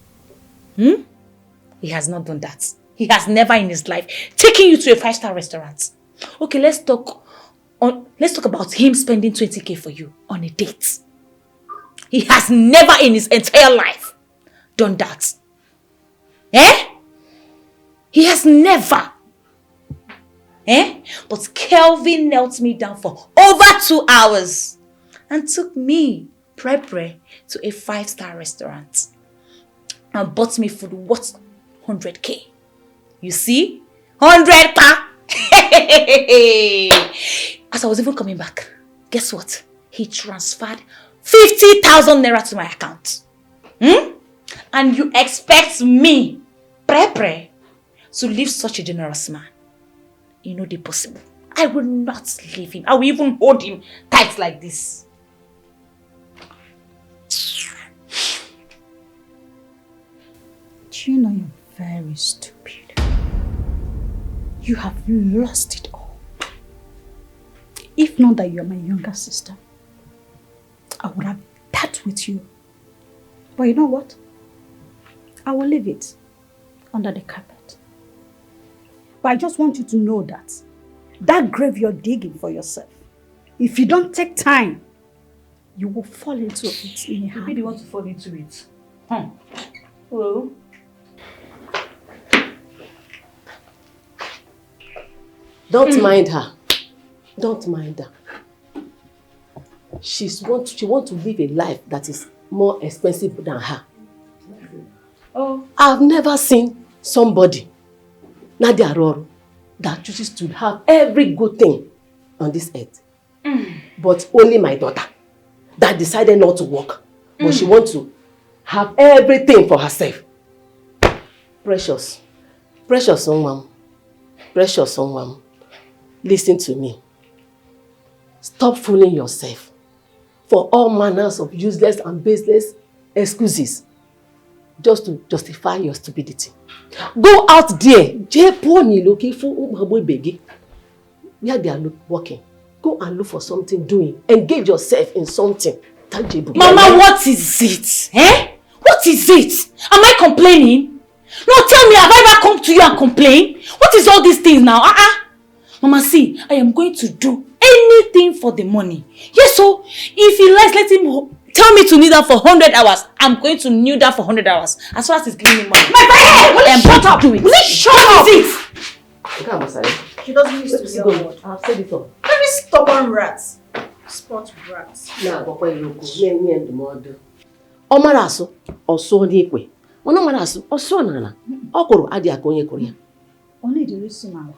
Hmm? He has not done that. He has never in his life taken you to a 5-star restaurant. Okay, let's talk about him spending 20k for you on a date. He has never in his entire life done that. Eh? He has never. Eh? But Kelvin knelt me down for over 2 hours and took me, Pre, to a 5-star restaurant and bought me food worth 100k. You see? 100k! As I was even coming back, guess what? He transferred 50,000 naira to my account. Hmm? And you expect me, Pre, to leave such a generous man? You know the possible. I will not leave him. I will even hold him tight like this. Do you know you're very stupid? You have lost it all. If not that you're my younger sister, I would have dealt with you. But you know what? I will leave it under the carpet. But I just want you to know that grave you're digging for yourself, if you don't take time, you will fall into it in a hurry. Maybe you want to fall into it. Hello? Don't mind her. Don't mind her. She wants to live a life that is more expensive than her. Oh. I've never seen somebody, Nadia Roro, that chooses to have every good thing on this earth. But only my daughter that decided not to work. But she wants to have everything for herself. Precious. Precious young mom. Precious young mom. Listen to me. Stop fooling yourself for all manners of useless and baseless excuses just to justify your stupidity. Go out there. Where they are working. Go and look for something doing. Engage yourself in something tangible. Mama, what is it? Eh? What is it? Am I complaining? No, tell me, have I ever come to you and complain? What is all these things now? Mama, see, I am going to do anything for the money. Yes, so if he likes, let him tell me to kneel down for 100 hours. I'm going to kneel down for 100 hours. As far as it's giving me money. My friend! I am Shut going up! to do it. Will you shut up! What is it? She doesn't used to be a word. I've said it all. Very stubborn rat. Spot rat. Now, Papa, you go. Me and the mother. Omaraso, or so deeply. One Omaraso, or so Nana. Okoro, Adia Konya Korea. Only the reason,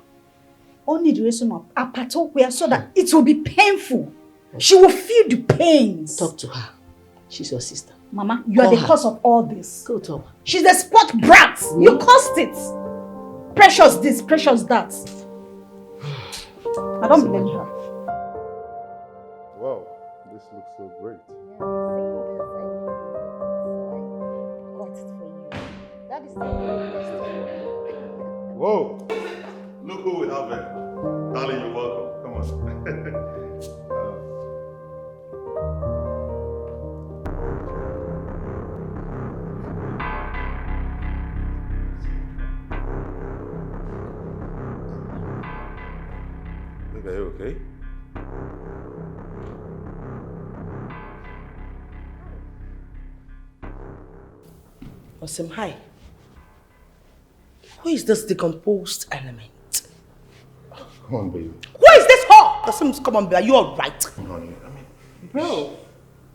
only the reason of Apatopia so that it will be painful. She will feel the pains. Talk to her. She's your sister. Mama, you are the cause of all this. Go talk. She's a spot brat. You caused it. Precious this, precious that. I don't blame her. Wow, this looks so great. Whoa! Look who we have here. Darling, you're welcome. Come on. Babe, are you okay? Awesome, hi. Who is this decomposed element? Come on, baby. Who is this whore? Come on, baby. Are you alright? Bro,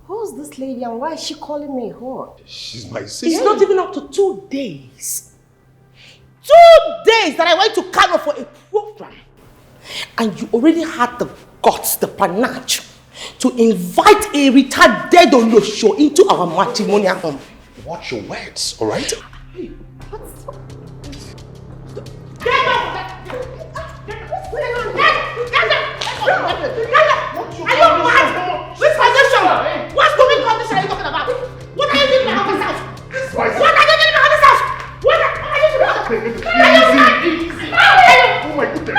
who's this lady and why is she calling me whore? She's my sister. It's not even up to 2 days. 2 days that I went to Kano for a program. And you already had the guts, the panache, to invite a retarded Olosho into our matrimonial home. Watch your words, alright? Hey, what's What condition are you talking about? What are you doing in my husband's house? What are you doing in my husband's house? What are you doing? Easy. Oh my goodness.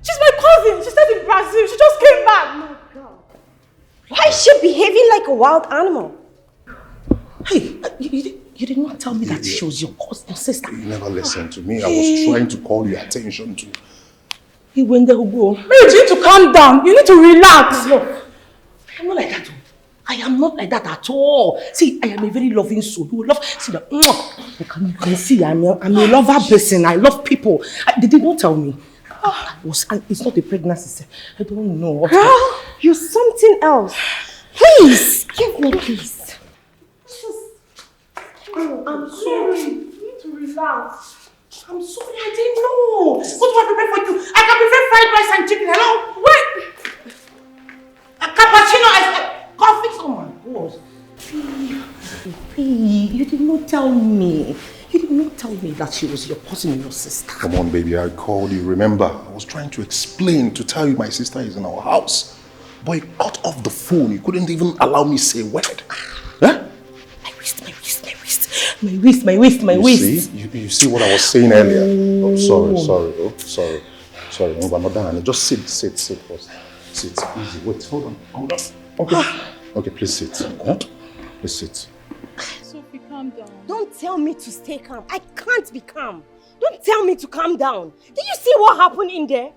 She's my cousin. She stayed in Brazil. She just came back. Oh my God. Why is she behaving like a wild animal? Hey, you did not tell me that she was your cousin, your sister. You never listened to me. I was trying to call your attention to... He went there, go. Mary, you need to calm down. You need to relax. Look, I'm not like that. I am not like that at all. See, I am a very loving soul. You will love. See that? You can see I'm a lover person. I love people. They did not tell me. It's not a pregnancy. I don't know. Girl, you're something else. Please, give me peace. I'm sorry. You need to relax. I'm sorry, I didn't know. What do I prepare for you? I can prepare fried rice and chicken. Hello? Wait! A cappuccino and coffee. Oh my God. You did not tell me. You did not tell me that she was your cousin and your sister. Come on, baby. I called you. Remember, I was trying to explain, to tell you my sister is in our house. But you cut off the phone. You couldn't even allow me to say a word. Huh? My waist. You see what I was saying earlier? Oh, sorry. Sorry, no, but not done. Just sit first. Sit, easy. Wait, hold on. Okay, please sit. Please sit. Sophie, calm down. Don't tell me to stay calm. I can't be calm. Don't tell me to calm down. Did you see what happened in there?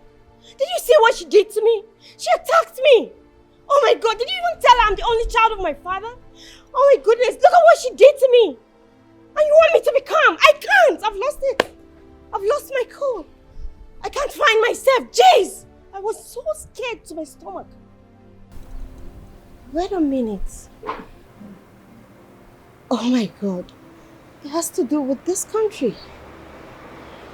Did you see what she did to me? She attacked me. Oh my God, did you even tell her I'm the only child of my father? Oh my goodness, look at what she did to me. And you want me to be calm? I can't. I've lost it. I've lost my cool. I can't find myself. Jeez. I was so scared to my stomach. Wait a minute. Oh my God. It has to do with this country.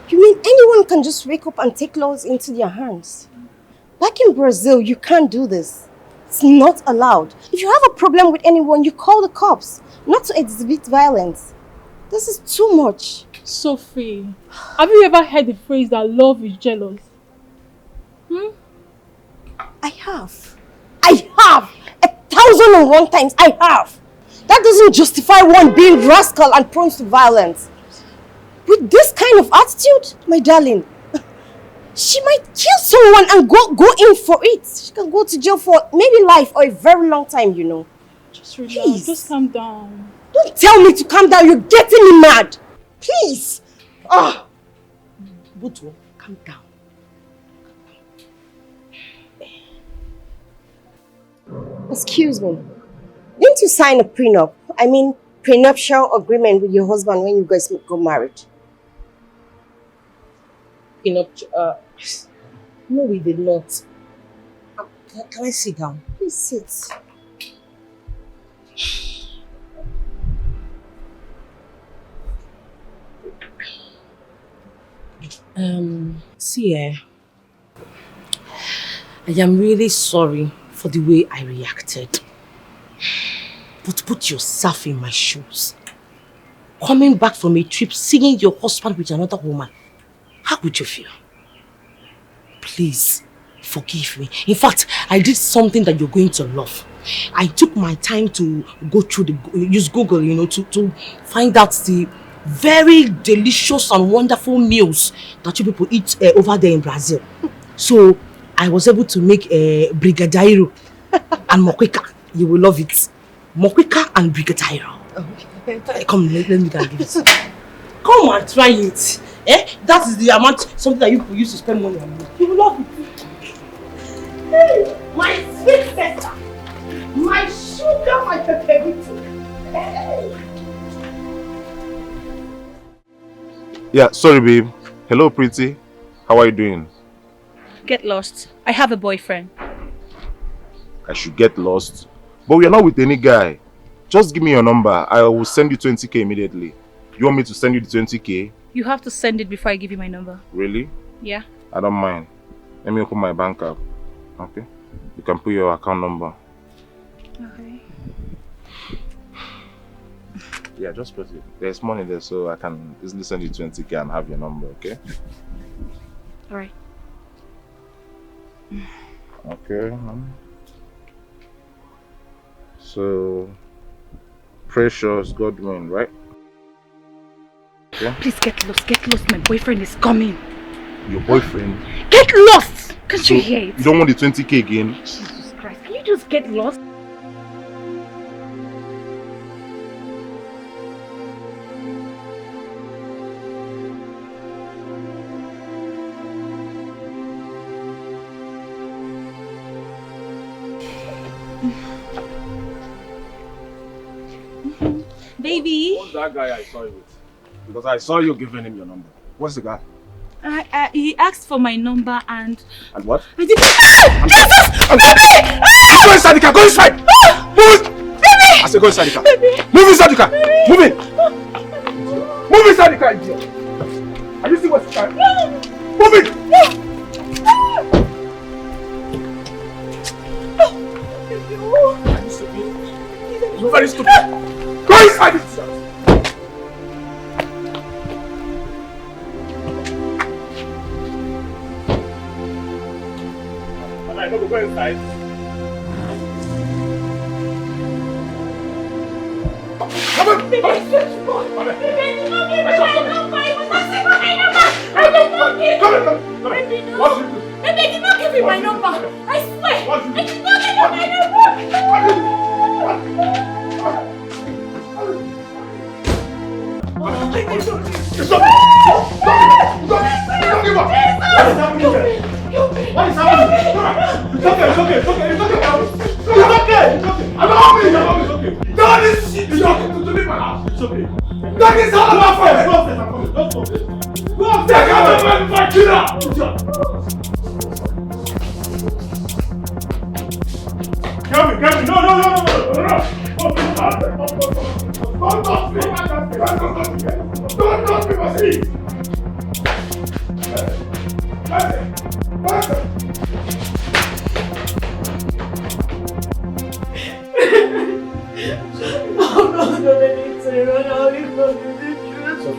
You mean anyone can just wake up and take laws into their hands? Back in Brazil, you can't do this. It's not allowed. If you have a problem with anyone, you call the cops, not to exhibit violence. This is too much. Sophie, have you ever heard the phrase that love is jealous? I have. 1,001 times I have. That doesn't justify one being rascal and prone to violence. With this kind of attitude, my darling, she might kill someone and go in for it. She can go to jail for maybe life or a very long time, you know. Just relax. Just calm down. Don't Don't tell me to calm down. You're getting me mad. Please. Ah. Butu, calm down. Excuse me. Didn't you sign a prenup? I mean, prenuptial agreement with your husband when you guys got married? Prenuptial? No, we did not. Can I sit down? Please sit. See, I am really sorry for the way I reacted. But put yourself in my shoes. Coming back from a trip, seeing your husband with another woman, how would you feel? Please, forgive me. In fact, I did something that you're going to love. I took my time to go through use Google, you know, to find out the very delicious and wonderful meals that you people eat over there in Brazil. So, I was able to make a brigadeiro and moqueca. You will love it. Moqueca and brigadeiro. Okay. Come, let me give it. Come and try it. That is the amount, something that you used to spend money on. You will love it. Hey, my sweet sister. My sugar, my pepperito. Hey. Yeah, sorry babe. Hello pretty. How are you doing? Get lost. I have a boyfriend. I should get lost. But we are not with any guy. Just give me your number. I will send you 20k immediately. You want me to send you the 20k? You have to send it before I give you my number. Really? Yeah. I don't mind. Let me open my bank app. Okay? You can put your account number. Okay. Yeah, just put it. There's money there, so I can easily send you 20k and have your number, okay? Alright. Okay. So, Precious Godwin, right? Okay. Please get lost. My boyfriend is coming. Your boyfriend? Get lost! Can't you hear it? You don't want the 20k again? Jesus Christ, can you just get lost? Baby. What's that guy I saw you with? Because I saw you giving him your number. What's the guy? He asked for my number and... And what? I didn't... Jesus! Baby! Go inside the car! Go inside! Move! Baby! I said go inside the car. Move inside the car! Move it! Move inside the car, idiot! Have you seen what's the car? Move it! Are you stupid? You're very stupid! Go inside this house! I don't go inside. Come on! Baby, I swear to God! Baby, do not give me my number! I will not say my number! I did not give you! Baby, no! What did you do? Baby, I did not give you my number! I swear! I did not give you my number! What is happening? It's okay. I'm okay. Don't this shit is okay. To leave my house. It's okay. That is all of my friends. Go upstairs. Take out the man fight you now. Get me. No. Don't touch me. Don't touch me, Wazico. Oh no, they need to run out because it's the truth.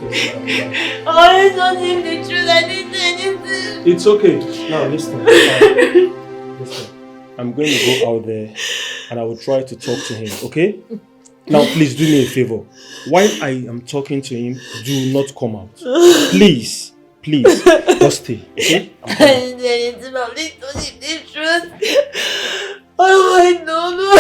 Oh, it's not even the truth. I didn't say anything. It's okay. Now listen. Listen. I'm going to go out there and I will try to talk to him, okay? Now please do me a favor. While I am talking to him, do not come out. Please, just stay, okay? I didn't say anything. I'm just telling the truth. Oh, I don't know.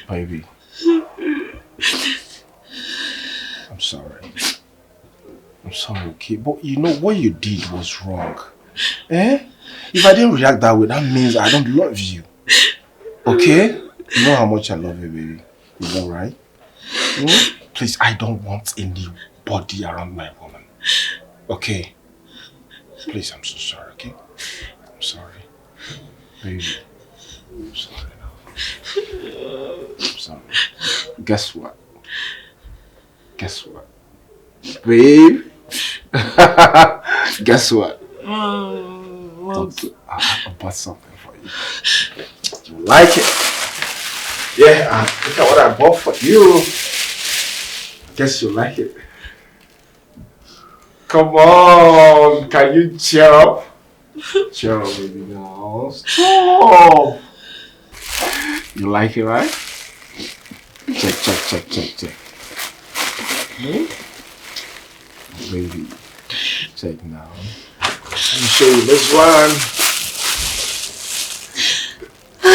Baby, I'm sorry. I'm sorry, okay? But you know what you did was wrong. Eh? If I didn't react that way, that means I don't love you. Okay? You know how much I love you, baby. Is that right? Please, I don't want anybody around my woman. Okay? Please, I'm so sorry, okay? I'm sorry. Baby, I'm sorry now. I'm sorry. Guess what? Guess what? Babe? Guess what? I bought something for you. You like it? Yeah, look at what I bought for you. Guess you like it. Come on, can you cheer up? Cheer up, baby, now. Stop. You like it, right? Check. Baby, check now. Let me show you this one. I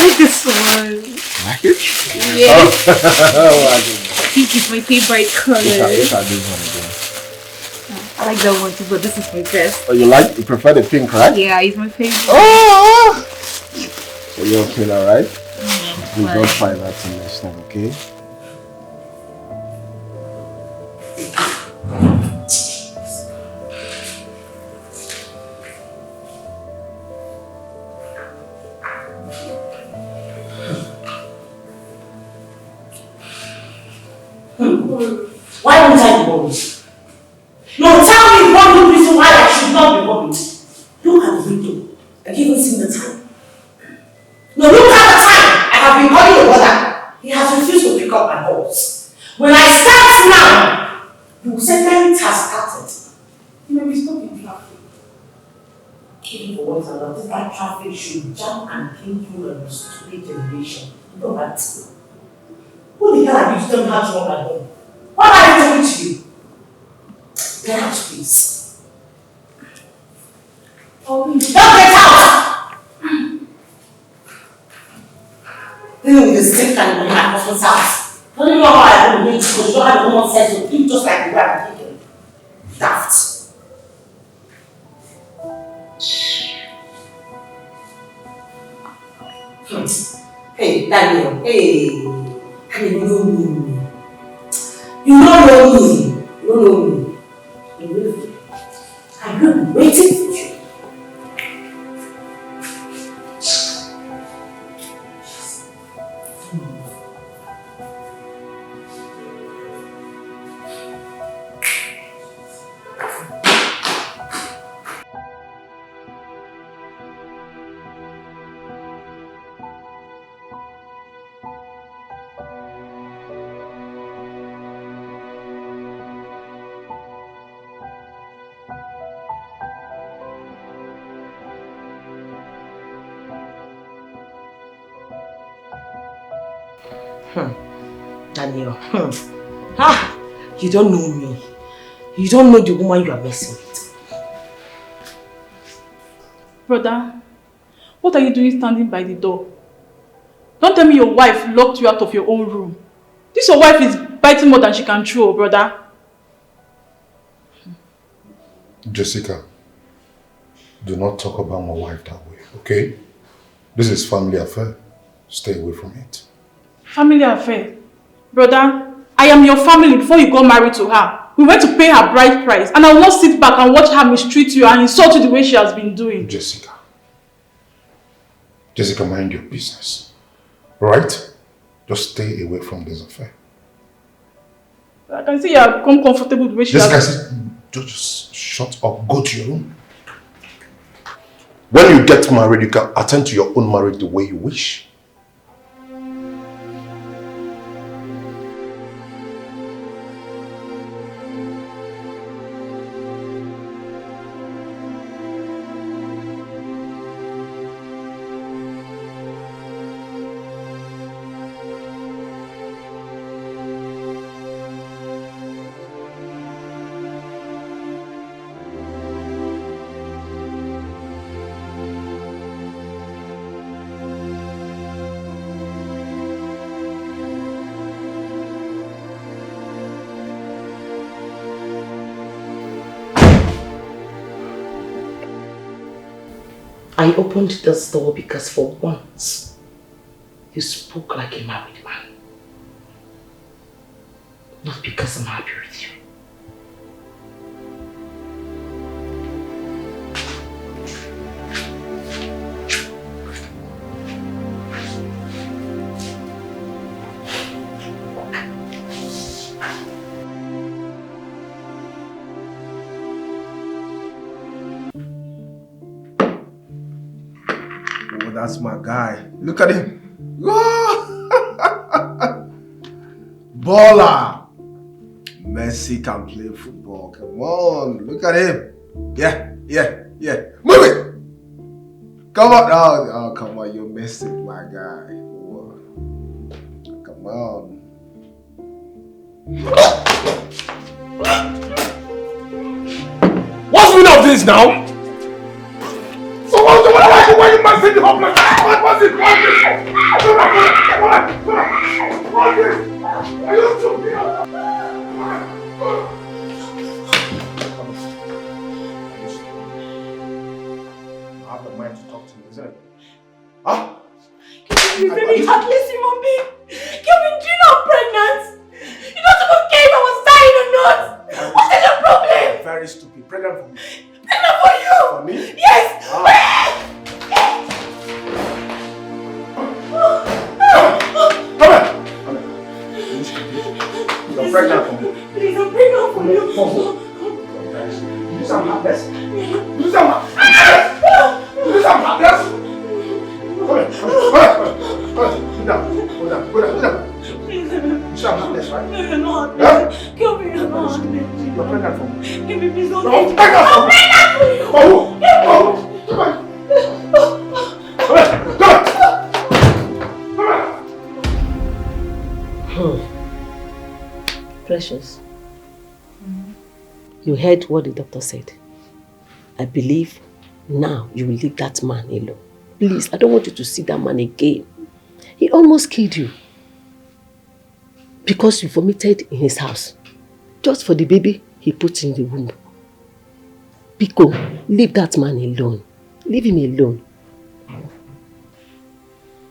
like this one. Like it? Yes. Oh, Pink is my favorite color. Look at this one again. I like that one too, but this is my best. Oh, you prefer the pink, right? Yeah, it's my favorite. Oh! So you're okay now, right? We don't try that till next time, okay? Why don't I be worried? No, tell me one good reason why I should not be worried. Look at the window. I can't even see the time. No, look at the time. I have been calling your brother. He has refused to pick up my calls. When I start now, you will say night has started. You may be stuck in traffic. Even for once and all, that traffic should jump and think you are a stupid generation. You know that. Who the hell are you to tell me how to run my home? What are you doing to you? Get out, please. Don't get out! Dealing with the sick and in my husband's house. Don't you know how I will meet you because you don't have common sense to think just like the way I'm thinking. Daft. Hey, Daniel. Hey. Hey, you know me. You don't know me. You don't know me. You will. I'm not waiting for you. Daniel, you don't know me. You don't know the woman you are messing with. Brother, what are you doing standing by the door? Don't tell me your wife locked you out of your own room. This your wife is biting more than she can chew, brother. Jessica, do not talk about my wife that way, okay? This is family affair. Stay away from it. Family affair? Brother, I am your family before you got married to her. We went to pay her bride price and I will not sit back and watch her mistreat you and insult you the way she has been doing. Jessica, mind your business. Right? Just stay away from this affair. I can see you have become comfortable with the way she has... Jessica, just shut up. Go to your room. When you get married, you can attend to your own marriage the way you wish. opened this door because for once, you spoke like a married man. Not because I'm happy with you. Oh, that's my guy. Look at him. Whoa! Baller! Messi can play football. Come on, look at him. Yeah. Move it! Come on. Oh, come on, you're missing, my guy. Whoa. Come on. What's the meaning of this now? So why you messing the whole place? What's it? What's it? Are you stupid? I have the mind to talk to you, isn't it? Huh? You're very heartless human being. Kevin, do you know I'm pregnant? You don't even care if I was dying or not. What is your problem? Very stupid. Pregnant for me. Pregnant for you? For me? Yes! Ah. Come here! You're pregnant for me. Please, I'm pregnant for you. You sound heartless. You sound heartless. You sound heartless. Come here. Go down. You sound heartless, right? No, you're not. Huh? Kevin, you're not. You're pregnant for me. Kevin, please don't. I'm pregnant for me. For who? Come on. Precious. You heard what the doctor said. I believe now you will leave that man alone. Please, I don't want you to see that man again. He almost killed you. Because you vomited in his house. Just for the baby he put in the womb. Pico, leave that man alone. Leave him alone.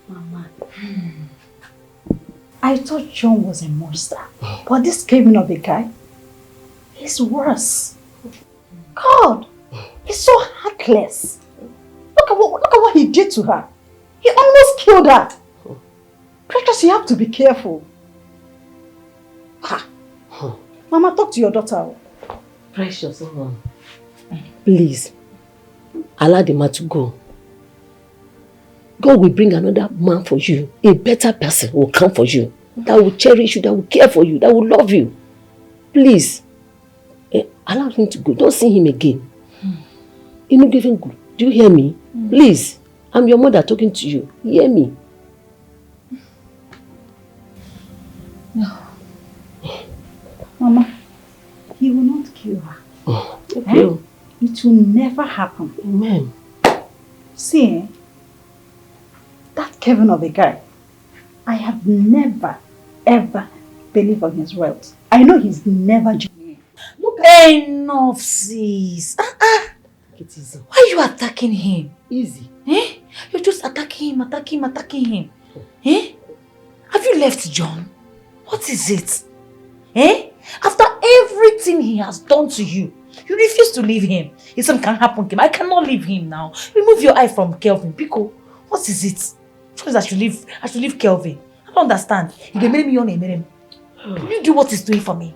Mama, I thought John was a monster. But this Kevin of a guy, he's worse. God, he's so heartless. Look at what he did to her. He almost killed her. Precious, you have to be careful. Ha. Mama, talk to your daughter. Precious, please, allow the man to go. God will bring another man for you. A better person will come for you. That will cherish you, that will care for you, that will love you. Please, allow him to go. Don't see him again. You know, give him good. Do you hear me? Please, I'm your mother talking to you. Hear me. No. Mama, he will not kill her. Okay. It will never happen. Amen. See, that Kevin of a guy, I have never, ever believed on his words. I know he's never genuine. Look at enough, sis. It is. Why are you attacking him? Easy. Eh? You're just attacking him. Eh? Have you left John? What is it? Eh? After everything he has done to you, you refuse to leave him. If something can happen to him, I cannot leave him now. Remove your eye from Kelvin. Pico, what is it? Choice I should leave Kelvin. I don't understand. You can marry me on a marry. Will you do what he's doing for me?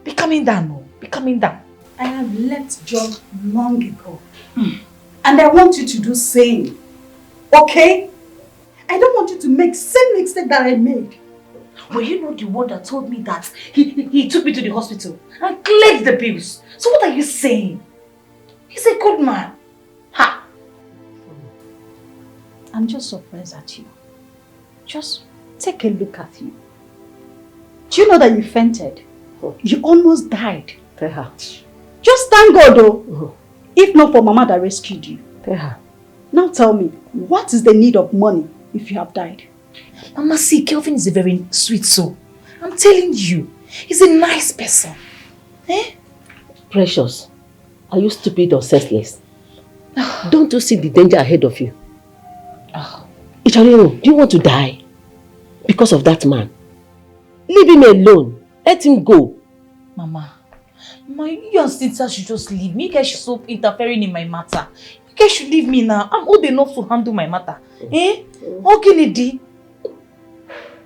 Be coming down, no. Be coming down. I have left John long ago. And I want you to do same. Okay? I don't want you to make same mistake that I made. Were you not the one that told me that he took me to the hospital and cleared the bills? So what are you saying? He's a good man. Ha! I'm just surprised at you. Just take a look at you. Do you know that you fainted? You almost died. Just thank God though. If not for Mama that rescued you. Now tell me, what is the need of money if you have died? Mama, see, Kelvin is a very sweet soul. I'm telling you, he's a nice person. Eh? Precious, are you stupid or senseless? Don't you see the danger ahead of you? Icharino, do you want to die? Because of that man? Leave him alone. Let him go. Mama, you and Cynthia should just leave me. You guys should stop interfering in my matter. You guys should leave me now. I'm old enough to handle my matter. Okay, lady.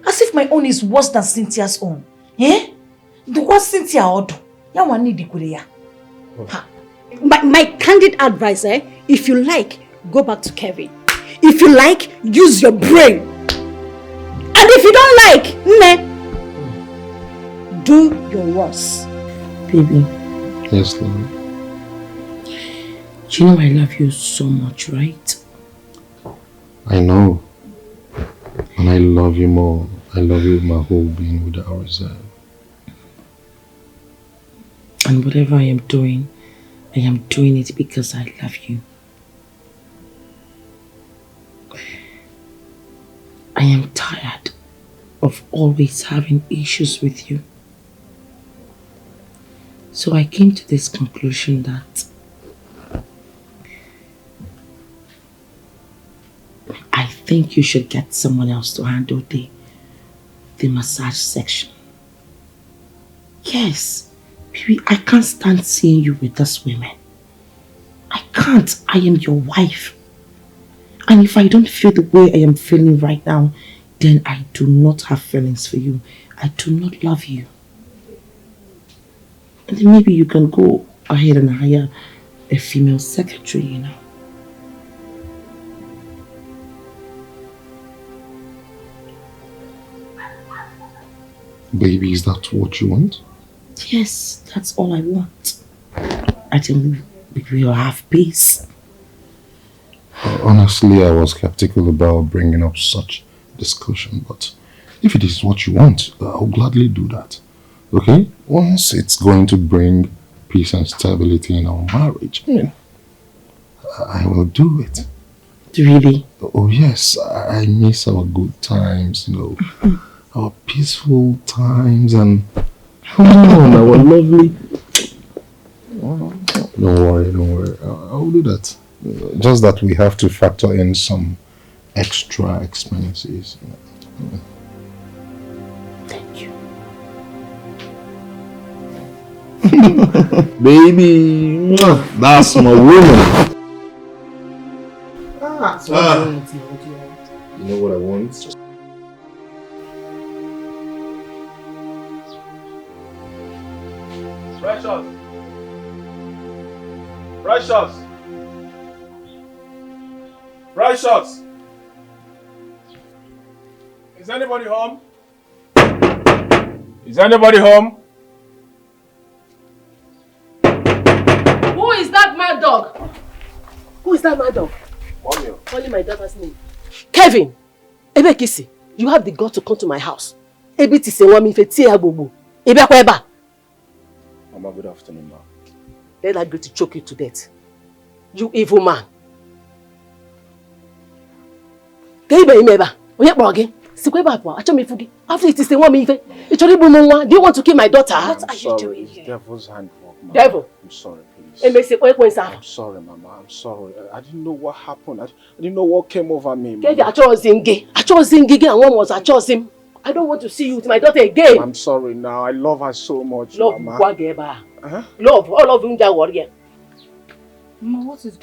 As if my own is worse than Cynthia's own. The what Cynthia ought to. My candid advice, if you like, go back to Kevin. If you like, use your brain. And if you don't like, do your worst. Baby. Yes, Lord. You know I love you so much, right? I know. And I love you more. I love you with my whole being without reserve. And whatever I am doing it because I love you. I am tired of always having issues with you. So I came to this conclusion that I think you should get someone else to handle the massage section. Yes, baby, I can't stand seeing you with those women. I can't. I am your wife. And if I don't feel the way I am feeling right now, then I do not have feelings for you. I do not love you. And then maybe you can go ahead and hire a female secretary, you know. Baby, is that what you want? Yes, that's all I want. I think we will have peace. Honestly, I was skeptical about bringing up such discussion, but if it is what you want, I'll gladly do that. Okay? Once it's going to bring peace and stability in our marriage, I will do it. Really? Oh yes, I miss our good times, our peaceful times and our lovely... Don't worry, I'll do that. Just that we have to factor in some extra expenses. Thank you. Baby, that's my woman. You know what I want? Precious! Is anybody home? Is anybody home? Who is that mad dog? Who is that mad dog? Calling my daughter's name. Kevin! Ebekisi, you have the guts to come to my house. Ebiti se wami fe tie abobo. Ebekweba. Mama, good afternoon, ma. Let that go to choke you to death. You evil man. After it is the one do you want to kill my daughter? What are you doing here? Devil's handwork, Mama. Devil? I'm sorry, please. I'm sorry, Mama. I'm sorry. I didn't know what happened. I didn't know what came over me, Mama. I chose Zingi and one was I chose him. I don't want to see you with my daughter again. I'm sorry now. I love her so much, Love, Mama. Love, all of you that warrior. Mama, what is...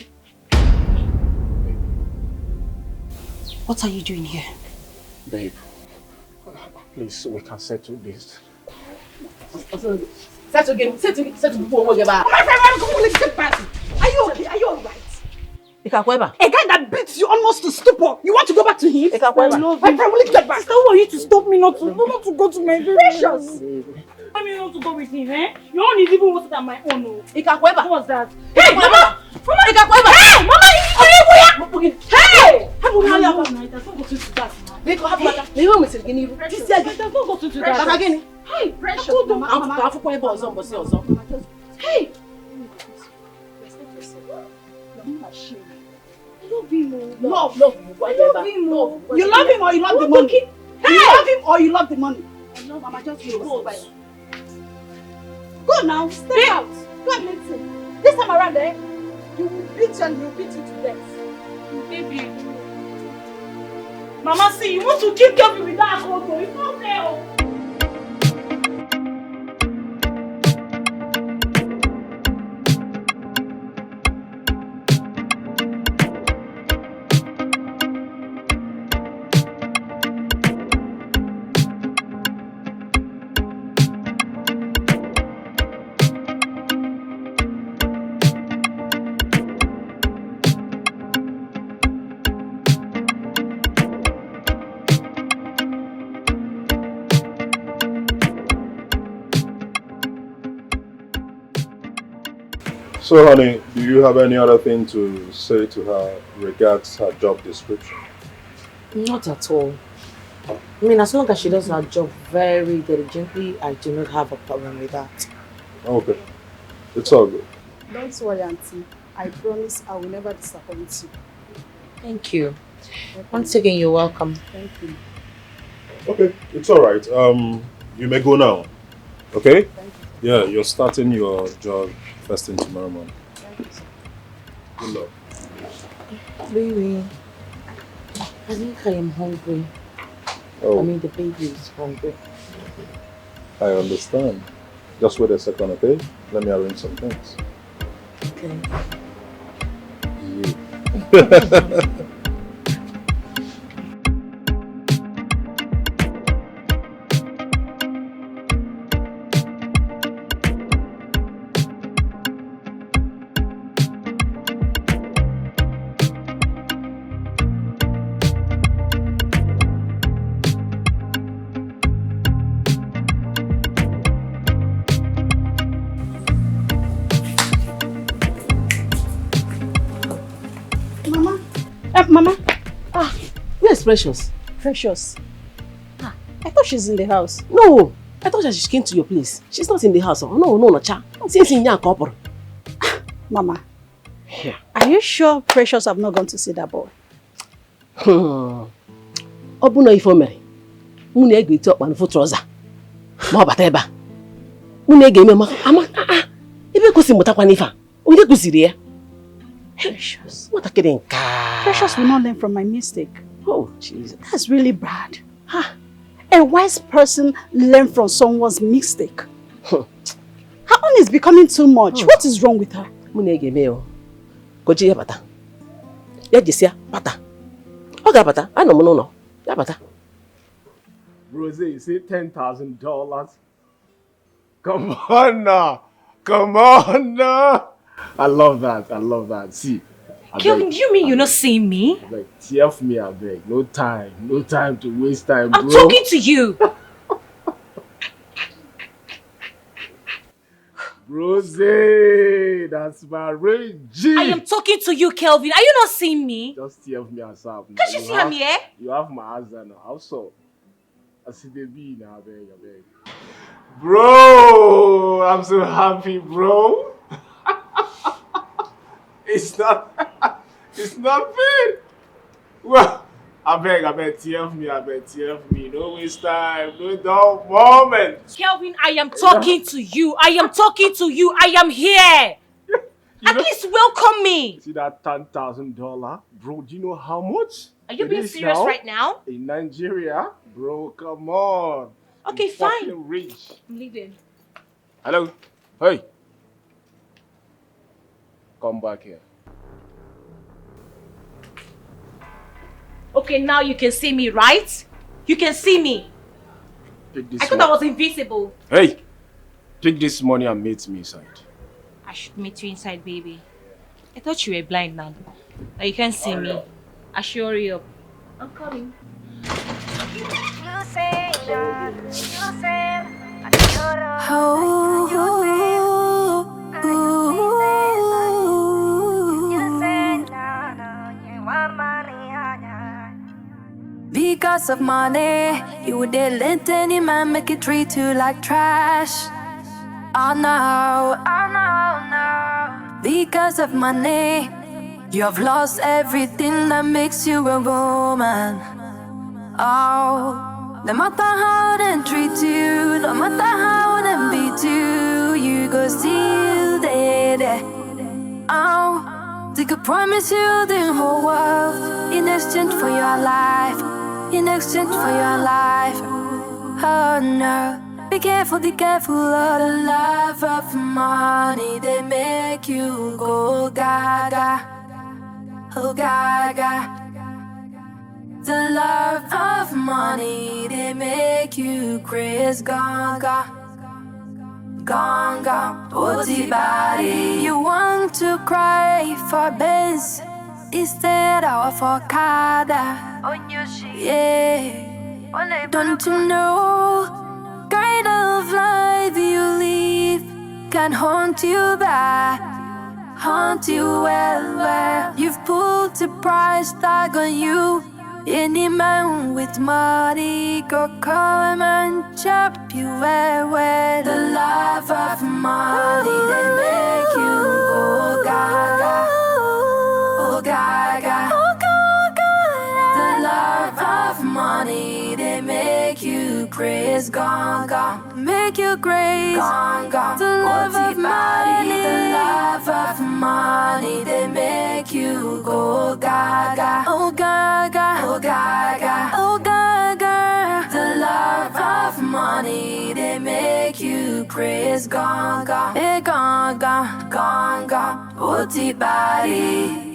What are you doing here? Babe, please, we can settle this. Settle before we get back. My friend, come on, let's get back. Are you okay? Are you alright? A guy that beats you almost to stupor. You want to go back to him? My friend, will you get back? Sister, who are you to stop me not to go to my Precious? I mean not to go with him, eh? Your own is even worse than my own. What's that? Hey, Mama! Hey, Mama! Hey! Hey, Precious! Hey! Love him. You love him or you love the money? You love him or you love the money? I love Mama, just go. Go now, step out. Go and meet him. This time around, You will beat you and he will beat you to death. Baby. Mama, see, you want to keep Kelvin with that alcohol. It's not fair. So, honey, do you have any other thing to say to her regards her job description? Not at all. I mean, as long as she does her job very diligently, I do not have a problem with that. Okay. It's all good. Don't worry, Auntie. I promise I will never disappoint you. Thank you. Once again, you're welcome. Thank you. Okay, it's all right. You may go now. Okay? Yeah, you're starting your job first thing tomorrow morning. Good luck. Baby, I think I am hungry. Oh. I mean, the baby is hungry. I understand. Just wait a second, okay? Let me arrange some things. Okay. You. Mama. Where's Precious? Precious. I thought she's in the house. No, I thought she came to your place. She's not in the house. Oh, no, cha. Since in your couple. Mama. Yeah. Are you sure Precious have not gone to see that boy? Obuno ifomere. Mune egbe ti opa nfu trouser. Ma bata eba. Mune ege me ma ama ebe ko si mutakwa nifa. Onye kusiri ya? Precious. What a kidding. Precious will not learn from my mistake. Oh, Jesus. That's really bad. A wise person learns from someone's mistake. Her own is becoming too much. What is wrong with her? Munege meo. Koji ya bata. Ya jisia bata. Oga bata. Ano no. Ya bata. Rose, you say $10,000? Come on now. Come on now. I love that. See. Kelvin, do you mean you're not seeing me? Like, TF me, I beg. No time to waste time, bro. I'm talking to you. Rose, that's my rage. I am talking to you, Kelvin. Are you not seeing me? Just TF me asap. Can't you see I'm here? You have my answer now. Also, I see the B now, I beg. Bro, I'm so happy, bro. It's not fair. Well, I beg, TF me. No waste time, no dull moment. Kelvin, I am talking to you. I am here. At least welcome me. See that $10,000? Bro, do you know how much? Are you being serious right now? In Nigeria? Bro, come on. Okay, fine. Rich. I'm leaving. Hello? Hey. Come back here. Okay, now you can see me, right? You can see me. I thought I was invisible. Hey! Take this money and meet me inside. I should meet you inside, baby. I thought you were blind now. Now you can't see me. I should hurry up. I'm coming. Because of money, you would let any man make it treat you like trash. Oh no, no. Because of money, you have lost everything that makes you a woman. Oh, no matter how they treat you, no matter how they beat you, you go still there. Oh, They could promise you the whole world in exchange for your life. In exchange for your life. Oh no. Be careful of the love of money. They make you go gaga. Oh gaga. The love of money. They make you crazy gaga. Ganga, booty body. You want to cry for Benz instead of for Kada. Yeah. Don't you know? Kind of life you live can haunt you back, haunt you well. You've put a price tag on you. Any man with money go come and chop you well. The love of money, they make you go gaga, oh gaga. The love of money, they make you crazy gaga, make you crazy gaga. The love of money, the love of money, they make you go gaga, oh gaga, oh gaga, oh gaga. The love of money, they make you crazy gaga, hey gaga, gaga, booty body.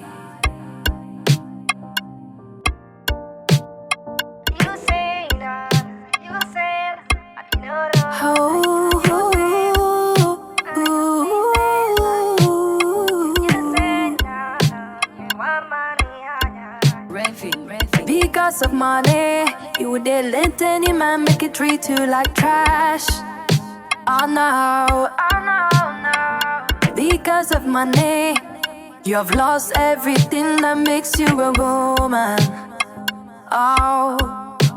Because of money, you would let any man make it treat you like trash. Oh no, oh no, no. Because of money, you have lost everything that makes you a woman. Oh,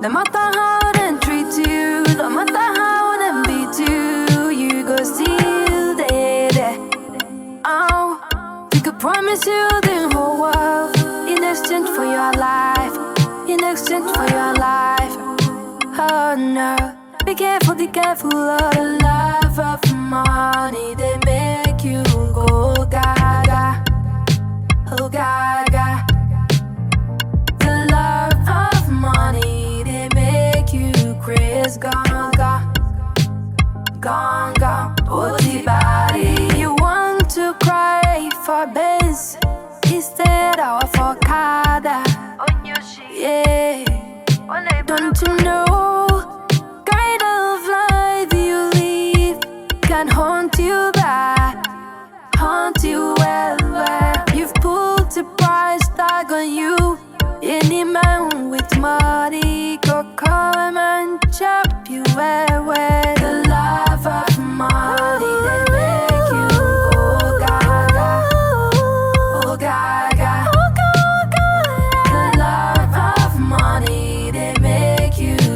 no matter how they treat you, no matter how they beat you, you go still there. Oh, we could promise you the whole world in exchange for your life. In exchange for your life. Oh no. Be careful of the love of money. They make you go gaga. Oh gaga. The love of money. They make you crazy gaga. Gaga. Booty body. You want to cry for Benz instead of for Kada. Yeah, don't you know? Kind of life you live can haunt you back, haunt you well. You've put a price tag on you. Any man with money go come and chop you well. The love of money, they make you go gaga, oh gaga.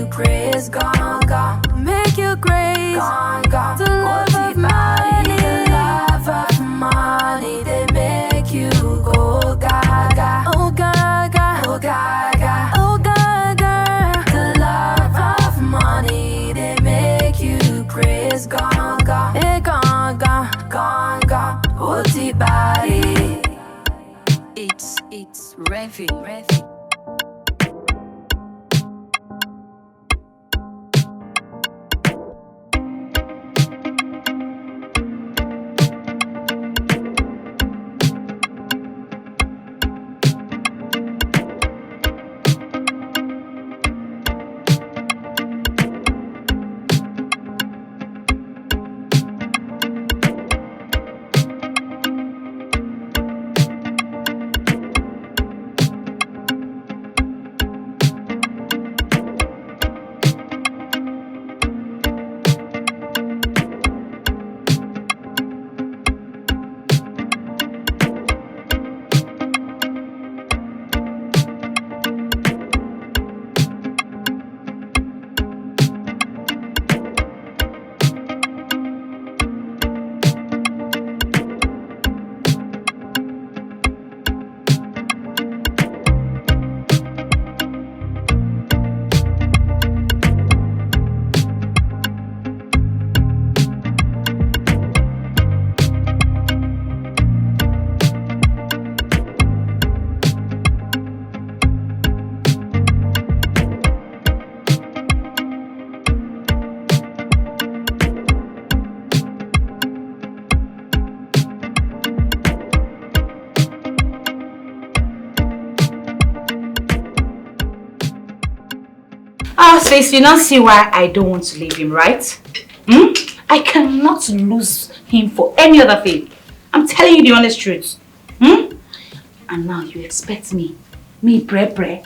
Crazy gaga, make you crazy gaga. The love of money, the love of money, they make you go gaga, oh gaga, oh gaga, oh gaga. The love of money, they make you crazy gaga, hey gaga, gaga, booty body. It's Revi. Sis, you don't see why I don't want to leave him, right? I cannot lose him for any other thing. I'm telling you the honest truth. And now you expect me, Pre,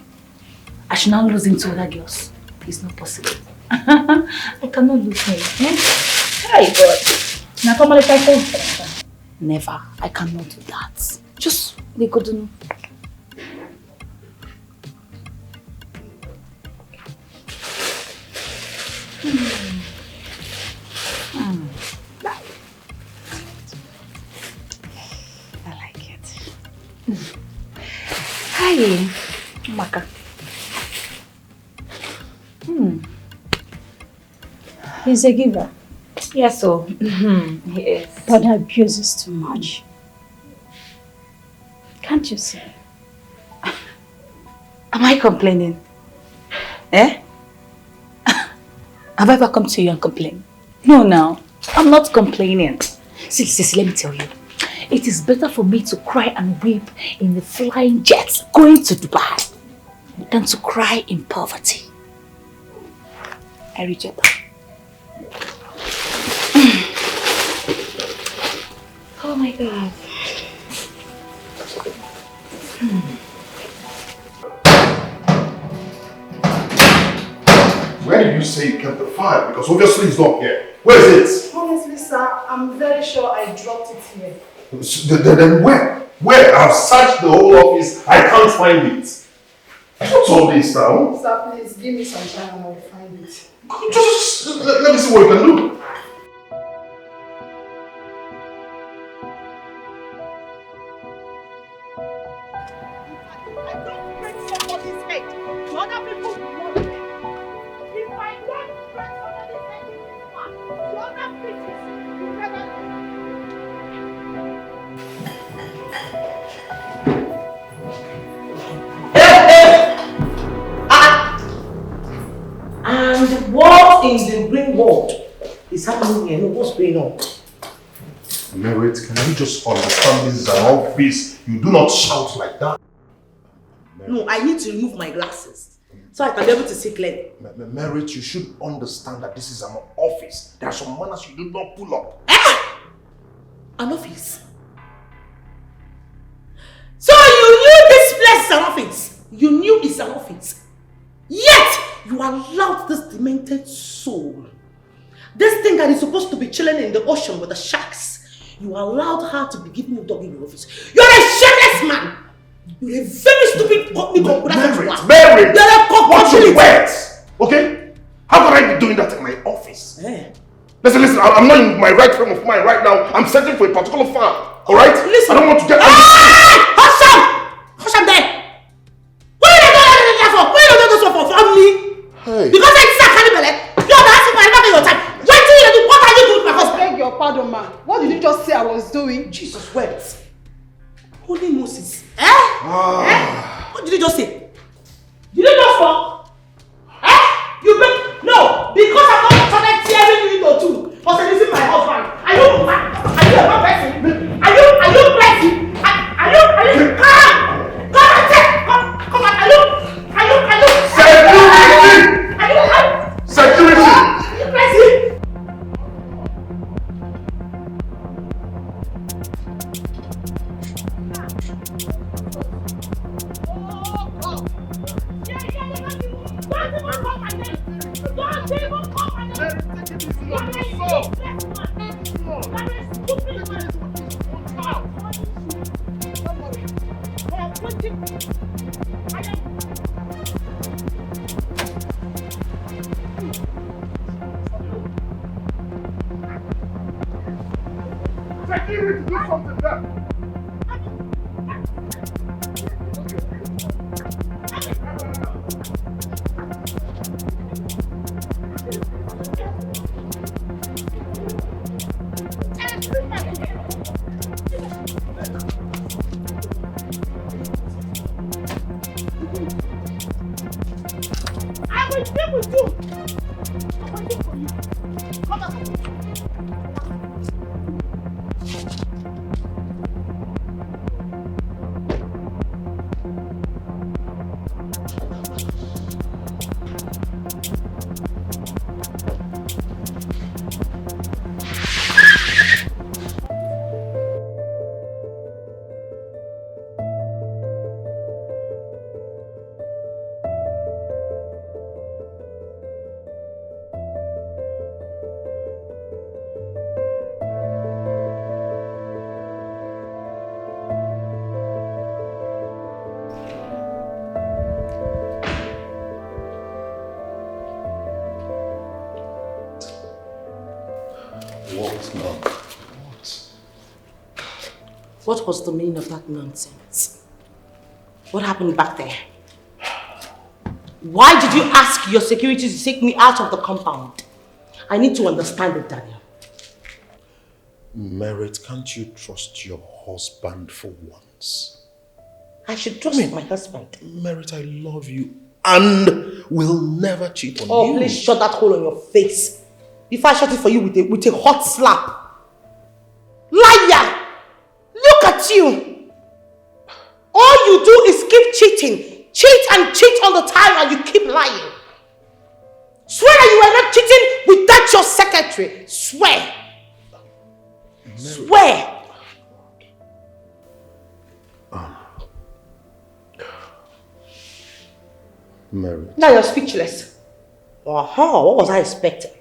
I should not lose him to other girls. It's not possible. I cannot lose him. Hey, God. Now come on, never. I cannot do that. Just they couldn't. I like it. Hi, Maka. He's a giver. Yes, so he is. But abuses too much. Can't you see? Am I complaining? Eh? Have I ever come to you and complained? No, I'm not complaining. See, let me tell you. It is better for me to cry and weep in the flying jets going to Dubai than to cry in poverty. I reject that. Oh my God. Where did you say you kept the file? Because obviously it's not here. Where is it? Honestly, sir, I'm very sure I dropped it here. Then where? Where? I've searched the whole office. I can't find it. What's all this now? Sir, please give me some time and I'll find it. Just let me see what you can do. And what in the green world is happening here? No, what's going on? Merit, can you just understand this is an office? You do not shout like that. No, I need to remove my glasses so I can be able to see clearly. Merit, you should understand that this is an office. There are some manners you do not pull up. An office? So you knew this place is an office? You knew it's an office? Yet you allowed this demented soul, this thing that is supposed to be chilling in the ocean with the sharks, you allowed her to be giving you dog in your office. You're a shameless man! You're a very stupid company computer. Mary! Watch your words! Okay? How could I be doing that in my office? Listen, I'm not in my right frame of mind right now. I'm searching for a particular file. Alright? Listen. I don't want to get... Hush up! Hush up there! What are you doing that for? What are you doing this for family? Hey. Because I just can't believe it. You're asking for another your time. What do you do? What are you doing with my husband? I beg your pardon, man. What did you just say I was doing? Jesus wept. Holy Moses. What did you just say? Did you just fall? You break? No, because I'm not started tearing you into two. But this is my husband. Are you a bad person? Are you blessing? Are you come and take come on, are you Security! Are you crazy? Security, do something there! I will deal with you. I will deal for you. Come on. What now? What was the meaning of that nonsense? What happened back there? Why did you ask your security to take me out of the compound? I need to understand it, Daniel. Merit, can't you trust your husband for once? I should trust my husband. Merit, I love you and will never cheat on you. Oh, please shut that hole on your face. If I shut it for you with a hot slap. Liar! Look at you! All you do is keep cheating. Cheat and cheat all the time and you keep lying. Swear that you are not cheating with that your secretary. Swear. Swear. Merit. Now you're speechless. What was I expecting?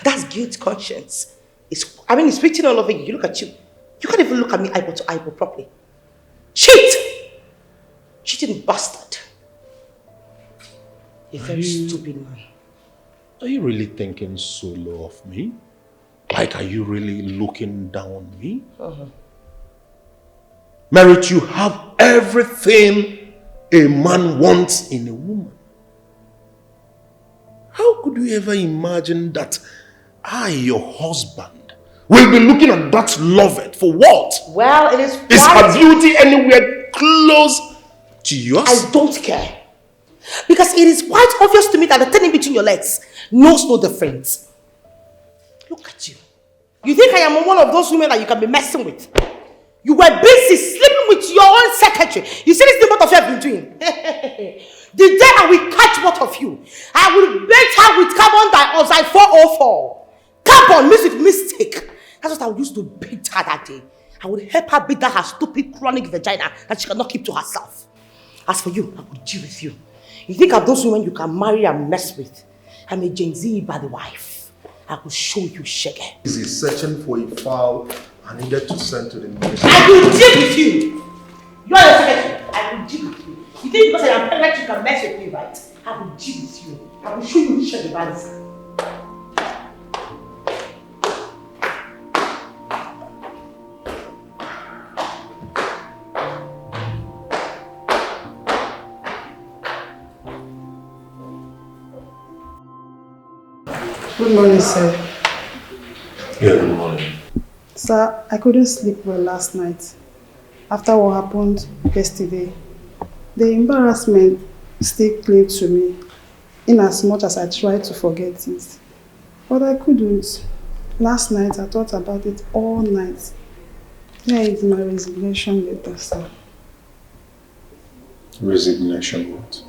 That's guilt conscience. It's written all over you. You look at you. You can't even look at me eyeball to eyeball properly. Cheat! Cheating bastard. A very stupid man. Are you really thinking so low of me? Like, are you really looking down on me? Merit, you have everything a man wants in a woman. How could you ever imagine that I, your husband, will be looking at that loved for what? Well, it is Is her beauty anywhere close to yours? I don't care. Because it is quite obvious to me that the thing in between your legs knows no difference. Look at you. You think I am one of those women that you can be messing with? You were busy sleeping with your own secretary. You see this thing both of you have been doing? The day I will catch both of you, I will bait her with carbon dioxide 404. Carbon means with mistake. That's what I would use to beat her that day. I would help her beat that her stupid chronic vagina that she cannot keep to herself. As for you, I will deal with you. You think of those women you can marry and mess with? I'm a Gen Z bad wife. I will show you shaggy. He's searching for a file I needed to send to the ministry. I will deal with you. You are the secretary. I will deal with you. You think because I am pregnant you can mess with me, right? I will deal with you. I will show you shaggy balance. Good morning, sir. Yeah, good morning. Sir, I couldn't sleep well last night. After what happened yesterday, the embarrassment still clung to me, in as much as I tried to forget it. But I couldn't. Last night, I thought about it all night. Here is my resignation letter, sir. Resignation what?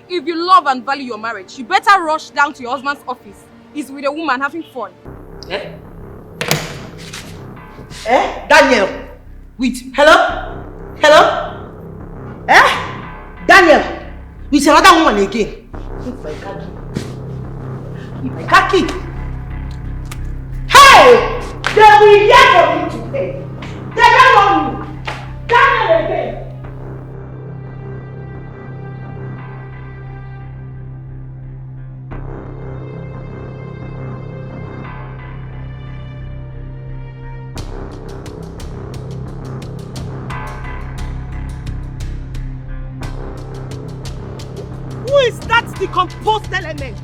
If you love and value your marriage, you better rush down to your husband's office. He's with a woman having fun. Eh? Daniel! With, hello? Hello? Daniel! With another woman again. If I can't keep. Hey! They will hear from you today. They don't know you. Daniel again. Who is that decomposed element?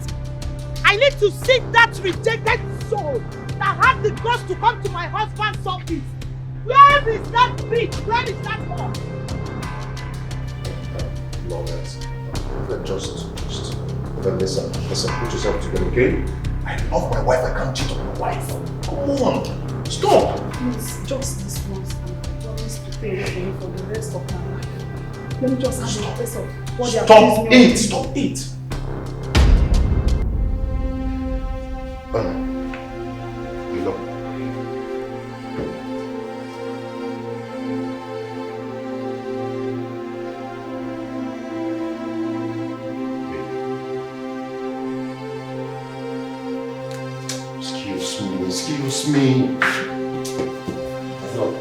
I need to see that rejected soul that had the guts to come to my husband's office. Where is that bitch? Where is that one? Lawrence, just listen, put yourself together, okay? I love my wife, I can't cheat on my wife. Come on, stop! Please, just this once, and I promise to pay everything for the rest of my life. Let me just have a taste of what they are Stop it! Stop it! Look. Excuse me. Look.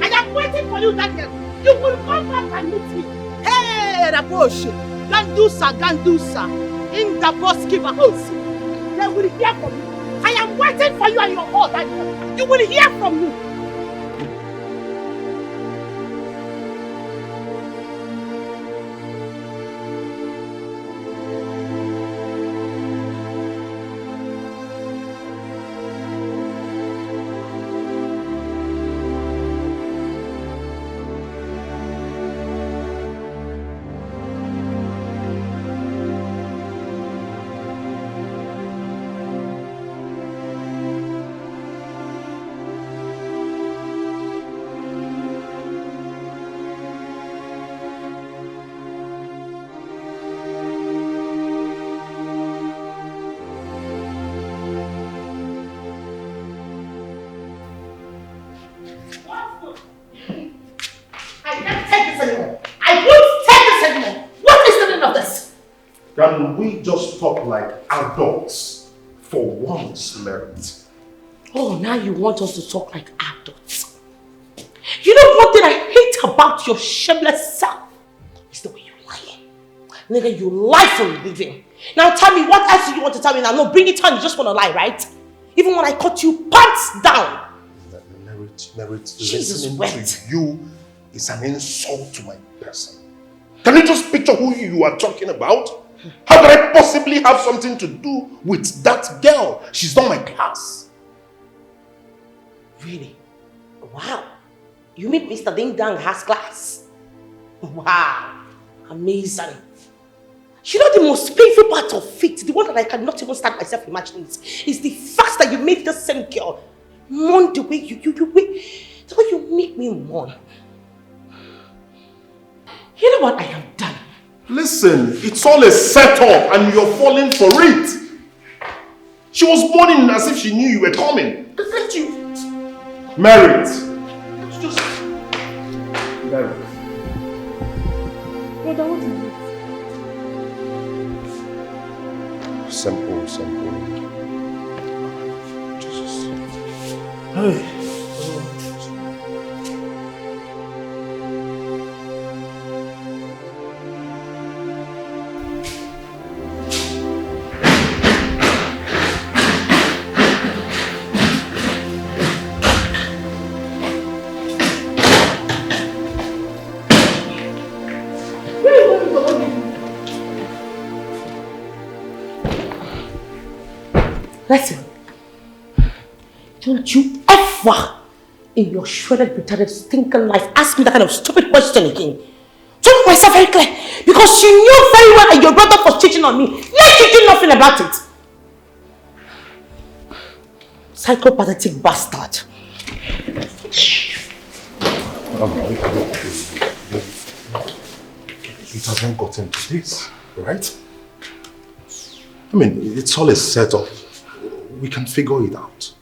I am waiting for you, Daniel. You will come back and meet me. Hey, Rapoche. Gandusa. In the Boskiva house. They will hear from you. I am waiting for you and your whole Daniel. You will hear from me. Can we just talk like adults for once, Merit? Oh, now you want us to talk like adults. You know one thing I hate about your shameless self? It's the way you lie. Nigga, you lie for a living. Now tell me, what else do you want to tell me now? No, bring it on, you just want to lie, right? Even when I caught you pants down. Merit, Jesus, listening to you is an insult to my person. Can you just picture who you are talking about? How could I possibly have something to do with that girl? She's not my class. Really? Wow. You mean Mr. Ding Dang has class? Wow. Amazing. You know the most painful part of it, the one that I cannot even start myself imagining is the fact that you made the same girl mourn the way you make me mourn. You know what? I am done. Listen, it's all a setup and you're falling for it. She was mourning as if she knew you were coming. Can't you? Merit. Just... Merit. Brother, what is it? Simple. Jesus. Hey. Listen, don't you ever in your shredded, retarded, stinking life ask me that kind of stupid question again. To make myself very clear, because you knew very well that your brother was cheating on me, yet you did nothing about it. Psychopathetic bastard. it has not gotten to this, right? I mean, it's all a setup. We can figure it out.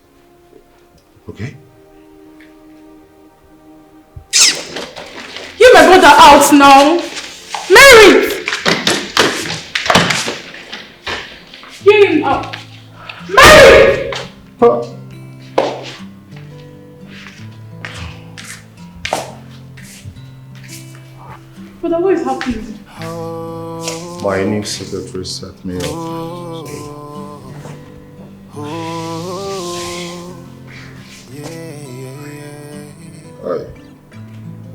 Okay? Get my brother out now! Mary! Get him out! Mary! Brother, what is happening? My new secretary set me up.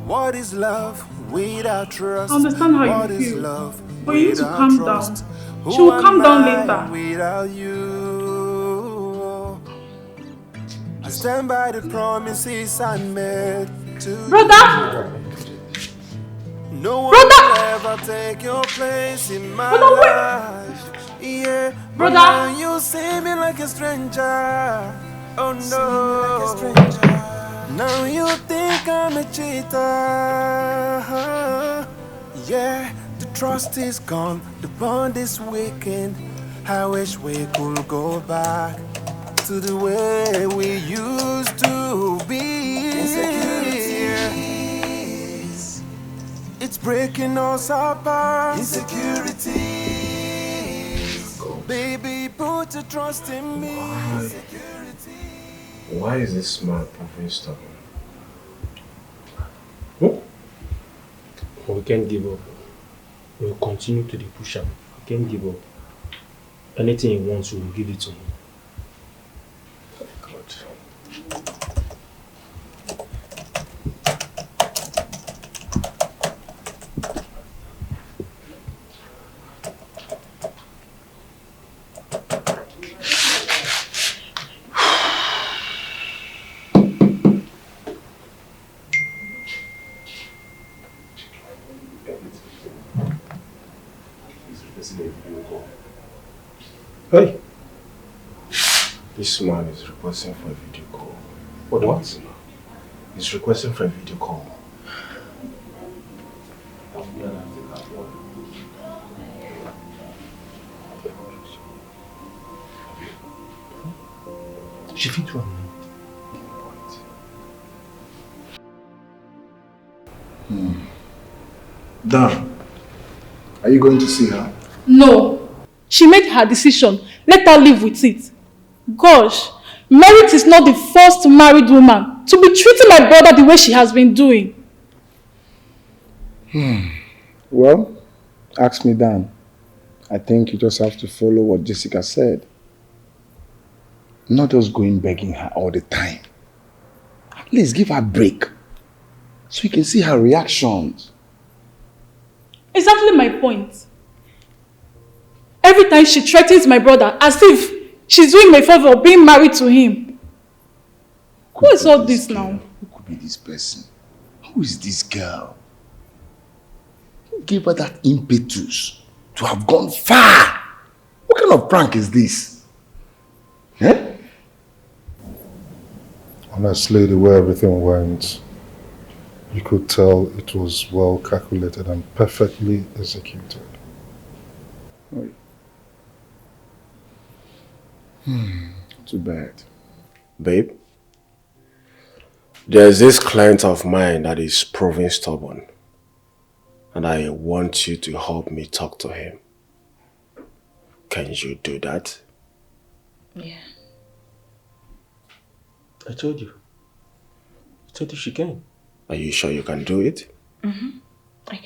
What is love without trust? I understand how What you is feel, love but you need to calm down. trust? She will Who calm am down I later. Without you, I stand by the promises I made to Brother! you. No one Brother! will ever take your place in my life. Yeah, but Brother! now you see me like a stranger. Oh no, now you think I'm a cheater. Yeah, the trust is gone, the bond is weakened. I wish we could go back to the way we used to be. Insecurities, it's breaking us apart. Insecurities, baby, put your trust in me. Why is this man proving stubborn? We can't give up. We'll continue to push him. We can't give up. Anything he wants, we will give it to him. God. Hey! This man is requesting for a video call. What? He's requesting for a video call. She fit one. Dan, are you going to see her? No. She made her decision. Let her live with it. Gosh, Merit is not the first married woman to be treating my brother the way she has been doing. Well, ask me, Dan. I think you just have to follow what Jessica said. Not just going begging her all the time. At least give her a break so you can see her reactions. Exactly my point. Every time she threatens my brother as if she's doing me a favor of being married to him. Who is all this now? Who could be this person? Who is this girl? Who gave her that impetus to have gone far? What kind of prank is this? Eh? Honestly, the way everything went, you could tell it was well calculated and perfectly executed. Too bad. Babe, there's this client of mine that is proving stubborn. And I want you to help me talk to him. Can you do that? Yeah. I told you. I told you she can. Are you sure you can do it? Mm-hmm. I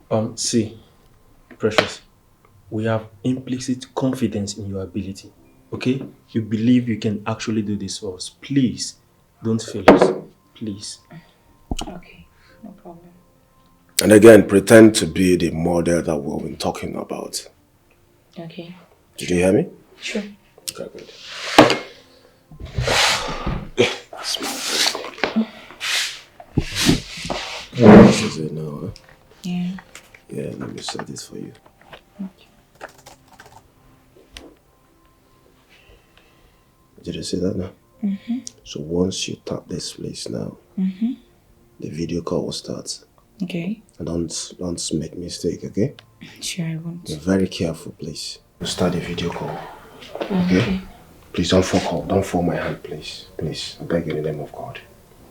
can. See, Precious, we have implicit confidence in your ability. Okay? You believe you can actually do this for us. Please, don't fail us. Please. Okay, no problem. And again, pretend to be the model that we've been talking about. Okay. Did you hear me? Sure. Okay, good. This is it now, huh? Yeah. Yeah, let me set this for you. Okay. Did you see that now? So once you tap this place now, the video call will start. Okay. And don't make mistake, okay? Sure, I won't. Be very careful, please. We'll start the video call. Okay. Please don't fall my hand, please. Please, I beg you in the name of God.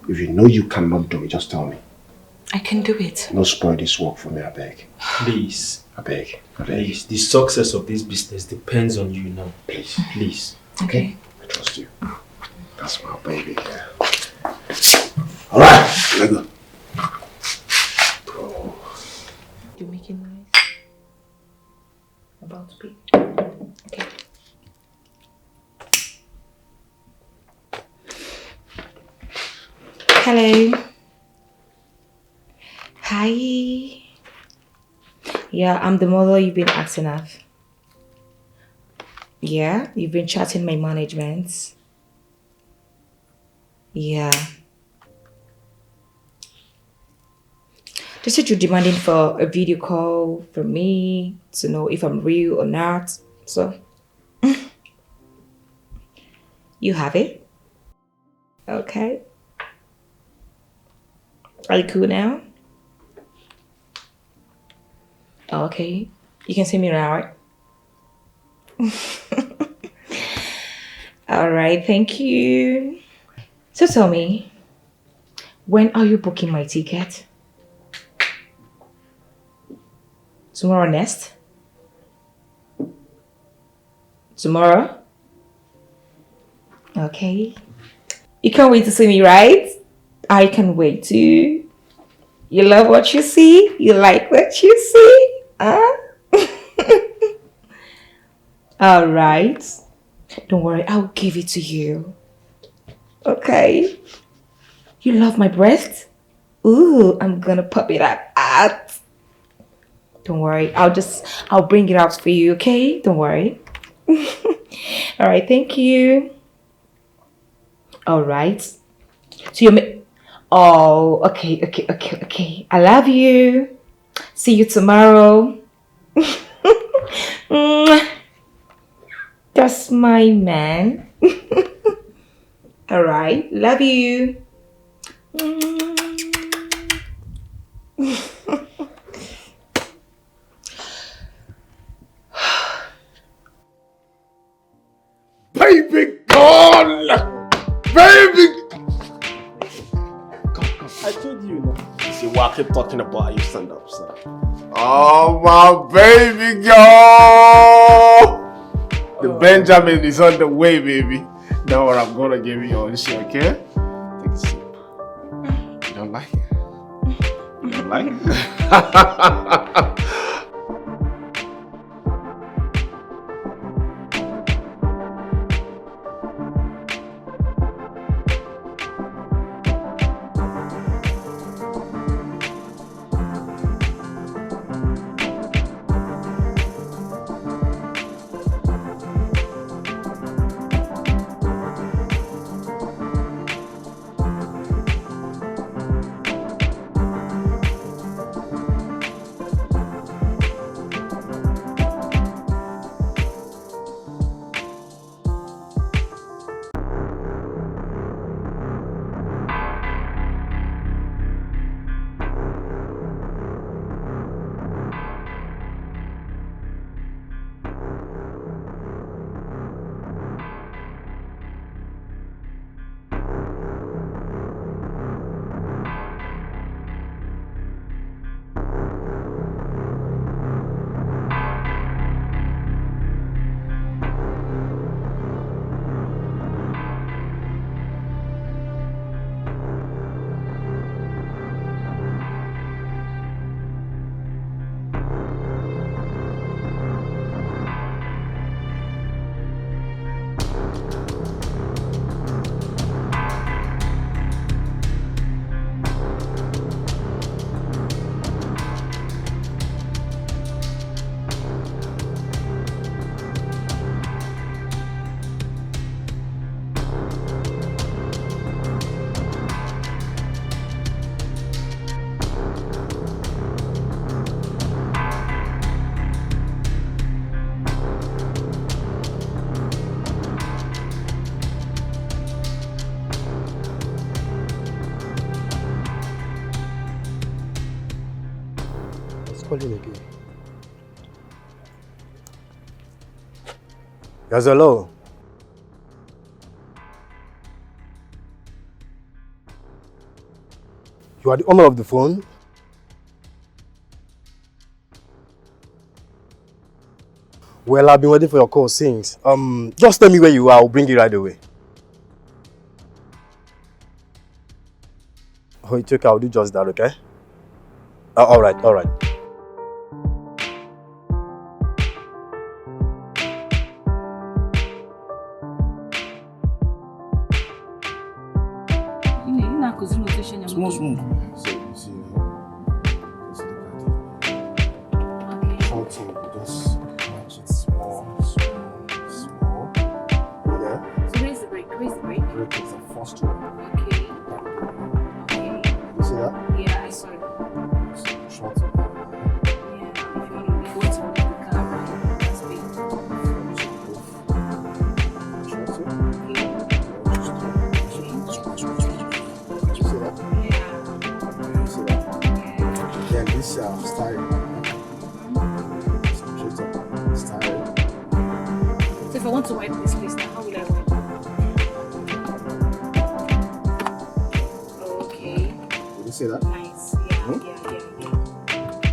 If you know you cannot do it, just tell me. I can do it. No spoil this work for me, I beg. Please. I beg. Please, the success of this business depends on you now. Please. Please. Okay. I trust you. That's my baby. Yeah. Alright, let go. You're making noise. About to be. Okay. Hello. Hi. Yeah, I'm the model you've been asking of. Yeah, you've been chatting my management. Yeah. They said you're demanding for a video call from me to know if I'm real or not. So, you have it? Okay. Are you cool now? Okay. You can see me now, right? Alright, thank you. So tell me, when are you booking my ticket? Tomorrow next? Tomorrow? Okay. You can't wait to see me, right? I can wait too. You love what you see? You like what you see? Huh? Alright. Don't worry, I'll give it to you. Okay. You love my breast? Ooh, I'm gonna pop it out. Don't worry, I'll bring it out for you, okay? Don't worry. Alright, thank you. Alright. So oh, okay. I love you. See you tomorrow. That's my man. Alright, love you. Baby gone! Baby! I told you now. You see what I keep talking about, you stand up, son. Oh, my baby girl! The Benjamin is on the way, baby. Now what I'm gonna give you on shit, okay? Take a sip. You don't like it? You don't like it? calling again? Yes, hello. You are the owner of the phone? Well, I've been waiting for your call since. Just tell me where you are, I'll bring you right away. Oh, it's okay, I'll do just that, okay? Alright. Small. See, something, just match it small. Yeah? So where's the break? Break is the first one. Okay. You see that? Yeah, I saw it. Short. Yeah, if you want to be going to the car, that's big. Then this style. Style. So if I want to wipe this place now, how will I wipe? Okay. Did you see that? Nice. Yeah.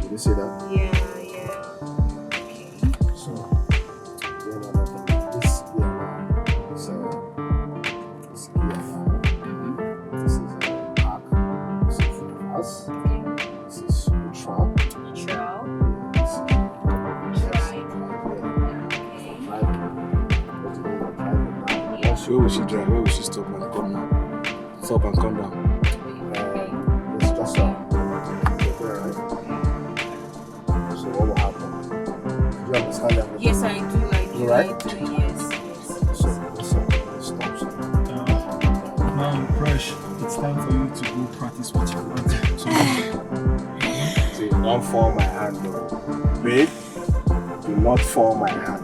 Did you see that? Yeah. Okay. So, this here this is park. This is us. This is trap. Where will she drive? Where will she stop and come down? Stop and come down. It's just right? So what will happen? Do you understand that? Yes, I do. Right? Yes. So stop. Now, Fresh, it's time for you to go practice what you want. See, don't fall my hand, though. Babe, do not fall my hand.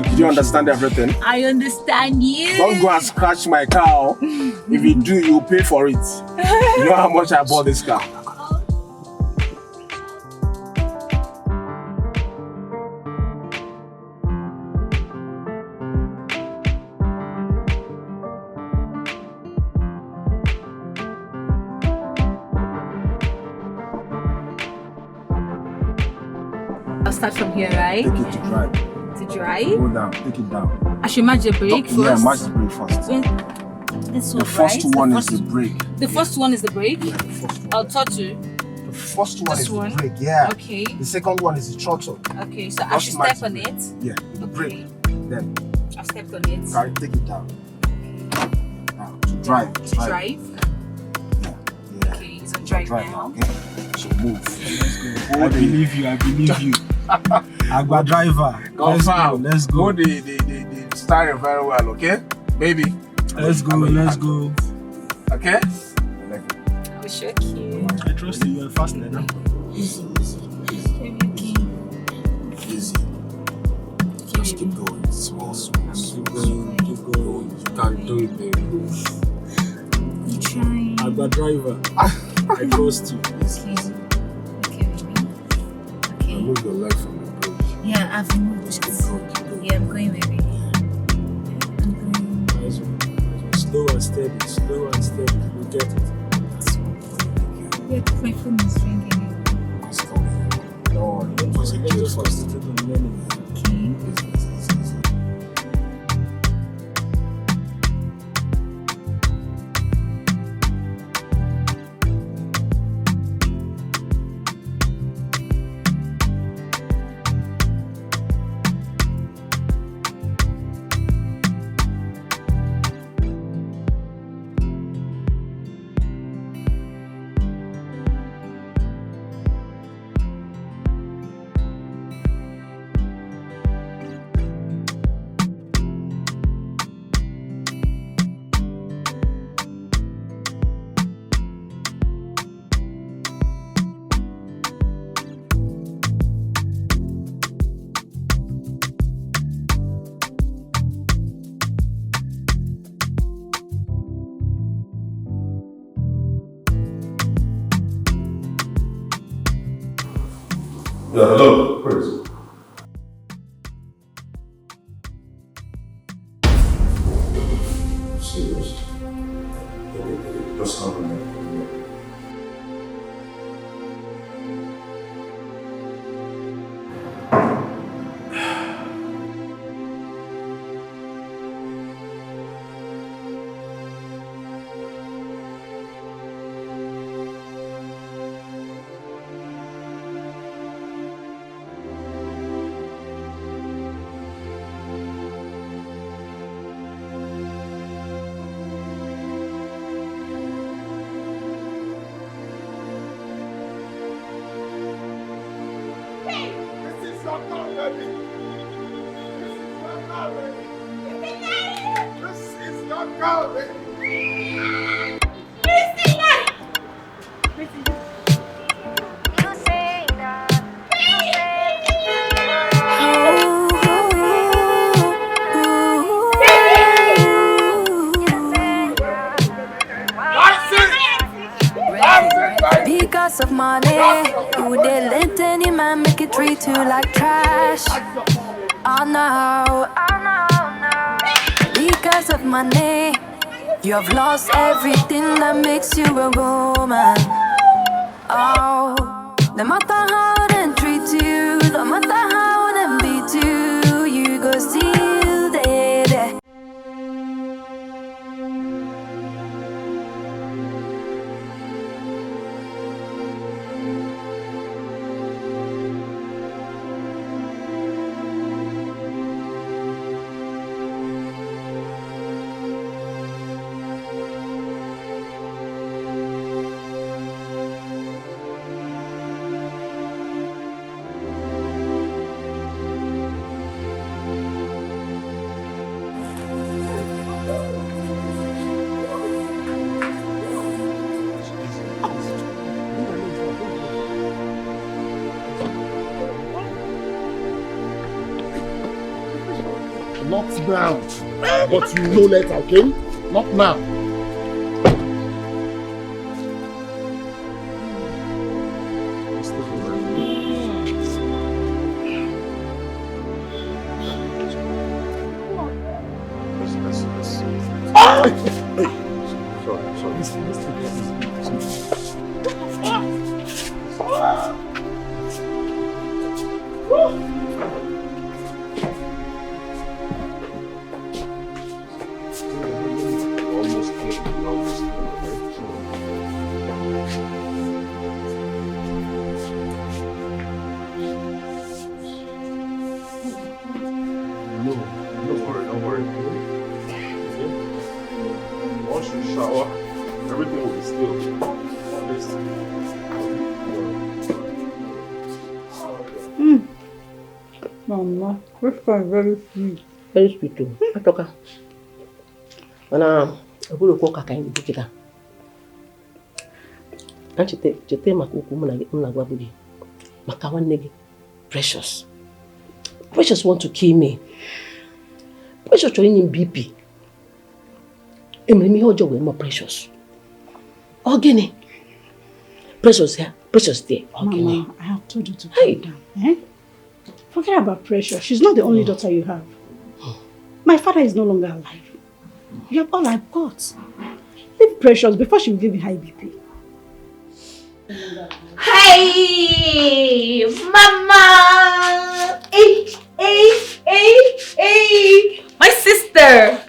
Did you understand everything? I understand you. Don't go and scratch my car. If you do, you pay for it. You know how much I bought this car? I'll start from here, right? Take it to drive. To drive? Go down, take it down. I should match the brake first. Yeah, match the brake first. This one, The first right? one is the brake. The first one is the brake? Yeah, the first one. I'll touch you. The first one This is one? the brake, yeah. Okay. The second one is the throttle. Okay, so I Just should match step on the it. Yeah, the brake. Then I've stepped on it. carry, take it down. Now to drive. To drive? Yeah. Okay, it's on drive now. Okay. So move. I believe you. Agba driver. Let's go. Go the steering very well, okay? Baby. Let's go. Okay? I will shock you. I trust you. You're fast now. Easy. Just keep going. Small. Keep going. You can do it, baby. You trying? Agba driver. I trust you. Okay, baby. Okay. Move your leg from the bridge. Yeah, I've moved. Just keep going. Yeah, I'm going, baby. Slow and steady. You get it. Yeah, my phone is ringing. No, don't Let's just concentrate on learning. Okay. Yeah, hello, Chris. Serious. Just have a minute. Because of money, you would let any man make it treat you like trash. Oh no, because of money, you have lost everything that makes you a woman. Oh, no matter how they treat you, no matter how they beat you, you go still there. Not now. But you know later, okay? Not now. Mama, this one is very sweet. Very sweet too. Atoka. Mana agulu ko kakain di kita. Chete makuku muna gwa budi. Makawan negi. Precious. Precious want to kill me. Precious trying in BP. Emily hojo we more precious. Ogini. Precious here. Precious there. Ogini. Mama, I have told you to calm down. Eh? Forget about Precious. She's not the only daughter you have. My father is no longer alive. You have all I've got. Leave Precious before she will give me high BP. Hey, Mama! Hey! My sister!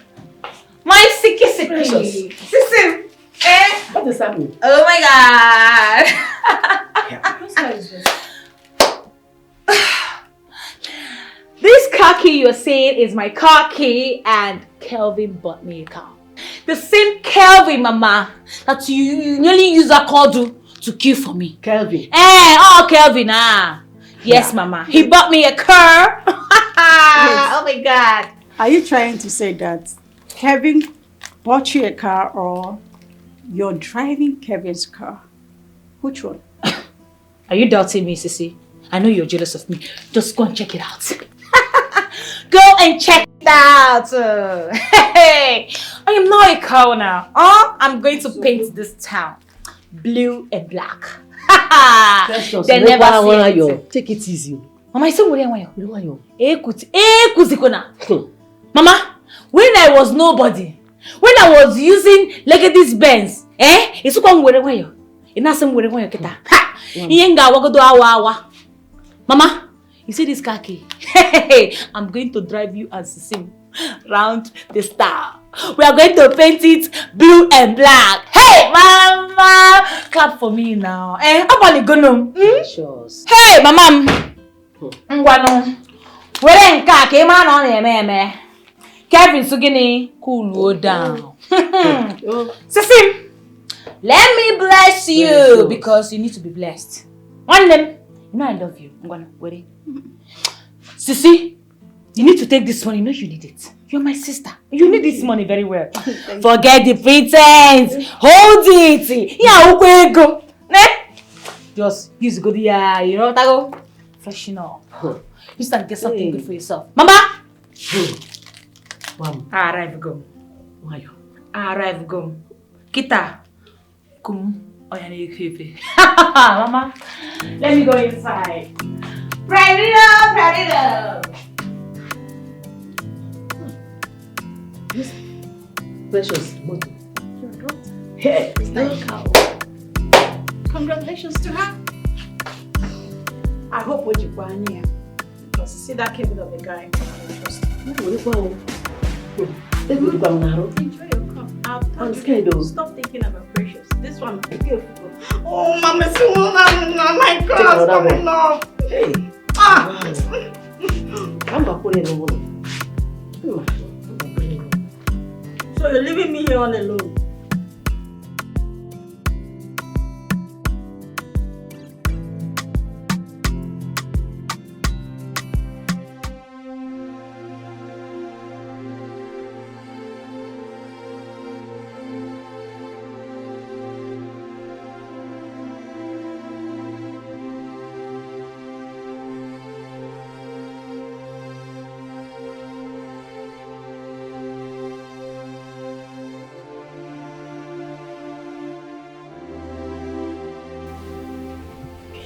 My sicky! Precious. Sister! Eh? What is happening? Oh my God! Whose car is this? This car key you're saying is my car key, and Kelvin bought me a car. The same Kelvin, Mama, that you nearly use a car to kill for me. Kelvin? Kelvin, Yes, Mama. He bought me a car. Oh my God. Are you trying to say that Kevin bought you a car or you're driving Kevin's car? Which one? Are you doubting me, Sissy? I know you're jealous of me. Just go and check it out. Go and check it out. Hey, I am not a cow now. I'm going to paint this town blue and black. Precious, They never say you. anything. Take it easy. Mama, I say what you Mama, when I was nobody, when I was using Legacy's Benz, it's one where you. It's not some where you get that. Ha! Yenga wago do awa. Mama, you see this car key? I'm going to drive you as the same round the star. We are going to paint it blue and black. Hey, Mama! Clap for me now. How about you go no? Hey, Mama! Ngwano. Where nka ke ma no na eme. Kevin Sugini, cool down. Sissy, let me bless you because you need to be blessed. One them, you know I love you. Ngwano, wait. Sissy, you need to take this money. You know you need it. You're my sister. You need this money very well. Forget the pretense. Hold it. Yeah, okay, go. Just use good you know what I go? Freshen up. You start get something good for yourself. Mama! Mom. Arrive go. Why? Arrive go. Kita. Come. Mama, let me go inside. Pride it up, pride it up. Precious. Your daughter. Hey, Congratulations to her. I hope what you want here. Because see that Kevin of the guy. Enjoy your cup. I'm scared though. Stop thinking about Precious. This one, be careful. Oh, Mama, my God, coming up. Hey. I'm back on the So you're leaving me here all alone?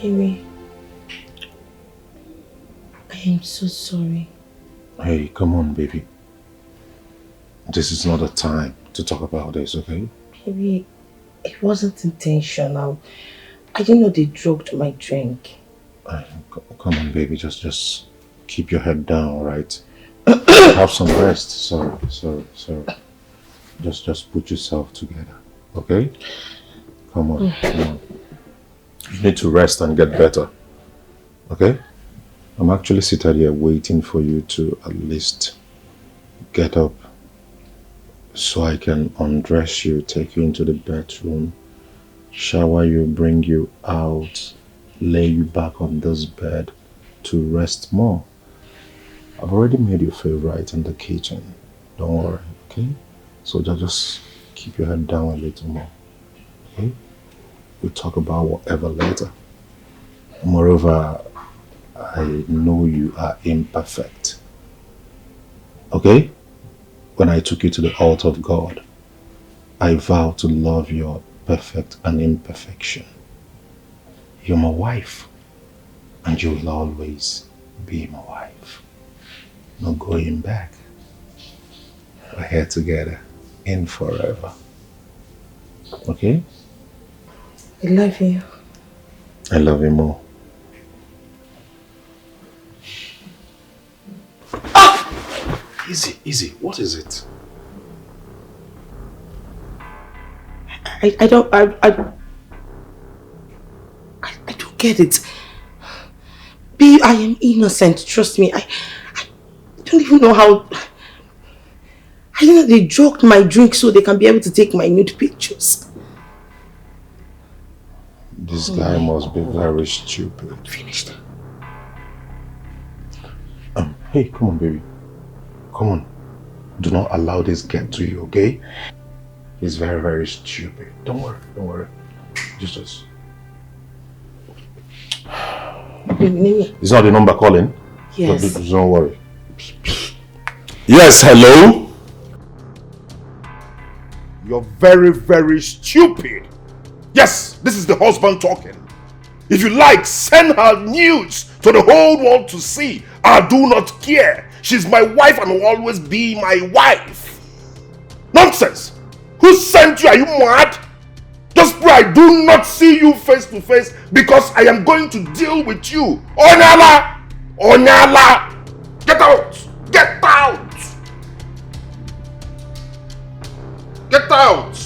Baby, I am so sorry. Hey, come on, baby. This is not a time to talk about this, okay? Baby, it wasn't intentional. I didn't know they drugged my drink. Come on, baby. Just keep your head down, right? Have some rest. So. Just put yourself together, okay? Come on, come on. You need to rest and get better, okay? I'm actually seated here waiting for you to at least get up so I can undress you, take you into the bedroom, shower you, bring you out, lay you back on this bed to rest more. I've already made you feel right in the kitchen. Don't worry, okay? So just keep your head down a little more, okay? We'll talk about whatever later. Moreover, I know you are imperfect. Okay? When I took you to the altar of God, I vow to love your perfect and imperfection. You're my wife, and you will always be my wife. No going back. We're here together in forever. Okay? I love you. I love you more. Ah! Easy. What is it? I don't get it. B, I am innocent, trust me. I don't even know how. I know they drugged my drink so they can be able to take my nude pictures. This guy must be very stupid. Finished. Hey, come on, baby. Come on. Do not allow this get to you, okay? He's very, very stupid. Don't worry. Just. Is not the number calling? Yes. Don't worry. Yes, hello? You're very, very stupid. Yes, this is the husband talking. If you like, send her news to the whole world to see. I do not care. She's my wife and will always be my wife. Nonsense! Who sent you? Are you mad? Just pray I do not see you face to face because I am going to deal with you. Onyala! Onyala! Get out! Get out! Get out!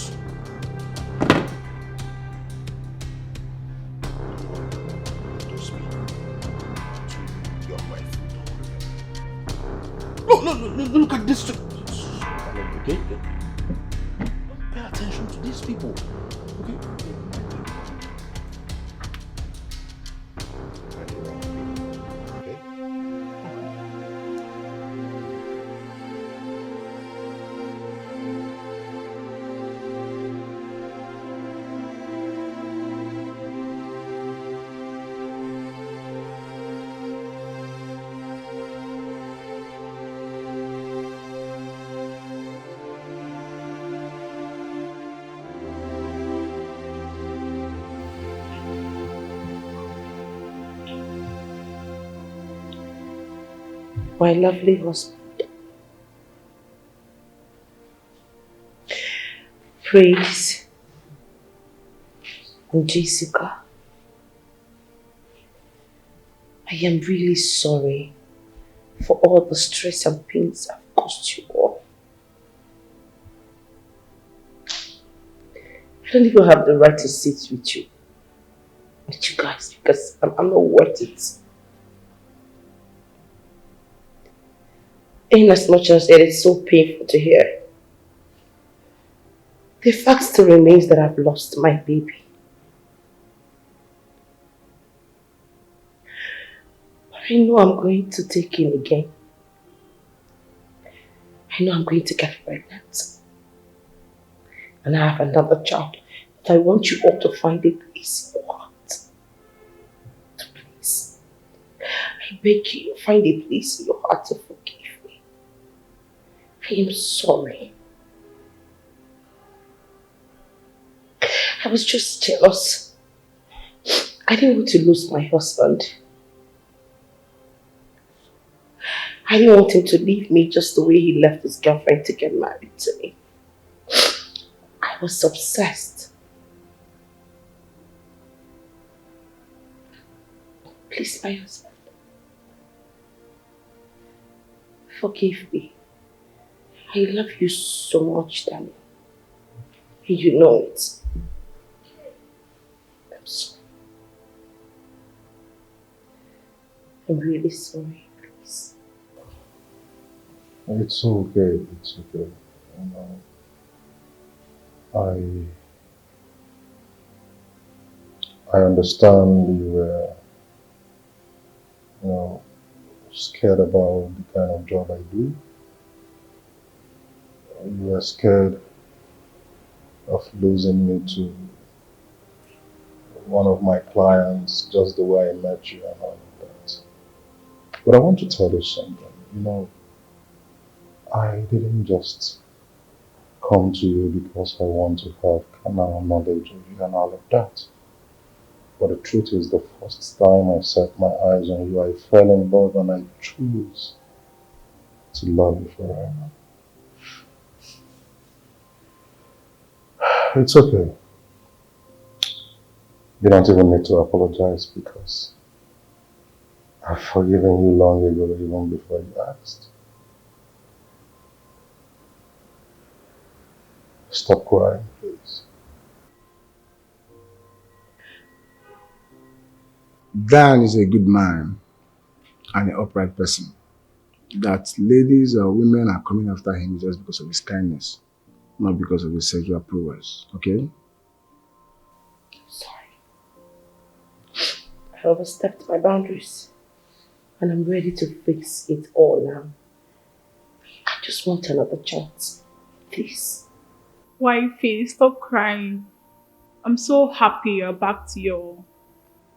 Look at this. Okay? Don't pay attention to these people. Okay? My lovely husband. Praise and Jessica. I am really sorry for all the stress and pains I've caused you all. I don't even have the right to sit with you guys, because I'm not worth it. In as much as it is so painful to hear, the fact still remains that I've lost my baby. But I know I'm going to take in again. I know I'm going to get pregnant. And I have another child. But I want you all to find a place in your heart. Please. I beg you, find a place in your heart to forgive. I am sorry. I was just jealous. I didn't want to lose my husband. I didn't want him to leave me just the way he left his girlfriend to get married to me. I was obsessed. Please, my husband, forgive me. I love you so much, Daniel. And you know it. I'm sorry. I'm really sorry, please. It's okay. It's okay. I understand you were, scared about the kind of job I do. You were scared of losing me to one of my clients just the way I met you and all of that. But I want to tell you something. I didn't just come to you because I want to have carnal knowledge of you and all of that. But the truth is, the first time I set my eyes on you, I fell in love and I chose to love you forever. It's okay. You don't even need to apologize because I've forgiven you long ago, even before you asked. Stop crying, please. Dan is a good man and an upright person. That ladies or women are coming after him just because of his kindness, not because of his sexual prowess, okay? Sorry. I overstepped my boundaries and I'm ready to fix it all now. I just want another chance, please. Wifey, stop crying. I'm so happy you're back to your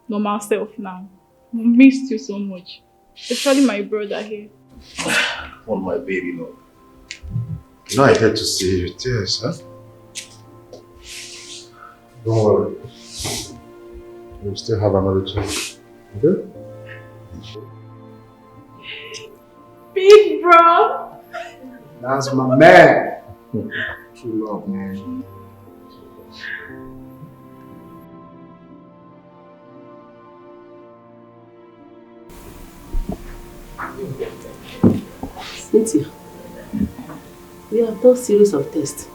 normal self now. I missed you so much. Especially my brother here. Oh, my baby, no. I hate to see you tears, huh? Don't worry. we'll still have another chance. Okay? Big bro. That's my man. True love, man. Cynthia, we have done series of tests,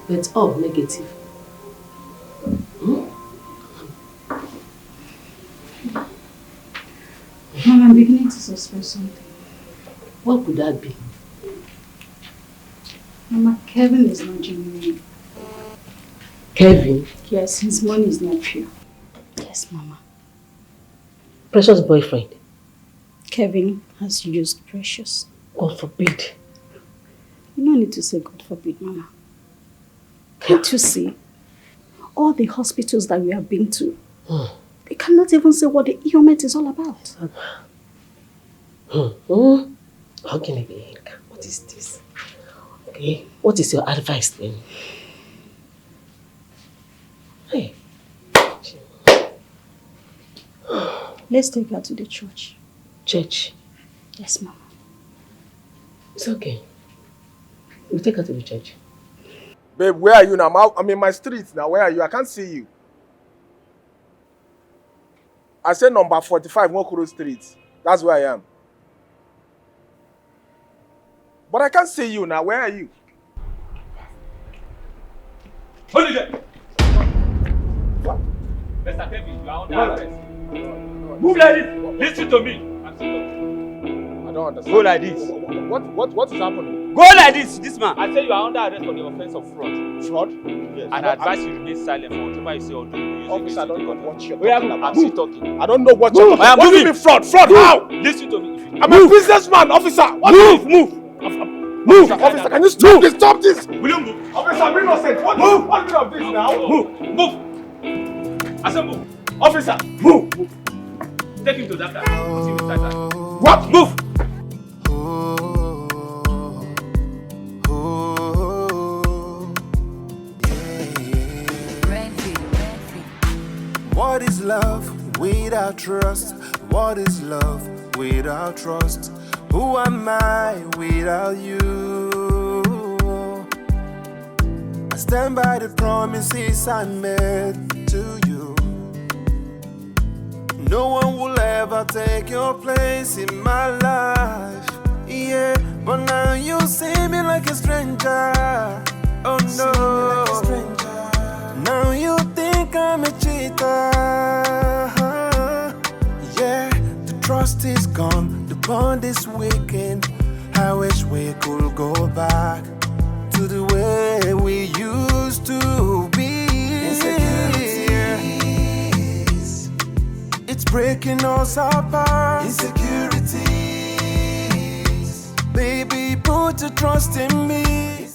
but all negative. Mom, I'm beginning to suspect something. What could that be? Mama, Kevin is not genuine. Kevin? Yes, his money is not pure. Yes, Mama. Precious boyfriend? Kevin has used Precious. God forbid. You don't need to say God forbid, Mama. Can't you see? All the hospitals that we have been to, they cannot even say what the ailment is all about. How can it be? What is this? Okay, what is your advice then? Hey. Let's take her to the church. Church? Yes, Mama. It's okay. We'll take her to the church. Babe, where are you now? I'm in my street now. Where are you? I can't see you. I said number 45, Mokoro Street. That's where I am. But I can't see you now. Where are you? Hold it there. What? Mr. Kevin, you are under arrest. Move like this. Listen to me. I don't understand. Go like this. What is happening? Go like this man. I say you are under arrest for the offense of fraud. Fraud? Yes. And I advise you to remain silent for whatever you say or do. Officer, I don't know what you're talking about. I'm still talking. I don't know what you're talking about. What do you mean fraud? Fraud how? Listen to me. I'm a businessman, officer. Move. Officer, can you stop this? Stop this. Will you move? Officer, I'm innocent. What of this now? Move. I said move. Officer, move. Take him to that car. What? Move. What is love without trust? What is love without trust? Who am I without you? I stand by the promises I made to you. No one will ever take your place in my life. Yeah, but now you see me like a stranger. Oh no. Now you think I'm a cheater. Yeah, the trust is gone, the bond is weakened. I wish we could go back to the way we used to be. Insecurities, it's breaking us apart. Insecurities, baby, put your trust in me.